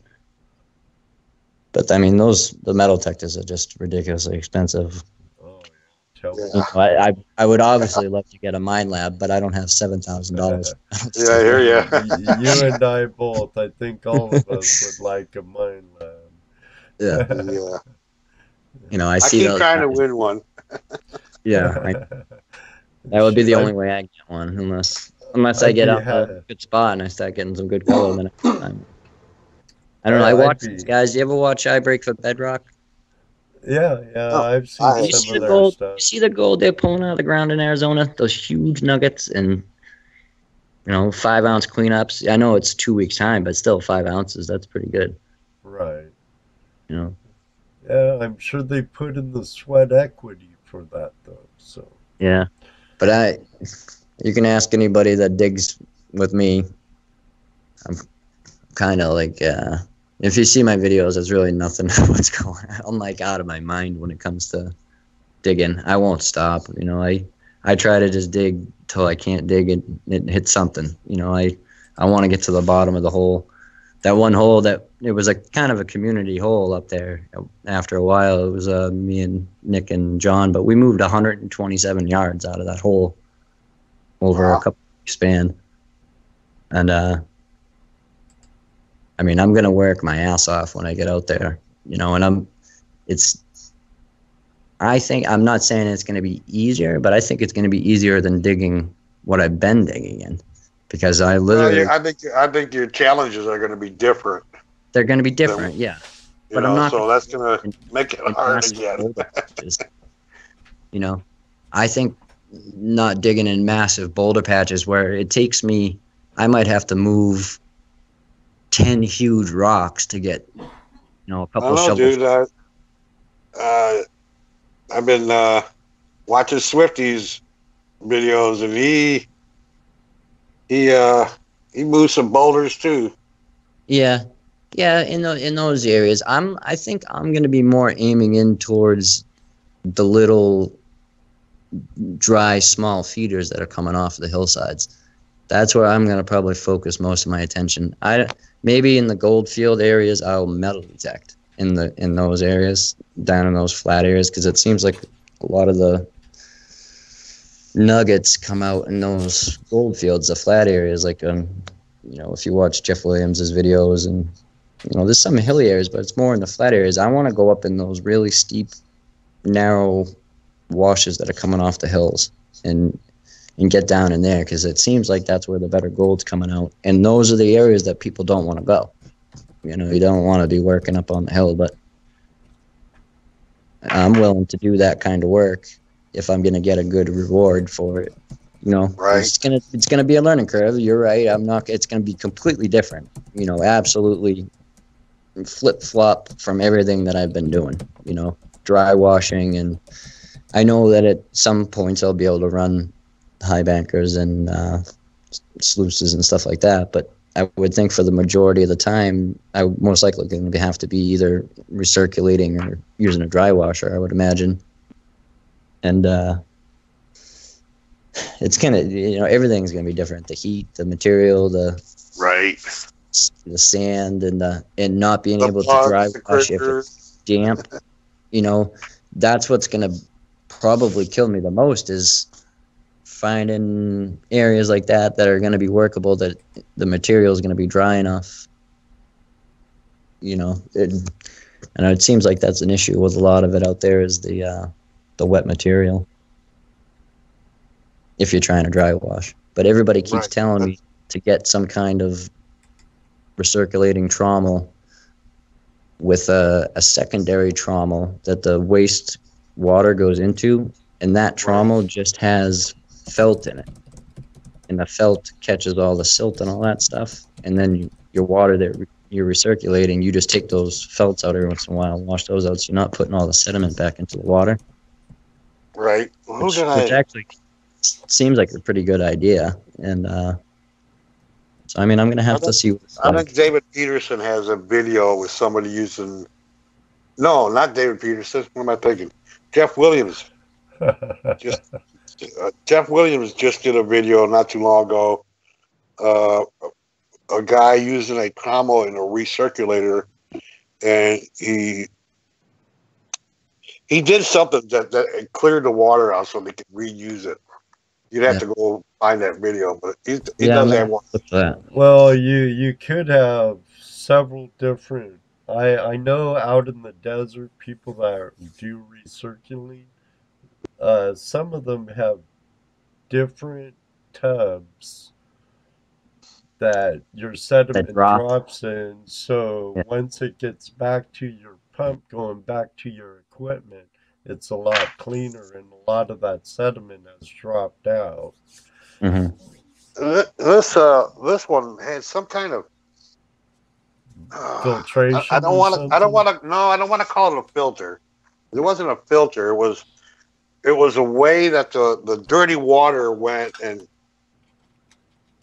But I mean, the metal detectors are just ridiculously expensive. Oh, yeah. I would obviously love to get a mine lab, but I don't have $7,000. Yeah, I hear you. You and I both. I think all of us would like a mine lab. Yeah. Yeah. I see keep trying to win one. Yeah. That would be the only way I get one, unless I get out a good spot and I start getting some good color the next time. I don't know. I watch these guys. You ever watch I Break for Bedrock? Yeah, I've seen some of their stuff. You see the gold they're pulling out of the ground in Arizona? Those huge nuggets and 5-ounce cleanups. I know it's 2 weeks time, but still 5 ounces. That's pretty good. Right. Yeah, I'm sure they put in the sweat equity for that though. So. Yeah, but you can ask anybody that digs with me. I'm kind of like. If you see my videos, there's really nothing what's going on. I'm like out of my mind when it comes to digging. I won't stop. I try to just dig till I can't dig and it hits something. I want to get to the bottom of the hole. That one hole that it was a kind of a community hole up there. After a while, it was me and Nick and John, but we moved 127 yards out of that hole over a couple span. And I'm going to work my ass off when I get out there, and I think, I'm not saying it's going to be easier, but I think it's going to be easier than digging what I've been digging in, because I literally, I think your challenges are going to be different. They're going to be different. Yeah. But I'm not, so that's going to make it hard again. I think not digging in massive boulder patches where it takes me, I might have to move 10 huge rocks to get, a couple shovels. Dude, I've been watching Swifty's videos, and he moves some boulders too. Yeah, in those areas, I think I'm going to be more aiming in towards the little dry, small feeders that are coming off the hillsides. That's where I'm going to probably focus most of my attention. Maybe in the goldfield areas, I'll metal detect in those areas, down in those flat areas, because it seems like a lot of the nuggets come out in those goldfields, the flat areas. Like, if you watch Jeff Williams's videos, and there's some hilly areas, but it's more in the flat areas. I want to go up in those really steep, narrow washes that are coming off the hills, and get down in there, because it seems like that's where the better gold's coming out. And those are the areas that people don't want to go. You don't want to be working up on the hill, but I'm willing to do that kind of work if I'm going to get a good reward for it. Right. It's gonna be a learning curve. You're right. It's going to be completely different. Absolutely flip flop from everything that I've been doing. Dry washing, and I know that at some points I'll be able to run high bankers and sluices and stuff like that, but I would think for the majority of the time I would most likely going to have to be either recirculating or using a dry washer, I would imagine. And it's gonna, everything's gonna be different. The heat, the material, the sand, and not being able to dry wash if it's damp. That's what's gonna probably kill me the most, is finding areas like that are going to be workable, that the material is going to be dry enough. And it seems like that's an issue with a lot of it out there, is the wet material, if you're trying to dry wash. But everybody keeps telling me to get some kind of recirculating trommel with a secondary trommel that the waste water goes into, and that trommel just has felt in it. And the felt catches all the silt and all that stuff. And then your water that you're recirculating, you just take those felts out every once in a while and wash those out, so you're not putting all the sediment back into the water. Right. Which actually seems like a pretty good idea. And so, I mean, I'm going to have to see. I think David Peterson has a video with somebody using. No, not David Peterson. What am I thinking? Jeff Williams. Jeff Williams just did a video not too long ago. A guy using a trommel in a recirculator, and he did something that cleared the water out so they could reuse it. You'd have to go find that video, but he does have one. Well, you could have several different. I know out in the desert, people that do recirculating, some of them have different tubs that your sediment drops in. So once it gets back to your pump, going back to your equipment, it's a lot cleaner, and a lot of that sediment has dropped out. Mm-hmm. This one had some kind of filtration. I don't want to call it a filter. It wasn't a filter. It was a way that the dirty water went and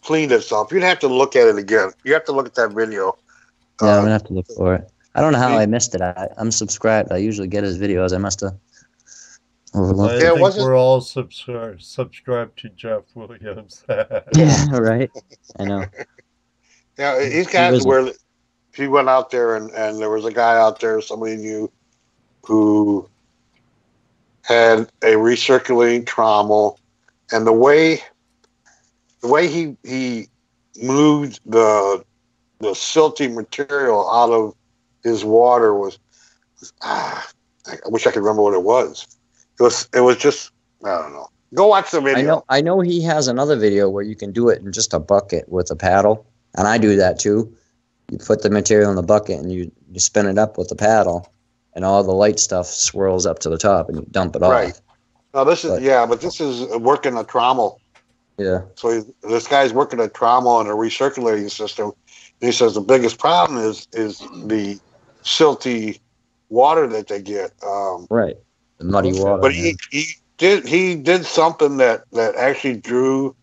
cleaned itself. You'd have to look at it again. You have to look at that video. Yeah, I'm gonna have to look for it. I don't know how I missed it. I'm subscribed. I usually get his videos. I must have overlooked it. I think we're all subscribed to Jeff Williams. Yeah, right. I know. Yeah, these guys were. He went out there, and there was a guy out there, somebody knew, who had a recirculating trommel, and the way he moved the silty material out of his water was I wish I could remember what it was. It was just, I don't know. Go watch the video. I know he has another video where you can do it in just a bucket with a paddle, and I do that too. You put the material in the bucket and you spin it up with the paddle, and all the light stuff swirls up to the top, and you dump it off. Right. Now this is working a trommel. Yeah. So this guy's working a trommel and a recirculating system. And he says the biggest problem is the silty water that they get. Right. The muddy water. But he did something that actually drew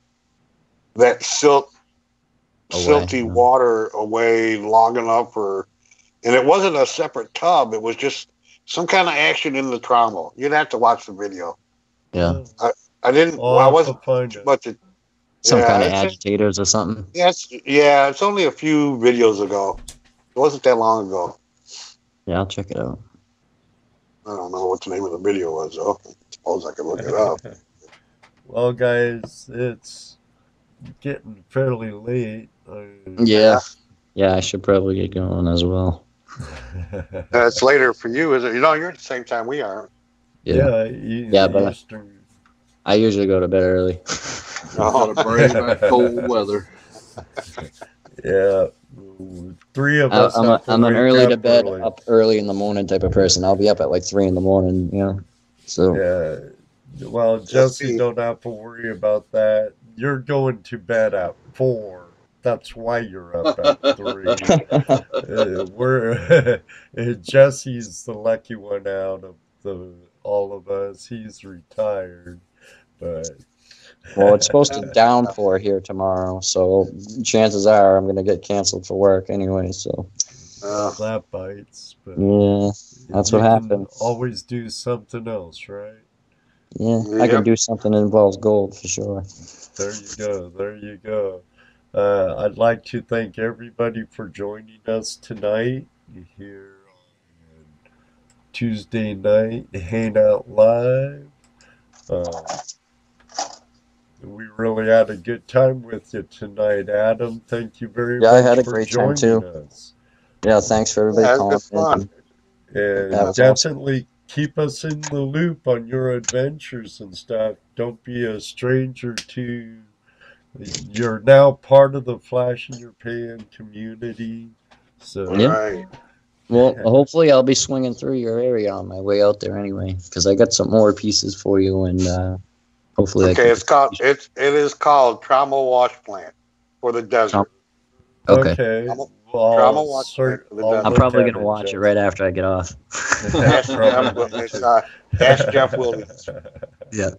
that silty water away long enough and it wasn't a separate tub. It was just some kind of action in the trommel. You'd have to watch the video. Yeah. I didn't. I wasn't much. Some kind of agitators or something. Yes. Yeah. It's only a few videos ago. It wasn't that long ago. Yeah, I'll check it out. I don't know what the name of the video was, though. I suppose I could look it up. Well, guys, it's getting fairly late. Yeah. Yeah, I should probably get going as well. It's later for you, is it? You know, you're at the same time we are. Yeah, but I usually go to bed early. Got to brave that cold weather. Yeah, 3 of us. I'm an early to bed, up early in the morning type of person. I'll be up at like 3 in the morning, you know. So yeah, well, Jesse, don't have to worry about that. You're going to bed at 4. That's why you're up at 3. Jesse's the lucky one out of all of us. He's retired, but. Well, it's supposed to downpour here tomorrow, so chances are I'm going to get canceled for work anyway. So that bites. But yeah, that's what happened. Always do something else, right? Yeah, I can do something that involves gold for sure. There you go. There you go. I'd like to thank everybody for joining us tonight here on Tuesday night, Hangout Live. We really had a good time with you tonight, Adam. Thank you very much. Yeah, I had a for great joining time too. us. Yeah, thanhanks for everybody calling in. And definitely keep us in the loop on your adventures and stuff. Don't be a stranger to. You're now part of the Flash in Your Pan community. So right. Well, hopefully I'll be swinging through your area on my way out there anyway, because I got some more pieces for you, and hopefully Okay, it is called Trauma Wash Plant for the desert. Okay. Trauma Wash Plant for the desert. I'm probably gonna watch it right after I get off. Ask Jeff Williams. Yeah.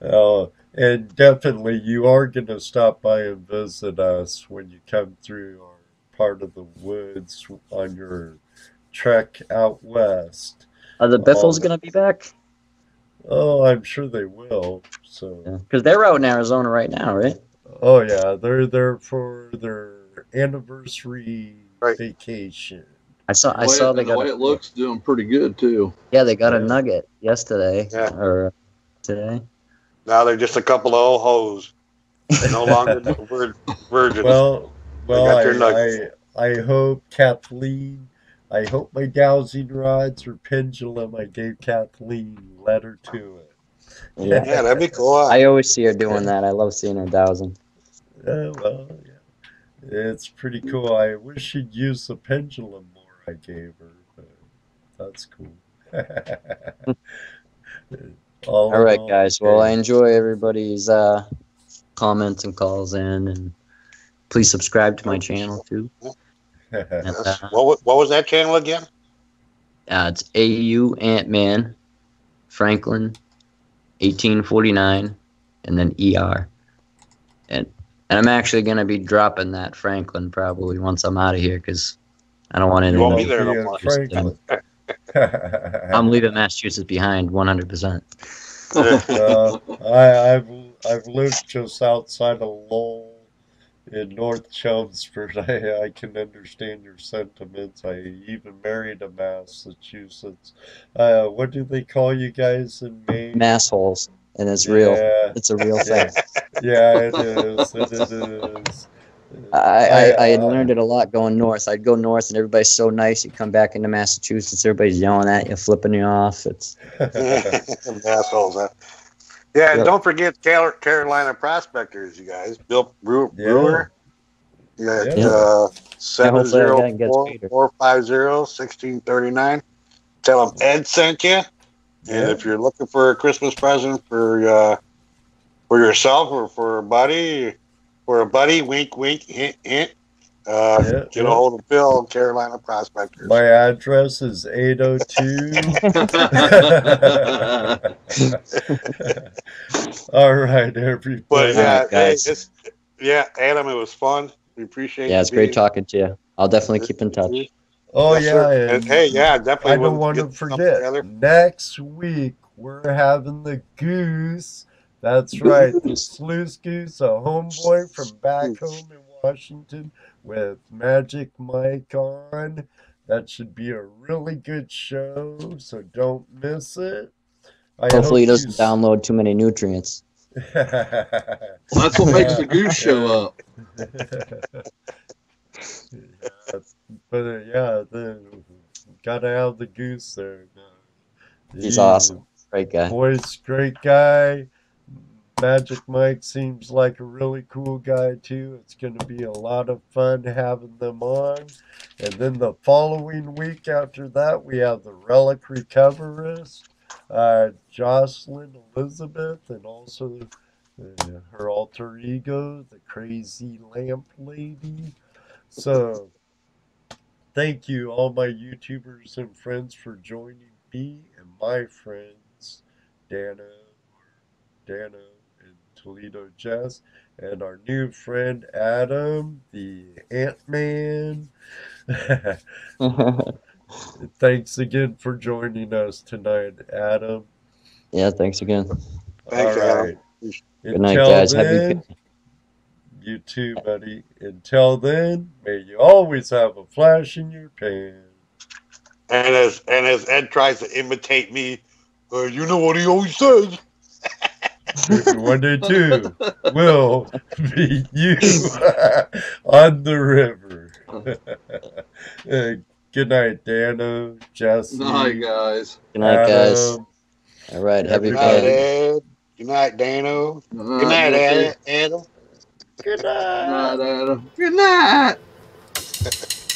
Oh, and definitely you are going to stop by and visit us when you come through our part of the woods on your trek out west. Are the Biffles going to be back? Oh, I'm sure they will. So, because they're out in Arizona right now, right? Oh yeah, they're there for their anniversary vacation. I saw they got the way it looks doing pretty good too. Yeah, they got a nugget yesterday or today. Now they're just a couple of old hoes. No longer virgins. Well, I hope Kathleen. I hope my dowsing rods or pendulum I gave Kathleen led her to it. Yeah, that'd be cool. I always see her doing that. I love seeing her dowsing. Well, yeah, it's pretty cool. I wish she'd use the pendulum more I gave her, but that's cool. All right, guys. Well, I enjoy everybody's comments and calls in, and please subscribe to my channel too. And, what was that channel again? It's Au Antman, Franklin, 1849, and then ER. And I'm actually gonna be dropping that Franklin probably once I'm out of here because I don't want anything. You won't be there no more. Franklin. I'm leaving Massachusetts behind 100%. I've lived just outside of Lowell in North Chelmsford. I can understand your sentiments. I even married a Massachusetts. What do they call you guys in Maine? Massholes, and it's real. It's a real thing. Yeah, it is. It is. I had learned it a lot going north. I'd go north and everybody's so nice. You come back into Massachusetts, everybody's yelling at you, flipping you off. It's assholes, huh? Yeah, and don't forget Carolina Prospectors, you guys. Bill Brewer. Yeah, 704-450-1639. Tell them Ed sent you. And if you're looking for a Christmas present for yourself or for a buddy, wink, wink, hint, hint. Get a hold of Bill, Carolina Prospectors. My address is 802. All right, everybody. But Adam, it was fun. We appreciate it. Yeah, it's great talking to you. I'll definitely keep in touch. Oh, and hey, definitely. I don't want to forget. Next week, we're having the Goose. That's right, the SluiceGoose, a homeboy from back home in Washington with Majik Mike on. That should be a really good show, so don't miss it. Hopefully he doesn't download too many nutrients. Well, that's what makes the Goose show up. Gotta have the Goose there. He's awesome. Great guy. Boyce, great guy. Majik Mike seems like a really cool guy too. It's going to be a lot of fun having them on. And then the following week after that, we have the Relic Recoverist, Jocelyn, Elizabeth, and also her alter ego, the Crazy Lamp Lady. So, thank you, all my YouTubers and friends, for joining me and my friends, Dano, and ToledoJess, and our new friend Adam, the Ant-Man. Thanks again for joining us tonight, Adam. Yeah, thanks again. Thanks, Adam. Good night, guys. You too, buddy. Until then, may you always have a flash in your pan. And as Ed tries to imitate me, you know what he always says. 102 will meet you on the river. Good night, Dano, Jesse. Good night, guys. Good night, guys. All right, have a good night, Ed. Good night, Dano. Good night, Adam. Good night. Good night, Adam. Good night.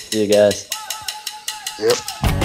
See you guys. Yep.